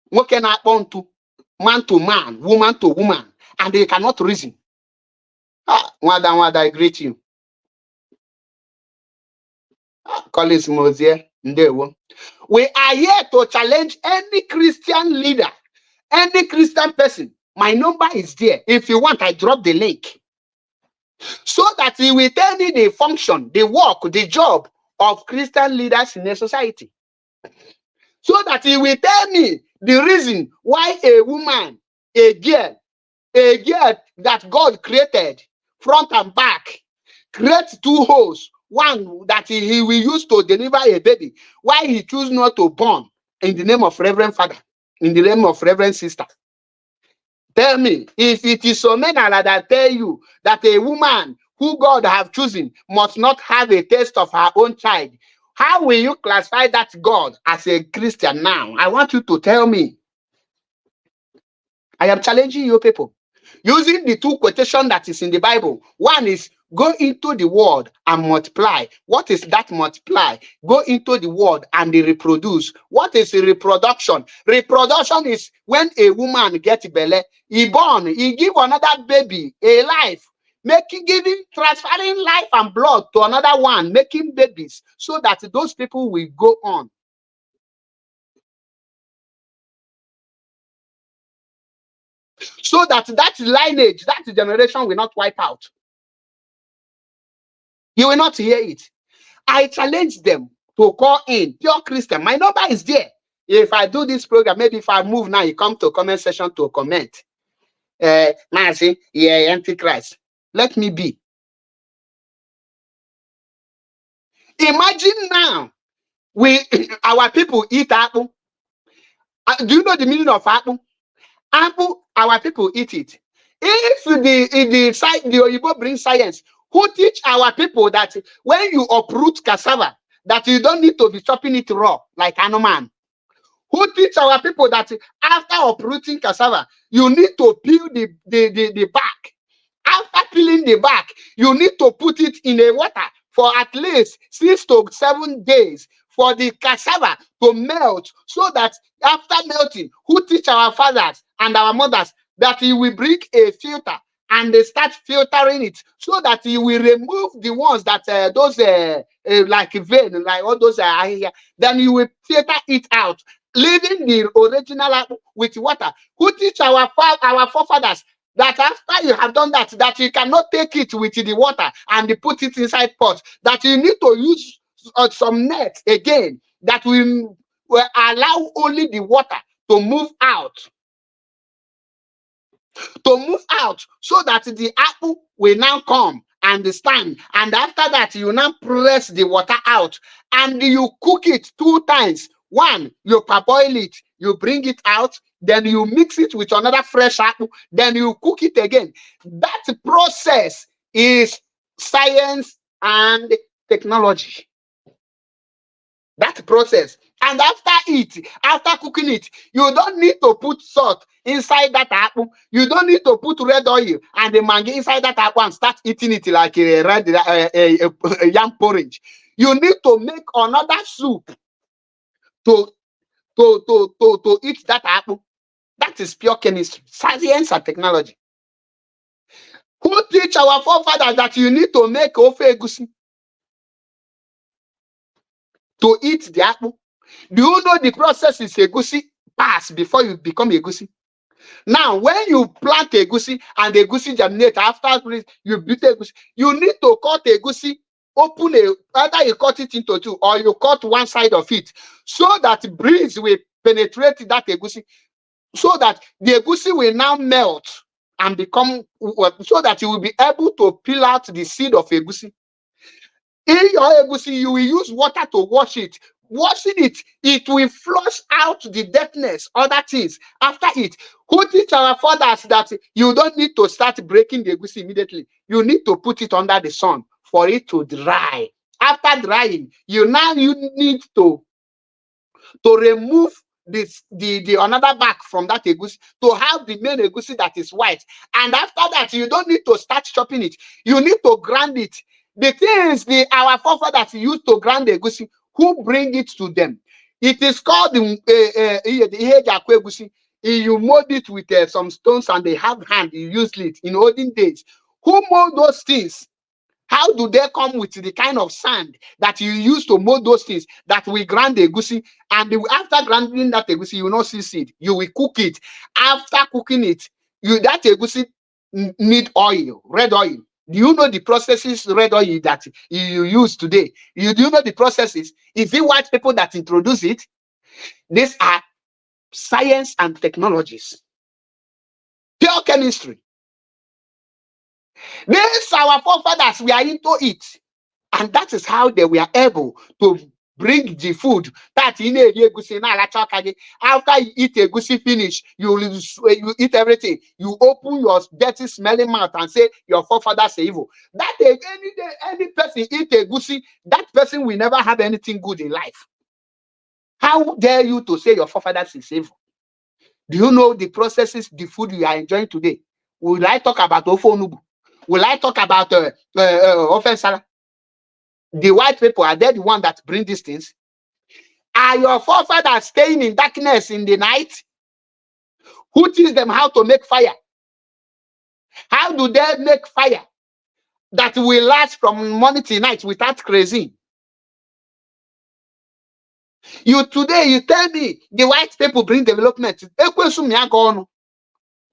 what can happen to man, woman to woman, and they cannot reason. Wada, I greet you. Collins Mosier, Ndewo. We are here to challenge any Christian leader, any Christian person. My number is there. If you want, I drop the link, so that he will tell me the function, the work, the job of Christian leaders in a society. So that he will tell me the reason why a woman, a girl that God created front and back, create two holes, one that he will use to deliver a baby, why he choose not to born in the name of Reverend Father, in the name of Reverend Sister. Tell me, if it is so many that tell you that a woman who God have chosen must not have a taste of her own child, how will you classify that God as a Christian now? I want you to tell me. I am challenging you people. Using the two quotations that is in the Bible. One is, go into the world and multiply. What is that multiply? Go into the world and they reproduce. What is reproduction? Reproduction is when a woman gets belly, he born, he give another baby a life, transferring life and blood to another one, making babies, so that those people will go on. So that lineage, that generation will not wipe out. You will not hear it. I challenge them to call in, pure Christian. My number is there. If I do this program, maybe if I move now, you come to comment section to comment. Mercy, yeah, Antichrist. Let me be. Imagine now, our people eat apple. Do you know the meaning of apple? Apple, our people eat it. If the Oyibo bring science, who teach our people that when you uproot cassava, that you don't need to be chopping it raw like animal? Who teach our people that after uprooting cassava, you need to peel the back? After peeling the back, you need to put it in a water for at least 6 to 7 days for the cassava to melt, so that after melting, who teach our fathers and our mothers that he will bring a filter and they start filtering it, so that he will remove the ones that like vein, like all those are here. Then you will filter it out, leaving the original apple with water. Who teach our forefathers that after you have done that you cannot take it with the water and put it inside pot, that you need to use some net again that will allow only the water to move out. So that the apple will now come and stand, and after that you now press the water out and you cook it 2 times. One, you parboil it, you bring it out, then you mix it with another fresh apple, then you cook it again. That process is science and technology. That process. And after cooking it, you don't need to put salt inside that apple. You don't need to put red oil and the mango inside that apple and start eating it like a red yam porridge. You need to make another soup to eat that apple. That is pure chemistry, science and technology. Who teach our forefathers that you need to make ofe egusi to eat the apple? Do you know the process is egusi pass before you become egusi? Now, when you plant egusi and the egusi germinate after you build egusi, you need to cut egusi, open either you cut it into two or you cut one side of it so that breeze will penetrate that egusi, so that the egusi will now melt and become, so that you will be able to peel out the seed of egusi. In your egusi, you will use water to wash it. Washing it, it will flush out the deadness, other things after it. Who teach our fathers that you don't need to start breaking the egusi immediately. You need to put it under the sun for it to dry. After drying, you need to remove the another back from that egusi to have the main egusi that is white. And after that, you don't need to start chopping it. You need to grind it. The things our forefathers used to grind the egusi, who bring it to them? It is called the egusi. You mold it with some stones and they have hand. You use it in olden days. Who mold those things? How do they come with the kind of sand that you use to mold those things that we grind the egusi? And after grinding that egusi, you will not see seed. You will cook it. After cooking it, that egusi need oil, red oil. Do you know the processes, red oil, that you use today? Do you know the processes? Is it white people that introduce it? These are science and technologies. Pure chemistry. These our forefathers, we are into it. And that is how they were able to bring the food that in a egusi. After you eat egusi finish, you eat everything. You open your dirty smelling mouth and say your forefathers are evil. That any person eat egusi, that person will never have anything good in life. How dare you to say your forefathers is evil? Do you know the processes, the food you are enjoying today? Will I talk about ofonubu? Will I talk about offensala? The white people, are they the one that bring these things? Are your forefathers staying in darkness in the night? Who teach them how to make fire? How do they make fire that will last from morning to night without crazy? Today you tell me the white people bring development. Do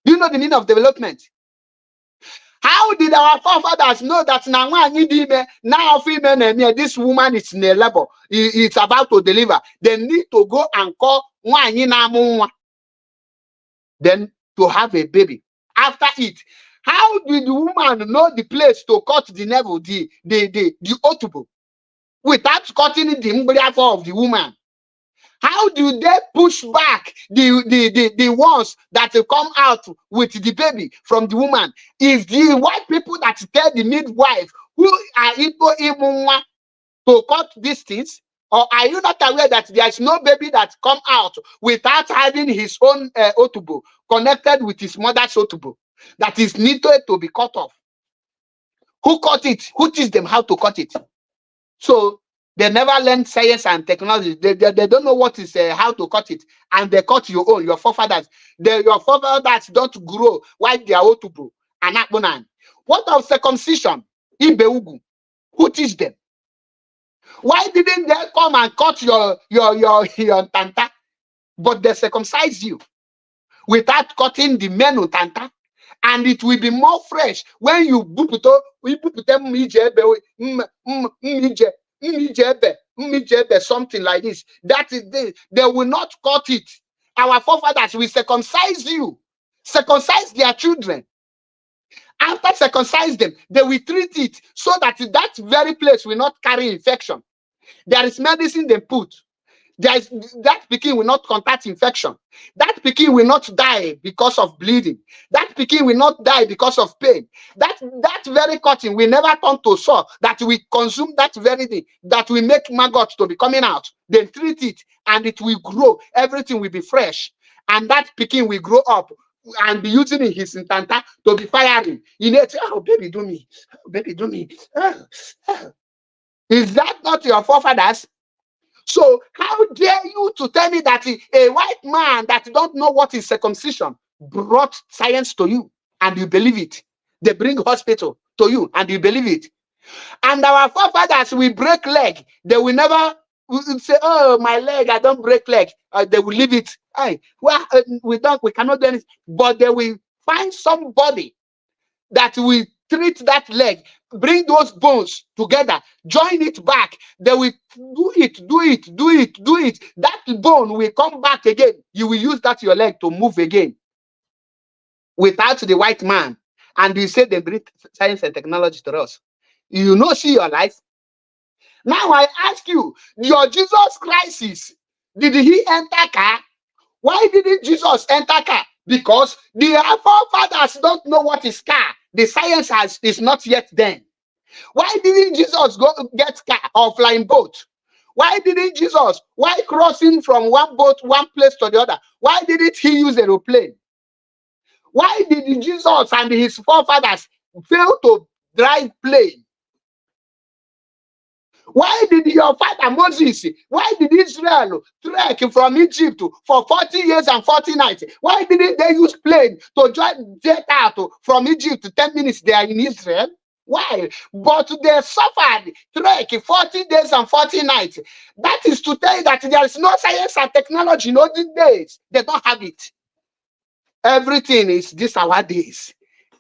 you know the meaning of development? How did our forefathers know that now female, this woman is in a labor, it's about to deliver? They need to go and call then to have a baby. After it, how did the woman know the place to cut the navel, the otubo, without cutting the umbilical of the woman? How do they push back the ones that come out with the baby from the woman? Is the white people that tell the midwife who are into to cut these things? Or are you not aware that there is no baby that come out without having his own otubo connected with his mother's otubo that is needed to be cut off? Who cut it? Who teach them how to cut it? So they never learned science and technology. They don't know what is how to cut it, and they cut your own. Your forefathers, your forefathers don't grow while they are otubo and akbonan. What of circumcision? Ibeugu. Who teach them? Why didn't they come and cut your tanta, but they circumcise you without cutting the menu tanta? And it will be more fresh when you something like this. That is they will not cut it. Our forefathers will circumcise you, circumcise their children. After circumcise them, they will treat it so that that very place will not carry infection. There is medicine they put. That pikin will not contact infection. That pikin will not die because of bleeding. That pikin will not die because of pain. That very cutting will never turn to sore. That we consume that very thing. That will make maggot to be coming out. Then treat it and it will grow. Everything will be fresh. And that pikin will grow up and be using his intanta to be firing. You know, oh baby, do me. Oh, baby, do me. Is that not your forefathers? So how dare you to tell me that a white man that don't know what is circumcision brought science to you and you believe it? They bring hospital to you and you believe it. And our forefathers will break leg. They will never say, oh, my leg, I don't break leg. They will leave it Hey, well, we cannot do anything. But they will find somebody that will treat that leg, bring those bones together, join it back. They will do it. That bone will come back again. You will use that your leg to move again without the white man. And you say they bring science and technology to us. You know, see your life. Now I ask you, your Jesus Christ, did he enter car? Why didn't Jesus enter car? Because the forefathers don't know what is car. The science is not yet then. Why didn't Jesus go get car or flying boat? Why didn't Jesus? Why crossing from one boat, one place to the other? Why didn't he use aeroplane? Why did Jesus and his forefathers fail to drive plane? Why did your father Moses, why did Israel trek from Egypt for 40 years and 40 nights? Why didn't they use plane to jet out from Egypt 10 minutes they are in Israel? Why? But they suffered trek 40 days and 40 nights. That is to tell you that there is no science and technology in those days. They don't have it. Everything is this our days.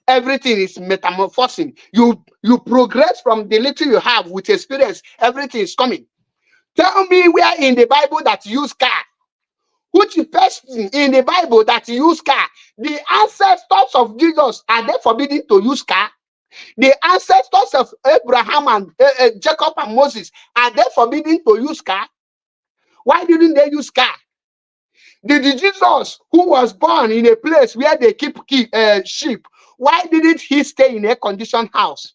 Everything is metamorphosing. You progress from the little you have with experience. Everything is coming. Tell me where in the Bible that you use car. Which person in the Bible that use car? The ancestors of Jesus, are they forbidden to use car? The ancestors of Abraham and Jacob and Moses, are they forbidden to use car? Why didn't they use car? Did Jesus, who was born in a place where they keep sheep, why didn't he stay in a conditioned house?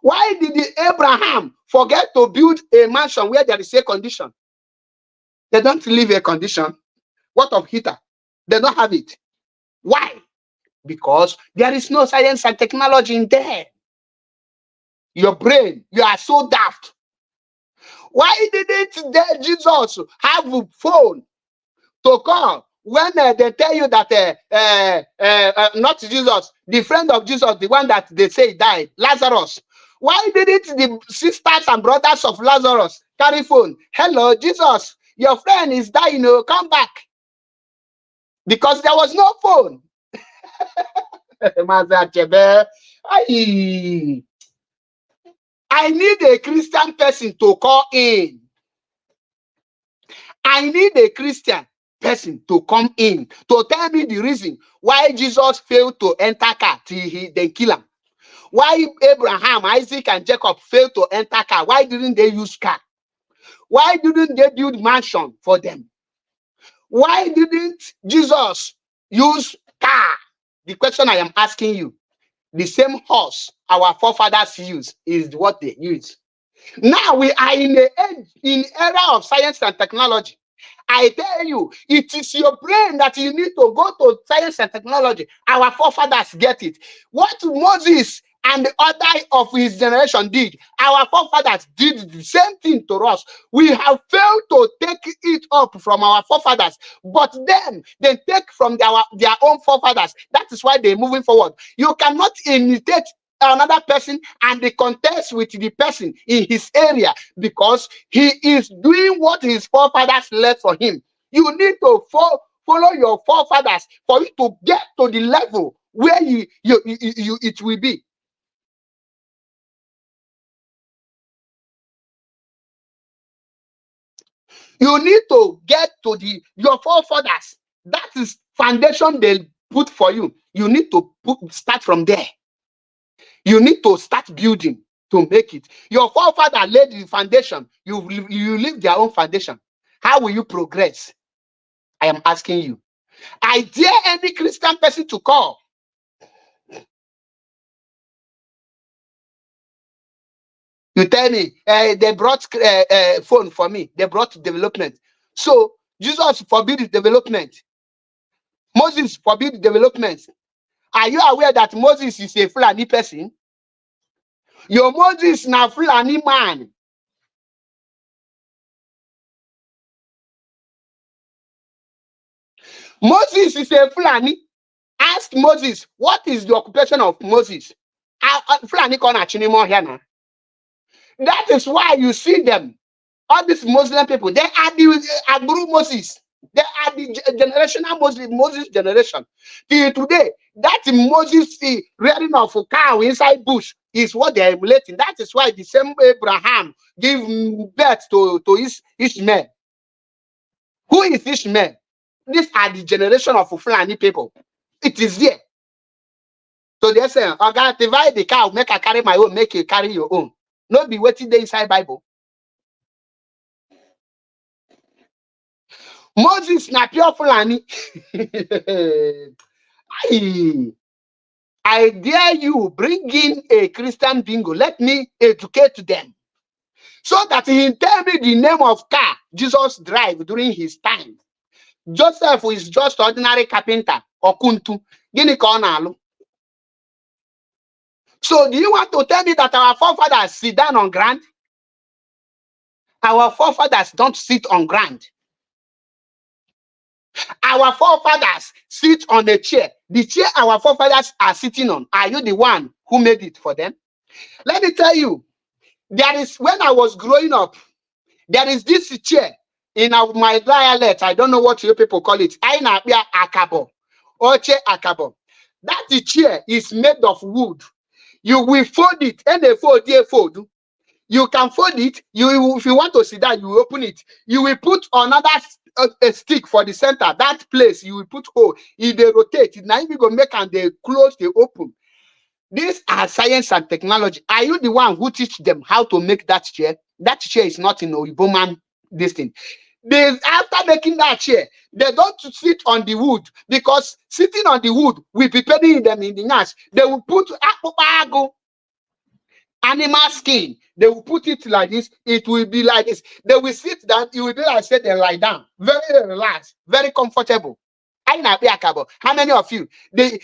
Why did Abraham forget to build a mansion where there is a condition? They don't live a condition. What of heater? They don't have it. Why? Because there is no science and technology in there. Your brain, you are so daft. Why didn't Jesus have a phone to call when they tell you that not Jesus, the friend of Jesus, the one that they say died, Lazarus? Why didn't the sisters and brothers of Lazarus carry phone? Hello, Jesus, your friend is dying, come back. Because there was no phone. I need a Christian person to call in. I need a Christian person to come in to tell me the reason why Jesus failed to enter car till they kill him. Why Abraham, Isaac, and Jacob failed to enter car? Why didn't they use car? Why didn't they build mansion for them? Why didn't Jesus use car? The question I am asking you, the same horse our forefathers used is what they use. Now we are in an era of science and technology. I tell you, it is your brain that you need to go to science and technology. Our forefathers get it. What Moses and the other of his generation did, our forefathers did the same thing to us. We have failed to take it up from our forefathers, but then they take from their own forefathers. That is why they're moving forward. You cannot imitate another person and they contest with the person in his area because he is doing what his forefathers left for him. You need to follow your forefathers for you to get to the level where it will be. You need to get to your forefathers. That is foundation they put for you. You need to start from there. You need to start building to make it. Your forefather laid the foundation. You leave their own foundation. How will you progress? I am asking you. I dare any Christian person to call. You tell me, they brought phone for me. They brought development. So Jesus forbid development. Moses forbid development. Are you aware that Moses is a Fulani person? Your Moses is a Fulani man. Moses is a Fulani. Ask Moses, what is the occupation of Moses? Fulani can't anymore here now. That is why you see them. All these Muslim people, they are the Agburu Moses. They are the generational Moses generation. Till today, that Moses rearing of a cow inside bush is what they are emulating. That is why the same Abraham gave birth to Ishmael. Who is Ishmael? These are the generation of Fulani people. It is there. So they say, I gotta divide the cow, make I carry my own, make you carry your own. Not be waiting there inside Bible. Moses na pure Fulani. I dare you bring in a Christian bingo. Let me educate them. So that he tell me the name of car Jesus drive during his time. Joseph is just ordinary carpenter or kuntu. Gini ka ọ na-alụ. So do you want to tell me that our forefathers sit down on ground? Our forefathers don't sit on ground. Our forefathers sit on a chair. The chair our forefathers are sitting on, are you the one who made it for them? Let me tell you, there is, when I was growing up, there is this chair in my dialect. I don't know what you people call it. Aina bia akabo, oche akabo. That chair is made of wood. You will fold it, and they fold, you can fold it. If you want to sit down, you open it. You will put another a stick for the center. That place you will put hole. If they rotate, now you go make and they close, they open. These are science and technology. Are you the one who teach them how to make that chair? That chair is not in Oyibo man. This thing. After making that chair, they don't sit on the wood, because sitting on the wood will be putting them in the nyash. They will put animal skin. They will put it like this. It will be like this. They will sit down. It will be like say they lie down. Very relaxed, very comfortable. How many of you?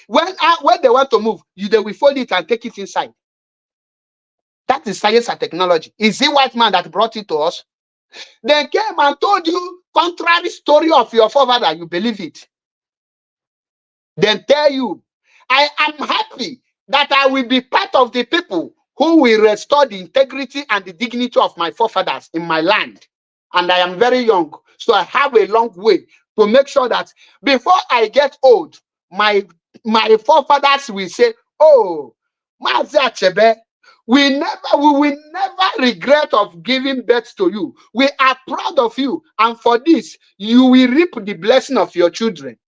When they want to move, they will fold it and take it inside. That is science and technology. Is it white man that brought it to us? They came and told you contrary story of your forefather. You believe it. Then tell you, I am happy that I will be part of the people who will restore the integrity and the dignity of my forefathers in my land. And I am very young, so I have a long way to make sure that before I get old, my forefathers will say, oh, Mazi Achebe, we will never regret of giving birth to you. We are proud of you, and for this, you will reap the blessing of your children.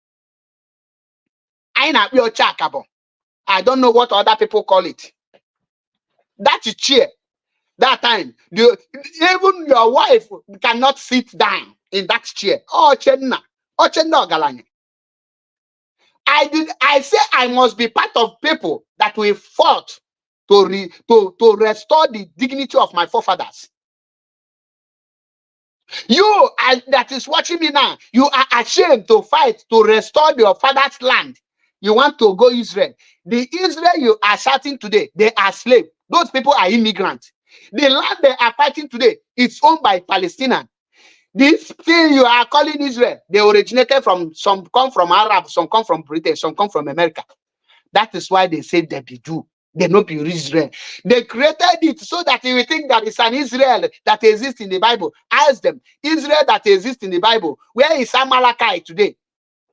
I don't know what other people call it. That chair, that time, even your wife cannot sit down in that chair. Oh, Chenna Galanya. I say I must be part of people that will fought to restore the dignity of my forefathers. You that is watching me now, you are ashamed to fight to restore your father's land. You want to go Israel. The Israel you are shouting today, they are slaves. Those people are immigrants. The land they are fighting today is owned by Palestinians. This thing you are calling Israel, they originated from, some come from Arab, some come from Britain, some come from America. That is why they say they be Jew. They not be Israel. They created it so that you will think that it's an Israel that exists in the Bible. Ask them, Israel that exists in the Bible, where is Amalekite today?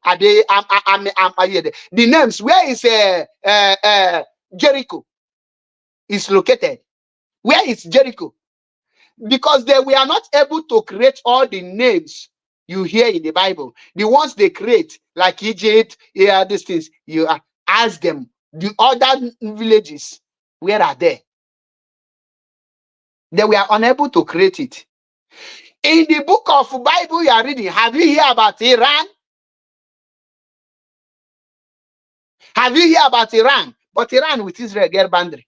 Are they? The names, where is Jericho? Is located. Where is Jericho? Because they were not able to create all the names you hear in the Bible. The ones they create, like Egypt, these things, you ask them. The other villages, where are they? They were unable to create it. In the book of Bible you are reading, have you heard about Iran? Have you heard about Iran? But Iran with Israel get boundary.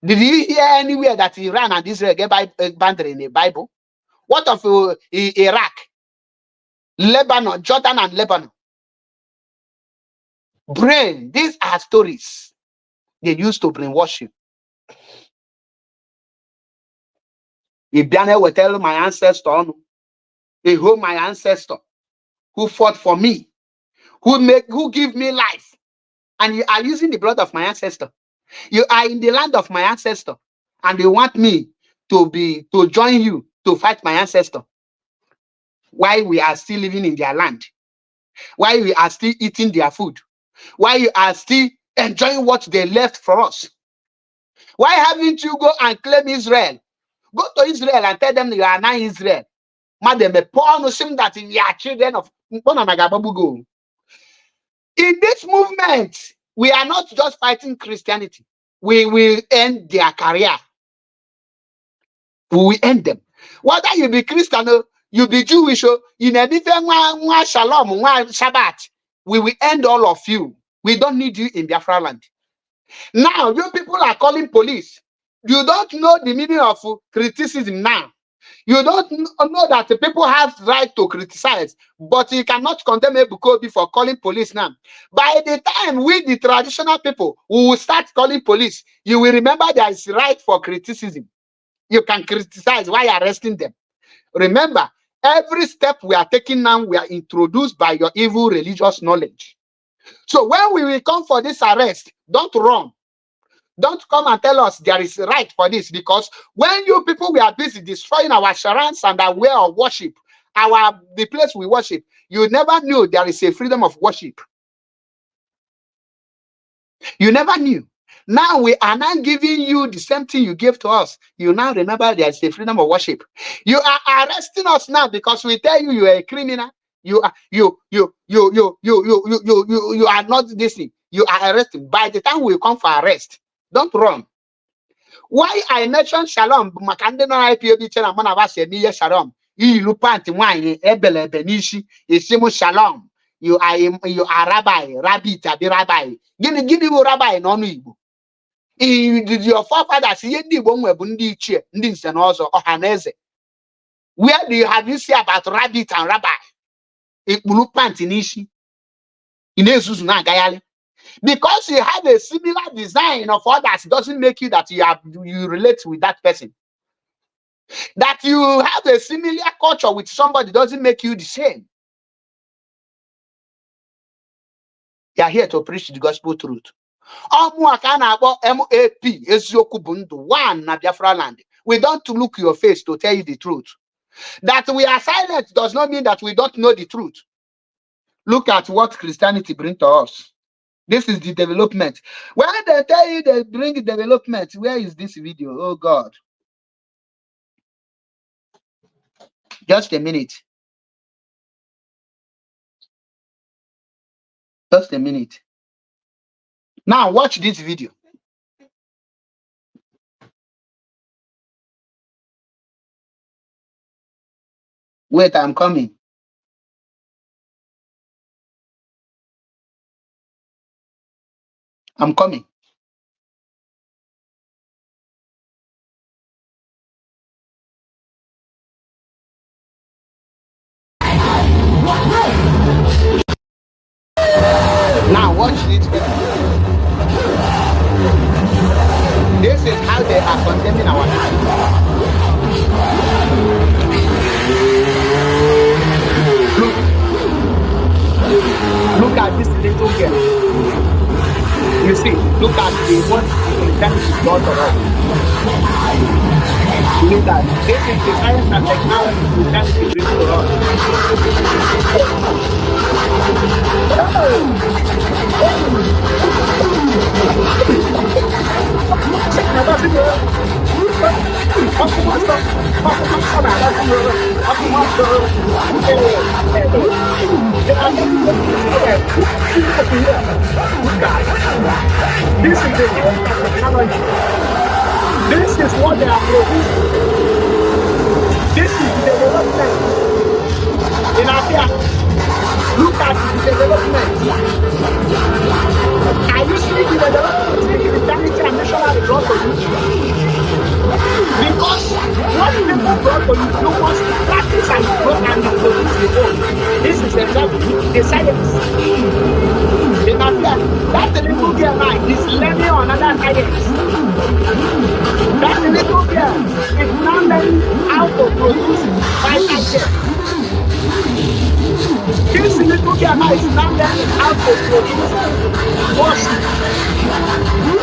Did you hear anywhere that Iran and Israel get boundary in the Bible? What of Iraq, Lebanon, Jordan and Lebanon? Brain, these are stories they used to brainwash you. If Daniel will tell my ancestor, my ancestor who fought for me, who give me life, and you are using the blood of my ancestor. You are in the land of my ancestor, and you want me to join you to fight my ancestor. why we are still living in their land, why we are still eating their food, why you are still enjoying what they left for us. Why haven't you go and claim Israel? Go to Israel and tell them you are not Israel. Madam, that we are children of. In this movement, we are not just fighting Christianity. We will end their career. We will end them. Whether you be Christian, you be Jewish, you never shalom, Shabbat, we will end all of you. We don't need you in Biafra land. Now, you people are calling police. You don't know the meaning of criticism now. You don't know that the people have right to criticize, but you cannot condemn Ebukobi for calling police now. By the time we, the traditional people, who will start calling police, you will remember there is right for criticism. You can criticize while arresting them. Remember, every step we are taking now, we are introduced by your evil religious knowledge. So when we will come for this arrest, don't run. Don't come and tell us there is right for this, because when you people we are busy destroying our shrines and our way of worship, the place we worship, you never knew there is a freedom of worship. You never knew. Now we are now giving you the same thing you gave to us. You now remember there is a freedom of worship. You are arresting us now because we tell you you are a criminal. You are not this thing. You are arrested. By the time we come for arrest, don't run. Why I mentioned Shalom? Makande no IPOB channel manava se miye Shalom. You lupanti wine ebele benishi isimu Shalom. You are rabbi tabi rabbi. Gini rabbi no Igbo. Your forefathers ye di bonwe bundi ichie ndi nse na ozo ohaneze. Where do you have you see about rabbit and rabbi? Ikpulu panti nishi. Inezuzu na agayali. Because you have a similar design of others doesn't make you that you relate with that person. That you have a similar culture with somebody doesn't make you the same. You are here to preach the gospel truth. MAP, Ezioku Bundu, one na Biafra land. We don't look your face to tell you the truth. That we are silent does not mean that we don't know the truth. Look at what Christianity brings to us. This is the development. When they tell you they bring development, where is this video? Oh God. Just a minute. Just a minute. Now watch this video. Wait, I'm coming. I'm coming. Now watch this video. This is how they are condemning our people. Look at this little girl. You see, look at the one that is God for us. Look at this is the science and technology that is brings to us. This is the technology. This is what they are producing. This is the development in Africa. Look at the development. Are you seeing the development in Christianity and missionary brought to you? Because what people brought to you, you must practice and grow and produce the whole. This is the science. In Africa, that little girl now is learning another science. That little girl is now learning how to produce vital care. This little girl now is now learning how to produce worship.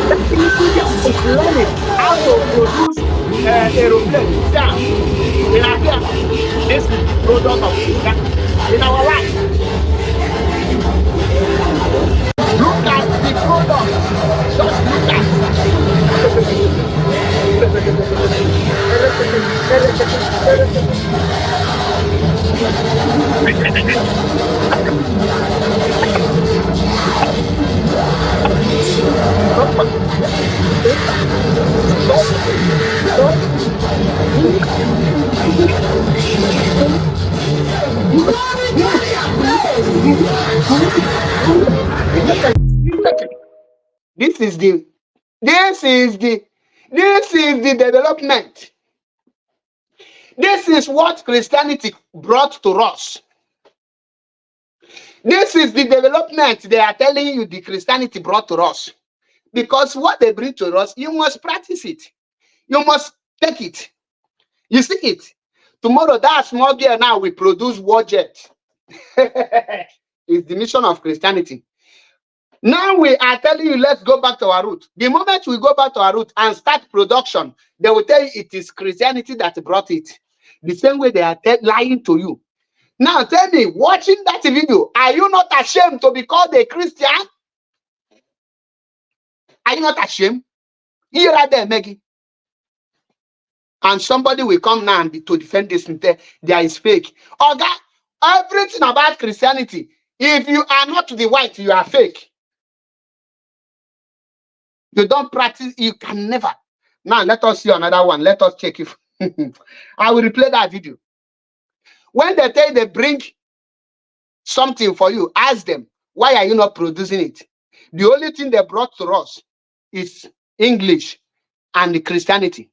That little girl is learning how to produce aeroplane. Yeah. In our here, this is the product of Christianity in our life. Look at the product. Just look at. This is the development. This is what Christianity brought to us. This is the development they are telling you the Christianity brought to us. Because what they bring to us, you must practice it. You must take it. You see it. Tomorrow, that small girl now will produce warjet. It's the mission of Christianity. Now we are telling you, let's go back to our root. The moment we go back to our root and start production, they will tell you it is Christianity that brought it. The same way they are lying to you. Now tell me, watching that video, are you not ashamed to be called a Christian? Are you not ashamed? Here are there, Maggie. And somebody will come now and to defend this and say, there is fake. Oga, everything about Christianity, if you are not the white, you are fake. You don't practice, you can never. Now let us see another one. Let us check if I will replay that video. When they tell you they bring something for you, ask them, why are you not producing it? The only thing they brought to us is English and the Christianity.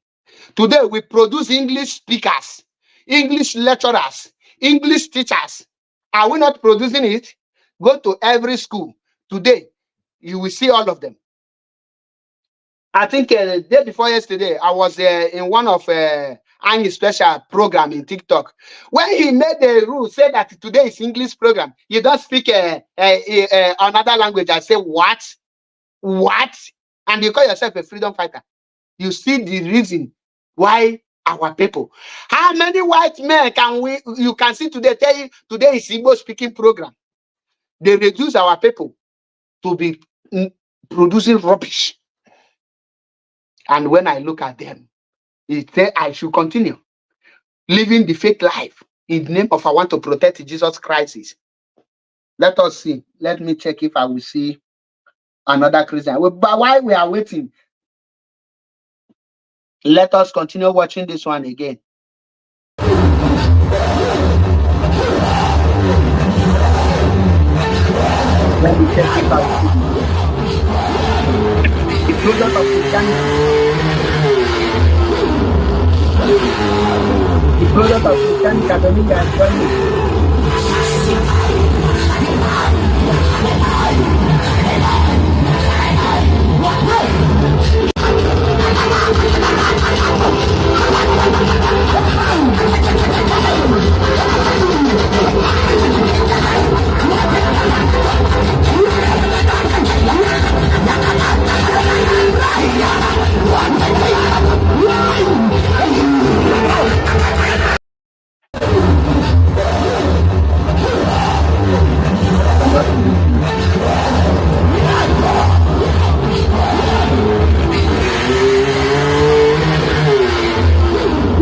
Today we produce English speakers, English lecturers, English teachers. Are we not producing it? Go to every school. Today, you will see all of them. I think the day before yesterday, I was in one of Annie's special program in TikTok. When he made the rule, say that today is English program, you don't speak another language. I say, what? What? And you call yourself a freedom fighter. You see the reason why our people. How many white men you can see today tell you today is Igbo speaking program? They reduce our people to be producing rubbish. And when I look at them, it says I should continue living the fake life in the name of I want to protect Jesus Christ. Let us see. Let me check if I will see another Christian. But while we are waiting, let us continue watching this one again. Let me check if I will see the product of Christianity. The product of Christianity academic and employment.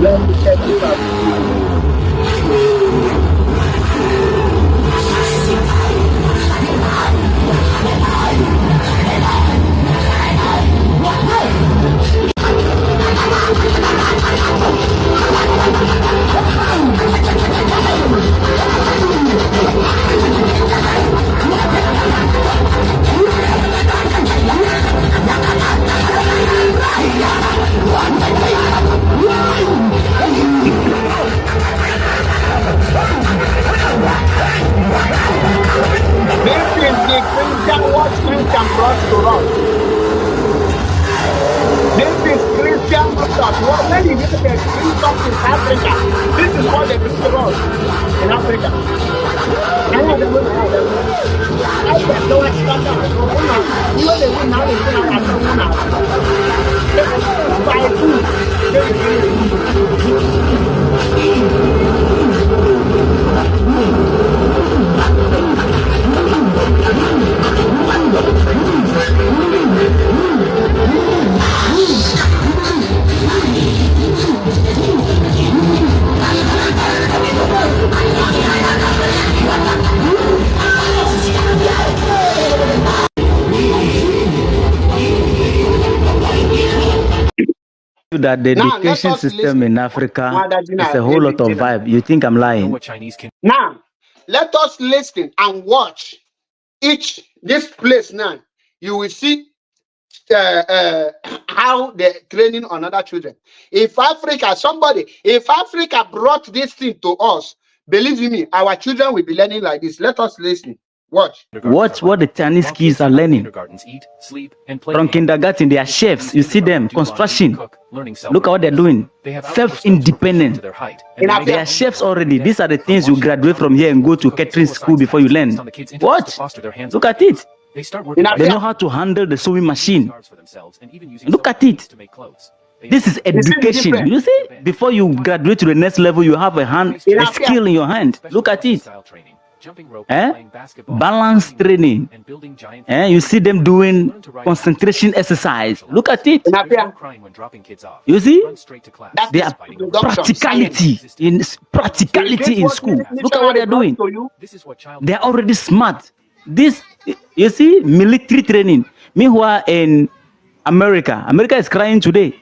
Let me check this out. that the Now let education us system in listen. Africa Mother is Gina, a whole lot of Gina. vibe. You think I'm lying? Now let us listen and watch this place now. You will see how they're training on other children. If Africa brought this thing to us, believe me, our children will be learning like this. Let us listen. Watch what the Chinese kids are learning. From kindergarten, they are chefs. You see them, construction. Look at what they're doing. Self-independent. They are chefs already. These are the things you graduate from here and go to catering school before you learn. What? Look at it. They know how to handle the sewing machine. Look at it. This is education. You see, before you graduate to the next level, you have a skill in your hand. Look at it. Balance training. You see them doing concentration exercise. Look at it. You see, they are practicality in school. Look at what they're doing. They are already smart. This, you see, military training. Meanwhile, in America is crying today.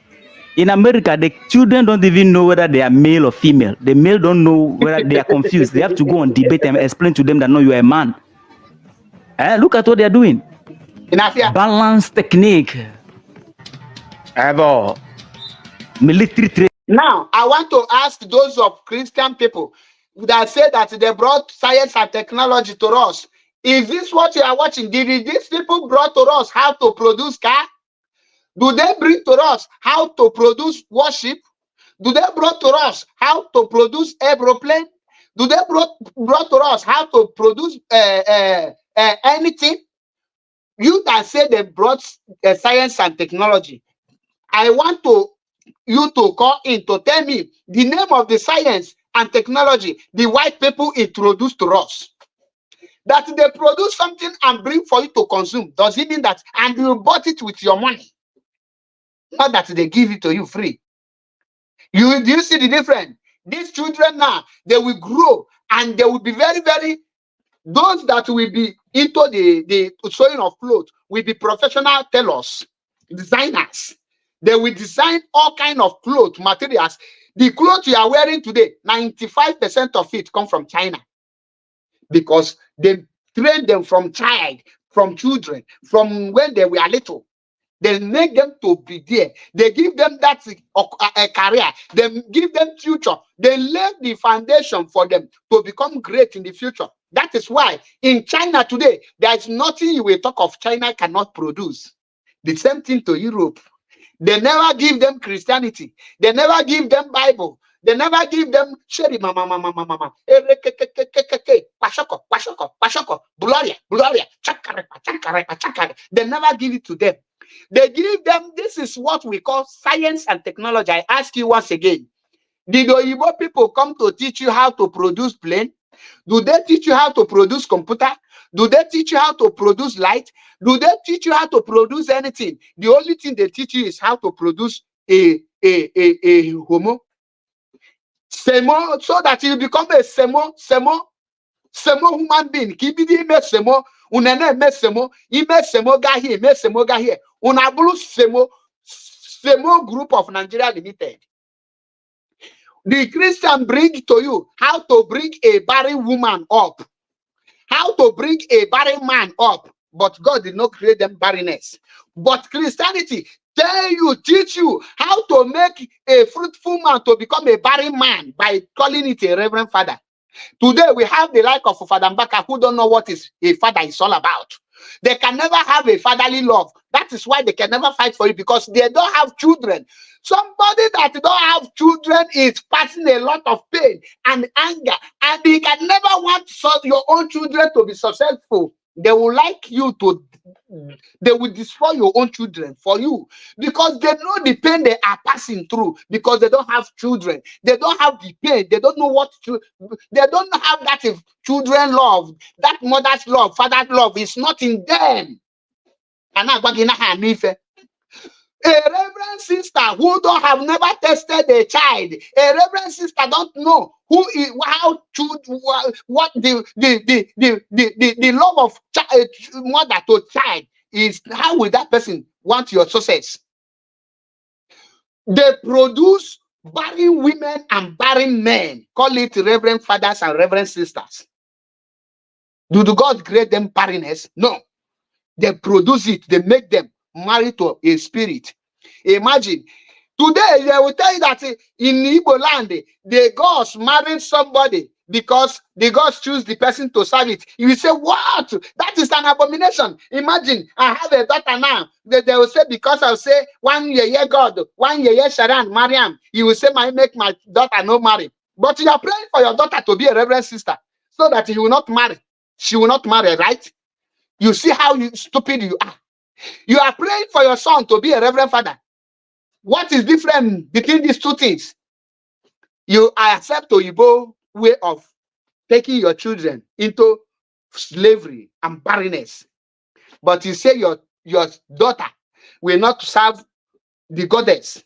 In America, the children don't even know whether they are male or female. The male don't know whether they are confused. They have to go on debate and explain to them that no, you are a man. Look at what they are doing. Balance technique. Military training. Now, I want to ask those of Christian people that say that they brought science and technology to us. Is this what you are watching? Did these people brought to us how to produce car? Do they bring to us how to produce warship? Do they brought to us how to produce aeroplane? Do they brought to us how to produce anything? You that say they brought science and technology. I want you to call in to tell me the name of the science and technology the white people introduced to us. That they produce something and bring for you to consume. Does it mean that and you bought it with your money? Not that they give it to you free. Do you see the difference? These children now, they will grow and they will be very, very, those that will be into the sewing of clothes will be professional tailors, designers. They will design all kinds of clothes, materials. The clothes you are wearing today, 95% of it come from China. Because they train them from children, from when they were little. They make them to be there. They give them that a career. They give them future. They lay the foundation for them to become great in the future. That is why in China today, there is nothing you will talk of China cannot produce. The same thing to Europe. They never give them Christianity. They never give them Bible. They never give them Sherry mama. Pashoko, Gloria, chakare. They never give it to them. They give them, this is what we call science and technology. I ask you once again, did Oyibo people come to teach you how to produce plane? Do they teach you how to produce computer? Do they teach you how to produce light? Do they teach you how to produce anything? The only thing they teach you is how to produce a homo. Semo, so that you become a semo human being. Kibidi me semo, unene me semo, ime semo ga here. Unabulu semo group of Nigeria Limited. The Christian bring to you how to bring a barren woman up, how to bring a barren man up, but God did not create them barrenness. But Christianity teach you how to make a fruitful man to become a barren man by calling it a reverend father. Today we have the like of Father Mbaka who don't know what is a father is all about. They can never have a fatherly love. That is why they can never fight for you, because they don't have children. Somebody that don't have children is passing a lot of pain and anger, and they can never want your own children to be successful. They will like you to, they will destroy your own children for you, because they know the pain they are passing through, because they don't have children. They don't have the pain. They don't know what to, they don't have that children love, that mother's love, father's love is not in them. A reverend sister who have never tested a child, a reverend sister don't know who is how to what the love of mother to child is. How will that person want your success? They produce barren women and barren men. Call it reverend fathers and reverend sisters. Do God create them barrenness? No. They produce it. They make them marry to a spirit. Imagine. Today, they will tell you that in Igbo land, the gods married somebody because the gods choose the person to serve it. You will say, what? That is an abomination. Imagine, I have a daughter now. They will say, because I'll say, one year God, 1 year Sharon, Mariam. You will say, make my daughter no marry. But you are praying for your daughter to be a reverend sister so that he will not marry. She will not marry, right? You see how stupid you are. You are praying for your son to be a reverend father. What is different between these two things? You accept Oyibo way of taking your children into slavery and barrenness. But you say your daughter will not serve the goddess.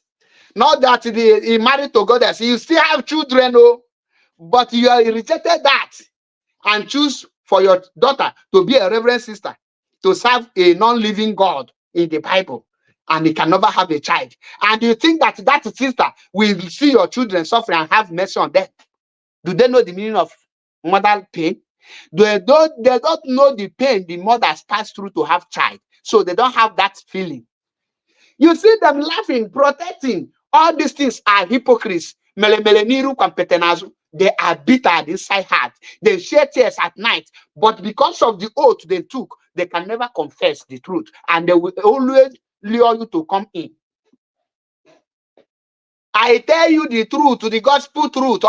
Not that he married to goddess. You still have children, oh, but you rejected that and choose for your daughter to be a reverend sister, to serve a non-living God in the Bible. And he can never have a child. And you think that sister will see your children suffering and have mercy on them? Do they know the meaning of mother pain? They don't know the pain the mothers pass through to have child. So they don't have that feeling. You see them laughing, protecting. All these things are hypocrites. They are bitter inside heart. They shed tears at night. But because of the oath they took, they can never confess the truth. And they will always lure you to come in. I tell you the truth, the gospel truth.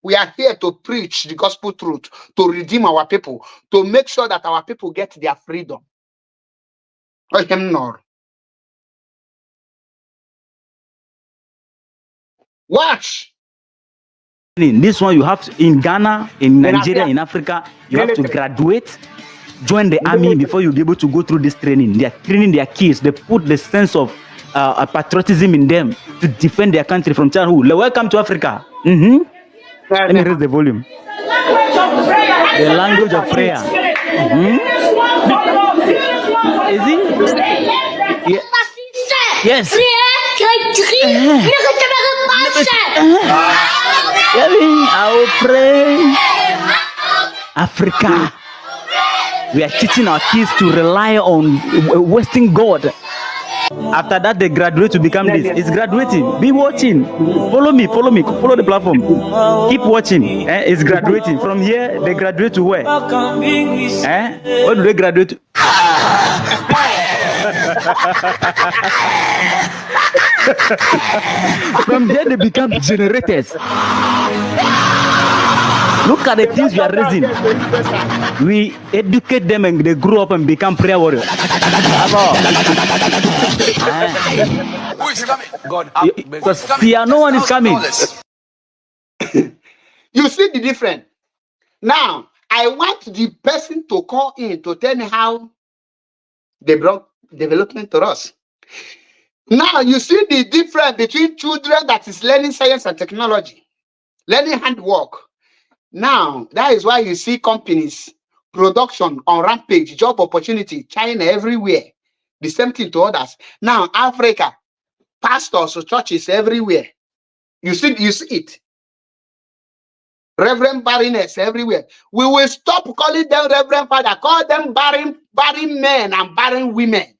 We are here to preach the gospel truth, to redeem our people, to make sure that our people get their freedom. Watch. This one you have to, in Ghana, in Nigeria, in Africa, you have to graduate, join the army before you be able to go through this training. They are training their kids. They put the sense of patriotism in them to defend their country from childhood. Welcome to Africa. Let me raise the volume. The language of prayer. Is it? Yeah. Yes. I will pray. Africa. We are teaching our kids to rely on Western God. After that, they graduate to become this. It's graduating. Be watching. Follow me. Follow the platform. Keep watching. It's graduating. From here, they graduate to where? What do they graduate to? From there, they become generators. Look at the things we are raising. We educate them and they grow up and become prayer warriors. Who is coming? God. Because no one is coming. You see the difference? Now, I want the person to call in to tell me how they brought development to us. Now, you see the difference between children that is learning science and technology, learning handwork. Now, that is why you see companies, production on rampage, job opportunity, China everywhere. The same thing to others. Now, Africa, pastors, churches everywhere. You see it. Reverend barrenness everywhere. We will stop calling them Reverend Father. Call them barren men and barren women.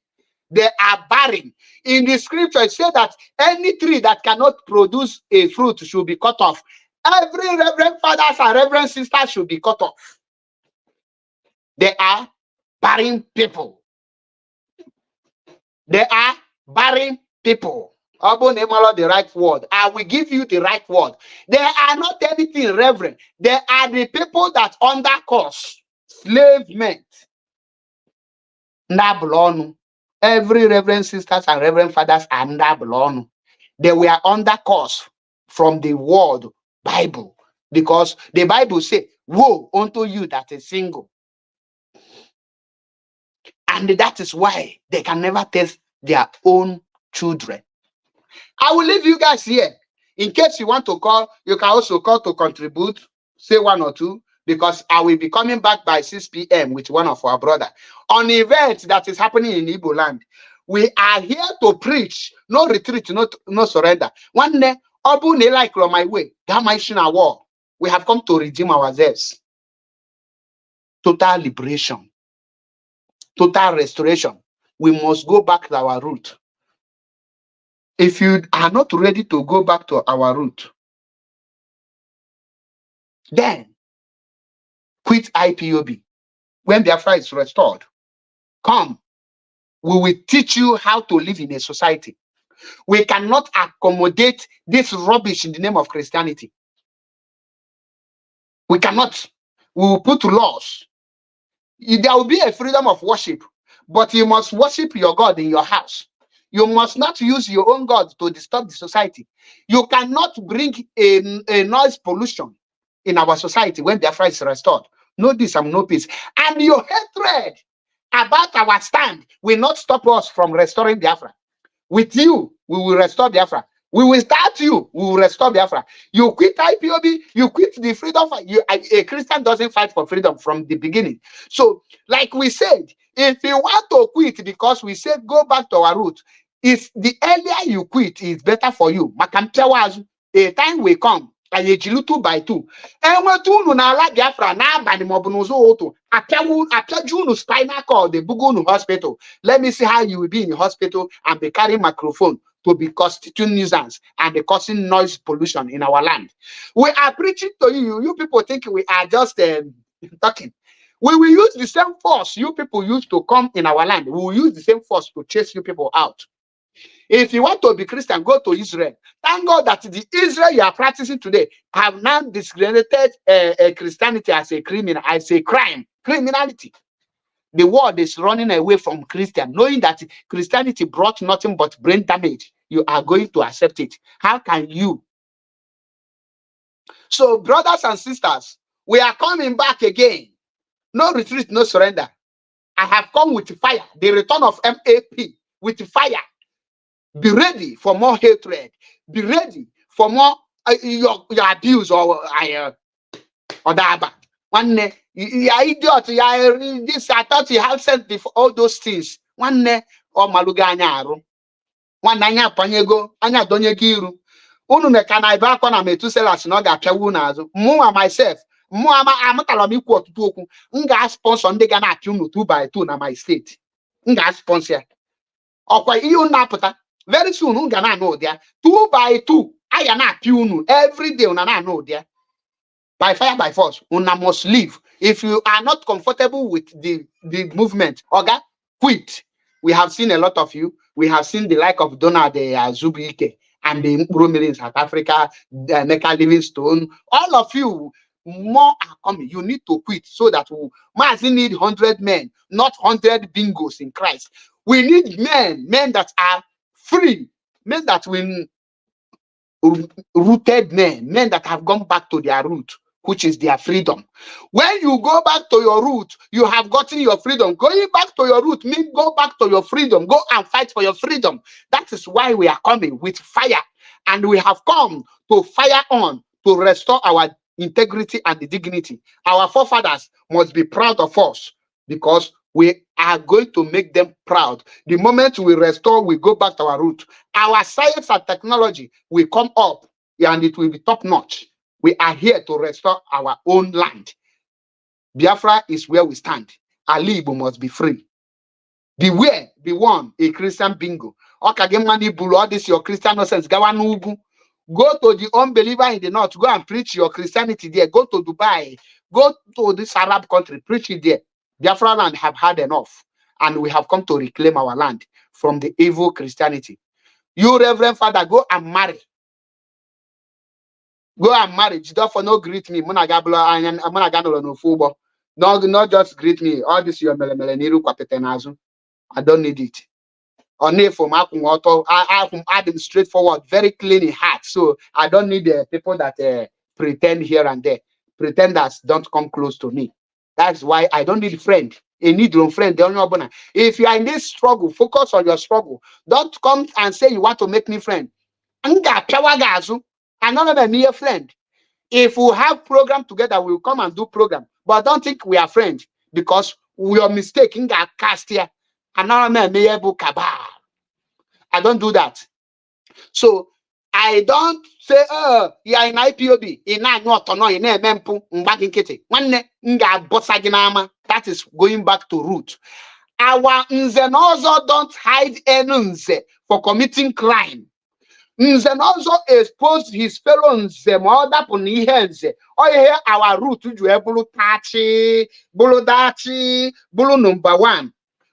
They are barren. In the scripture, it says that any tree that cannot produce a fruit should be cut off. Every reverend fathers and reverend sisters should be cut off. They are barren people. They are barren people. The right word. I will give you the right word. They are not anything reverend. They are the people that under curse, slave men. Every reverend sisters and reverend fathers are under. They were under curse from the word Bible, because the Bible says, woe unto you that is single. And that is why they can never test their own children. I will leave you guys here. In case you want to call, you can also call to contribute, say one or two, because I will be coming back by 6 p.m. with one of our brothers on an event that is happening in Igbo land. We are here to preach. No retreat, no surrender. One day, Obu ne like my way. War. We have come to redeem ourselves. Total liberation. Total restoration. We must go back to our root. If you are not ready to go back to our root, then quit IPOB. When Biafra is restored, come. We will teach you how to live in a society. We cannot accommodate this rubbish in the name of Christianity. We cannot. We will put laws. There will be a freedom of worship, but you must worship your God in your house. You must not use your own God to disturb the society. You cannot bring a noise pollution in our society when Biafra is restored. No this and no peace. And your hatred about our stand will not stop us from restoring Biafra. With you, we will restore Biafra. We will start you, we will restore Biafra. You quit IPOB, you quit the freedom. A Christian doesn't fight for freedom from the beginning. So, like we said, if you want to quit because we said go back to our root, if the earlier you quit, is better for you. A time will come. Ayejilu 2 by 2. And when tu na ala Biafra na abani mobunuzo oto. Apia spinal cord, the Bugunu hospital. Let me see how you will be in the hospital and be carrying microphone to be constituting nuisance and causing noise pollution in our land. We are preaching to you. You people think we are just talking. We will use the same force you people used to come in our land. We will use the same force to chase you people out. If you want to be Christian, go to Israel. Thank God that the Israel you are practicing today have now discredited Christianity as a criminal, as a crime, criminality. The world is running away from Christian, knowing that Christianity brought nothing but brain damage. You are going to accept it. How can you? So, brothers and sisters, we are coming back again. No retreat, no surrender. I have come with fire. The return of MAP with fire. Be ready for more hatred. Be ready for more your abuse or that. One day, you idiot. This I thought you have sent for all those things. One day, or maluga anyaru. One anya panyego, anya donyegiru. Unu me kana iba kwa na Methuselah si no ga pyawu na azu. Mu myself. Mu amatala mi ku otutu okwu. Nga sponsor ndị ga na apia unu 2 by 2 na my state. Nga sponsor. Okwa iyo na puta. Very soon, un gana know there 2 by 2. I na appeal every day. Una na know there by fire by force. Una must leave. If you are not comfortable with the movement, Oga, quit. We have seen a lot of you. We have seen the like of Donald Zubike and the Bromir in South Africa, Neka Livingstone. All of you, more are coming. You need to quit so that we must need 100 men, not 100 bingos in Christ. We need men that are free, men that will rooted men that have gone back to their root, which is their freedom. When you go back to your root, you have gotten your freedom. Going back to your root means go back to your freedom. Go and fight for your freedom. That is why we are coming with fire. And we have come to fire on to restore our integrity and the dignity. Our forefathers must be proud of us because we are going to make them proud. The moment we restore, we go back to our root. Our science and technology will come up and it will be top notch. We are here to restore our own land. Biafra is where we stand. Ali Igbo must be free. Beware, be one, a Christian bingo. All this your Christian nonsense. Go to the unbeliever in the north. Go and preach your Christianity there. Go to Dubai. Go to this Arab country. Preach it there. Biafra land have had enough, and we have come to reclaim our land from the evil Christianity. You, Reverend Father, go and marry. Go and marry. Therefore, no greet me. Not just greet me. All this your meleniriru kwapetenazu. I don't need it. Only for I'm straightforward, very clean in heart. So I don't need people that pretend here and there. Pretenders don't come close to me. That's why I don't need a friend. A need your friend. If you are in this struggle, focus on your struggle. Don't come and say you want to make me friend. Another me a friend. If we have program together, we'll come and do program. But don't think we are friends because we are mistaken. Cast here. Another man may able cabal. I don't do that. So I don't say, oh, you're in IPOB, in that is going back to root. Our Nzenozo don't hide any Nze for committing crime. Nzenozo exposed his fellow Nze more than Nze. Oh, here our root to Bulu Tachi, Bulu Dachi, Bulu number 1.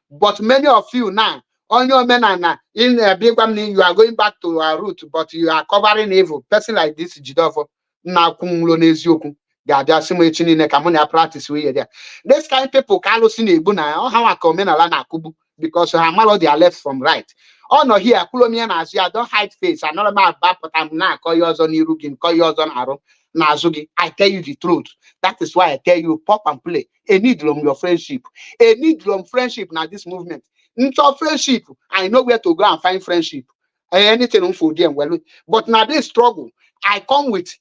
But many of you now, on your men and in a big family, you are going back to our root, but you are covering evil. Person like this, Jidofo, now Kumlonesioku. Practice we there. This kind of people Carlos in Ibuna, or how I come in Alana Kubu, because Hamalo they are left from right. Oh no, here, Kulomian as you don't hide face. I'm not about bad, but I'm not call yours on Irugin, call yours on Aaron, Nazugi. I tell you the truth. That is why I tell you, pop and play. A need from your friendship. A need from friendship now, this movement. Into friendship, I know where to go and find friendship. Anything for them, well, but now this struggle, I come with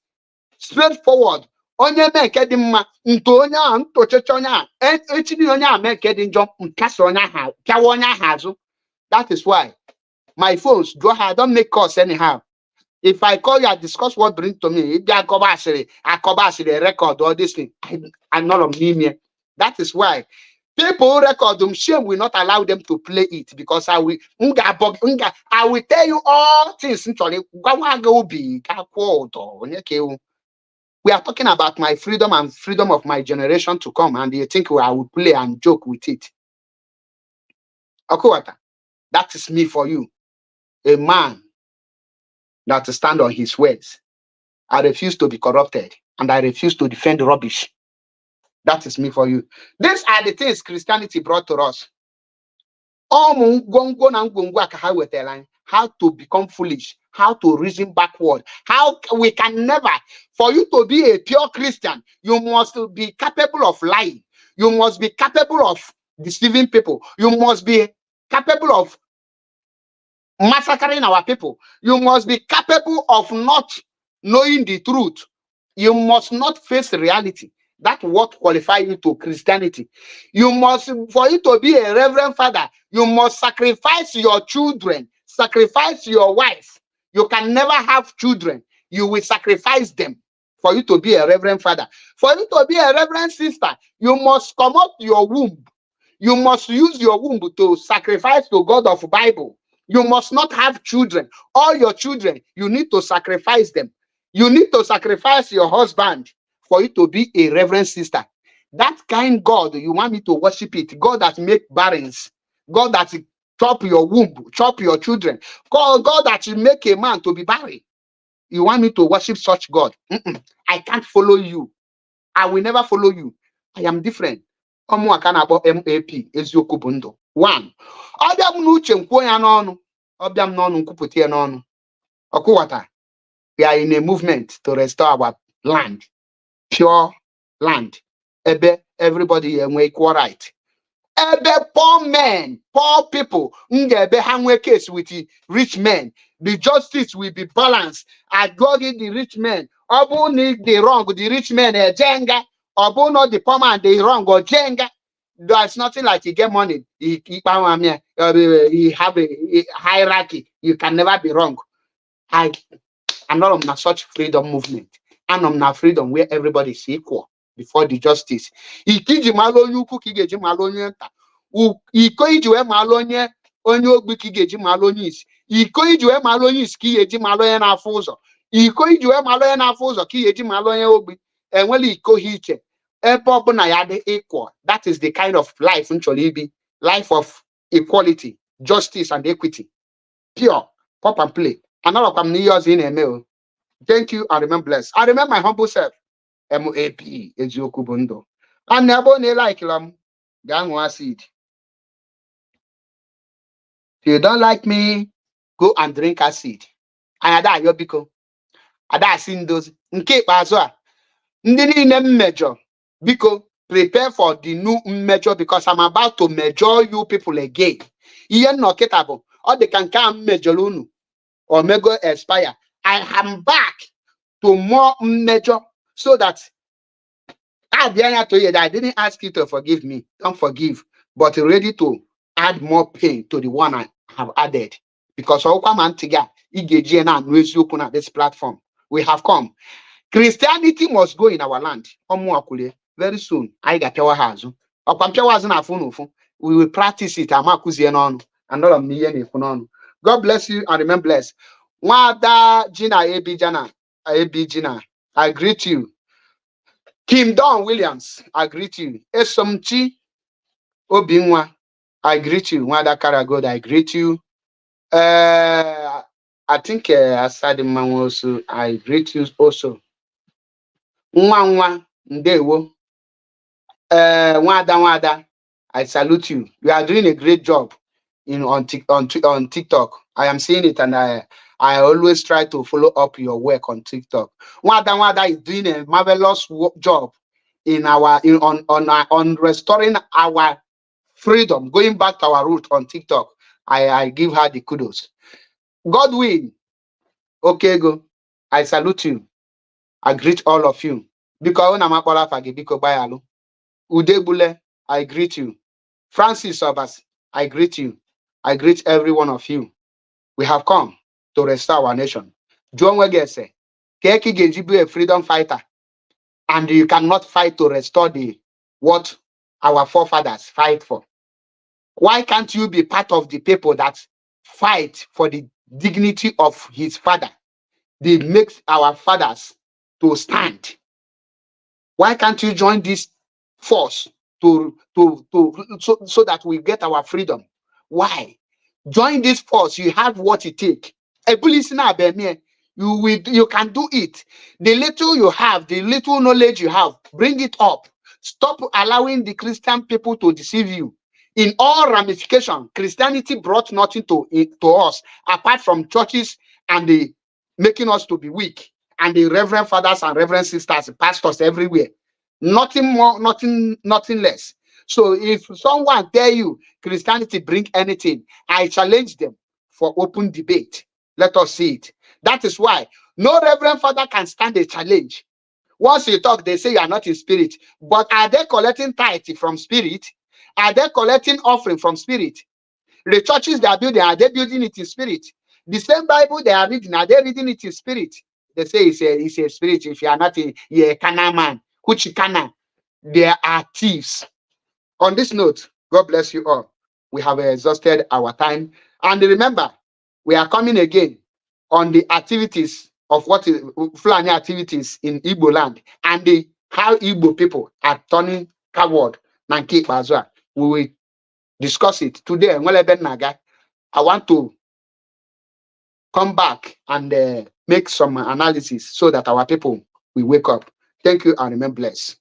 straightforward. Onye make dị mma nto onye a ntochecha onye a echiri onye a make dị njọ nkasa onye ha pịawa onye ha azụ. That is why my phones I don't make calls anyhow. If I call you, I discuss what bring to me. If I cover a record or this thing, I'm not on me. That is why people who record them, shame will not allow them to play it because I will tell you all things. We are talking about my freedom and freedom of my generation to come, and you think I will play and joke with it. Okuwata, that is me for you. A man that stand on his words. I refuse to be corrupted, and I refuse to defend rubbish. That is me for you. These are the things Christianity brought to us. How to become foolish, how to reason backward, how we can never, for you to be a pure Christian, you must be capable of lying. You must be capable of deceiving people. You must be capable of massacring our people. You must be capable of not knowing the truth. You must not face reality. That's what qualifies you to Christianity. You must, for you to be a reverend father, you must sacrifice your children, sacrifice your wife. You can never have children. You will sacrifice them for you to be a reverend father. For you to be a reverend sister, you must come up your womb. You must use your womb to sacrifice to God of the Bible. You must not have children. All your children, you need to sacrifice them. You need to sacrifice your husband for you to be a reverend sister. That kind God, you want me to worship it. God that make barrens. God that chop your womb, chop your children. God that make a man to be barren. You want me to worship such God? I can't follow you. I will never follow you. I am different. MAP, eziokwu bụ ndụ. 1. Ọbịa m n'uche nkwuo ya n'ọnụ. Ọbịa m n'ọnụ nkwupụta ya n'ọnụ. Ọkụwata. We are in a movement to restore our land. Pure land. Ebe everybody enwe equal right. Ebe poor men, poor people, ngebe ha nwe case with the rich men. The justice will be balanced. I drug in the rich men. Obu ni the wrong, the rich men jenga. Obu not the poor man, the wrong or jenga. There's nothing like you get money. He have a hierarchy. You can never be wrong. I'm not on such freedom movement. I'm on freedom where everybody is equal before the justice. Ikiji malonye ukwu ki geji malonye nta. Iko iji we malonye onye ogbi ki geji malonye isi. Iko iji we malonye isi ki geji malonye n'afọ ụzọ. Iko iji we malonye n'afọ ụzọ ki geji malonye ogbi. Enwele iko hiche. Ebe ọbụna ya dị equal. That is the kind of life nchọrọ ibi. Life of equality, justice and equity. Pure, pop and play. Another come New Year's in a Thank you and remain blessed. I remember my humble self. MAP eziokwu bụ ndụ. And never like them. Gang seed. If you don't like me, go and drink acid. And ada yobiko. Ada seen those. Nke ikpeazụ a. Ndị niile mmejọ. Biko, prepare for the new measure because I'm about to measure you people again. Iye nnọkịta bụ ọ dị ka nke a mmejọrọ unu or mego expire. I am back to more measure so that I didn't ask you to forgive me. Don't forgive, but ready to add more pain to the one I have added. because this platform. We have come. Christianity must go in our land. Very soon. I got our house. We will practice it. And all of me. God bless you and remain blessed. Wada Gina AB Gina. I greet you. Kim Don Williams, I greet you. Esomchi Obinwa, I greet you. Wada Karagod, I greet you. I think Asadi also, I greet you also. Nwa Ndewo. Wada, I salute you. You are doing a great job on TikTok. I am seeing it, and I always try to follow up your work on TikTok. Wada is doing a marvelous job in on restoring our freedom, going back to our root on TikTok. I give her the kudos. Godwin, okay, go. I salute you. I greet all of you. Because Udebule, I greet you. Francis Obas, I greet you. I greet every one of you. We have come to restore our nation. John Wegese, Keki Genjibu, a freedom fighter, and you cannot fight to restore what our forefathers fight for. Why can't you be part of the people that fight for the dignity of his father? They make our fathers to stand. Why can't you join this force so that we get our freedom? Why? Join this force. You have what it takes. You can do it. The little you have, the little knowledge you have, bring it up. Stop allowing the Christian people to deceive you. In all ramifications, Christianity brought nothing to us apart from churches and the making us to be weak, and the reverend fathers and reverend sisters, pastors everywhere. Nothing more, nothing less. So if someone tell you Christianity bring anything, I challenge them for open debate. Let us see it. That is why no reverend father can stand a challenge. Once you talk, they say you are not in spirit. But are they collecting tithe from spirit? Are they collecting offering from spirit? The churches they are building, are they building it in spirit? The same Bible they are reading, are they reading it in spirit? They say it's a spirit. If you are not a Kana man, Kuchikana, there are thieves. On this note, God bless you all. We have exhausted our time. And remember, we are coming again on the activities of what is Fulani activities in Igbo land and how Igbo people are turning coward. We will discuss it today. I want to come back and make some analysis so that our people will wake up. Thank you and remain blessed.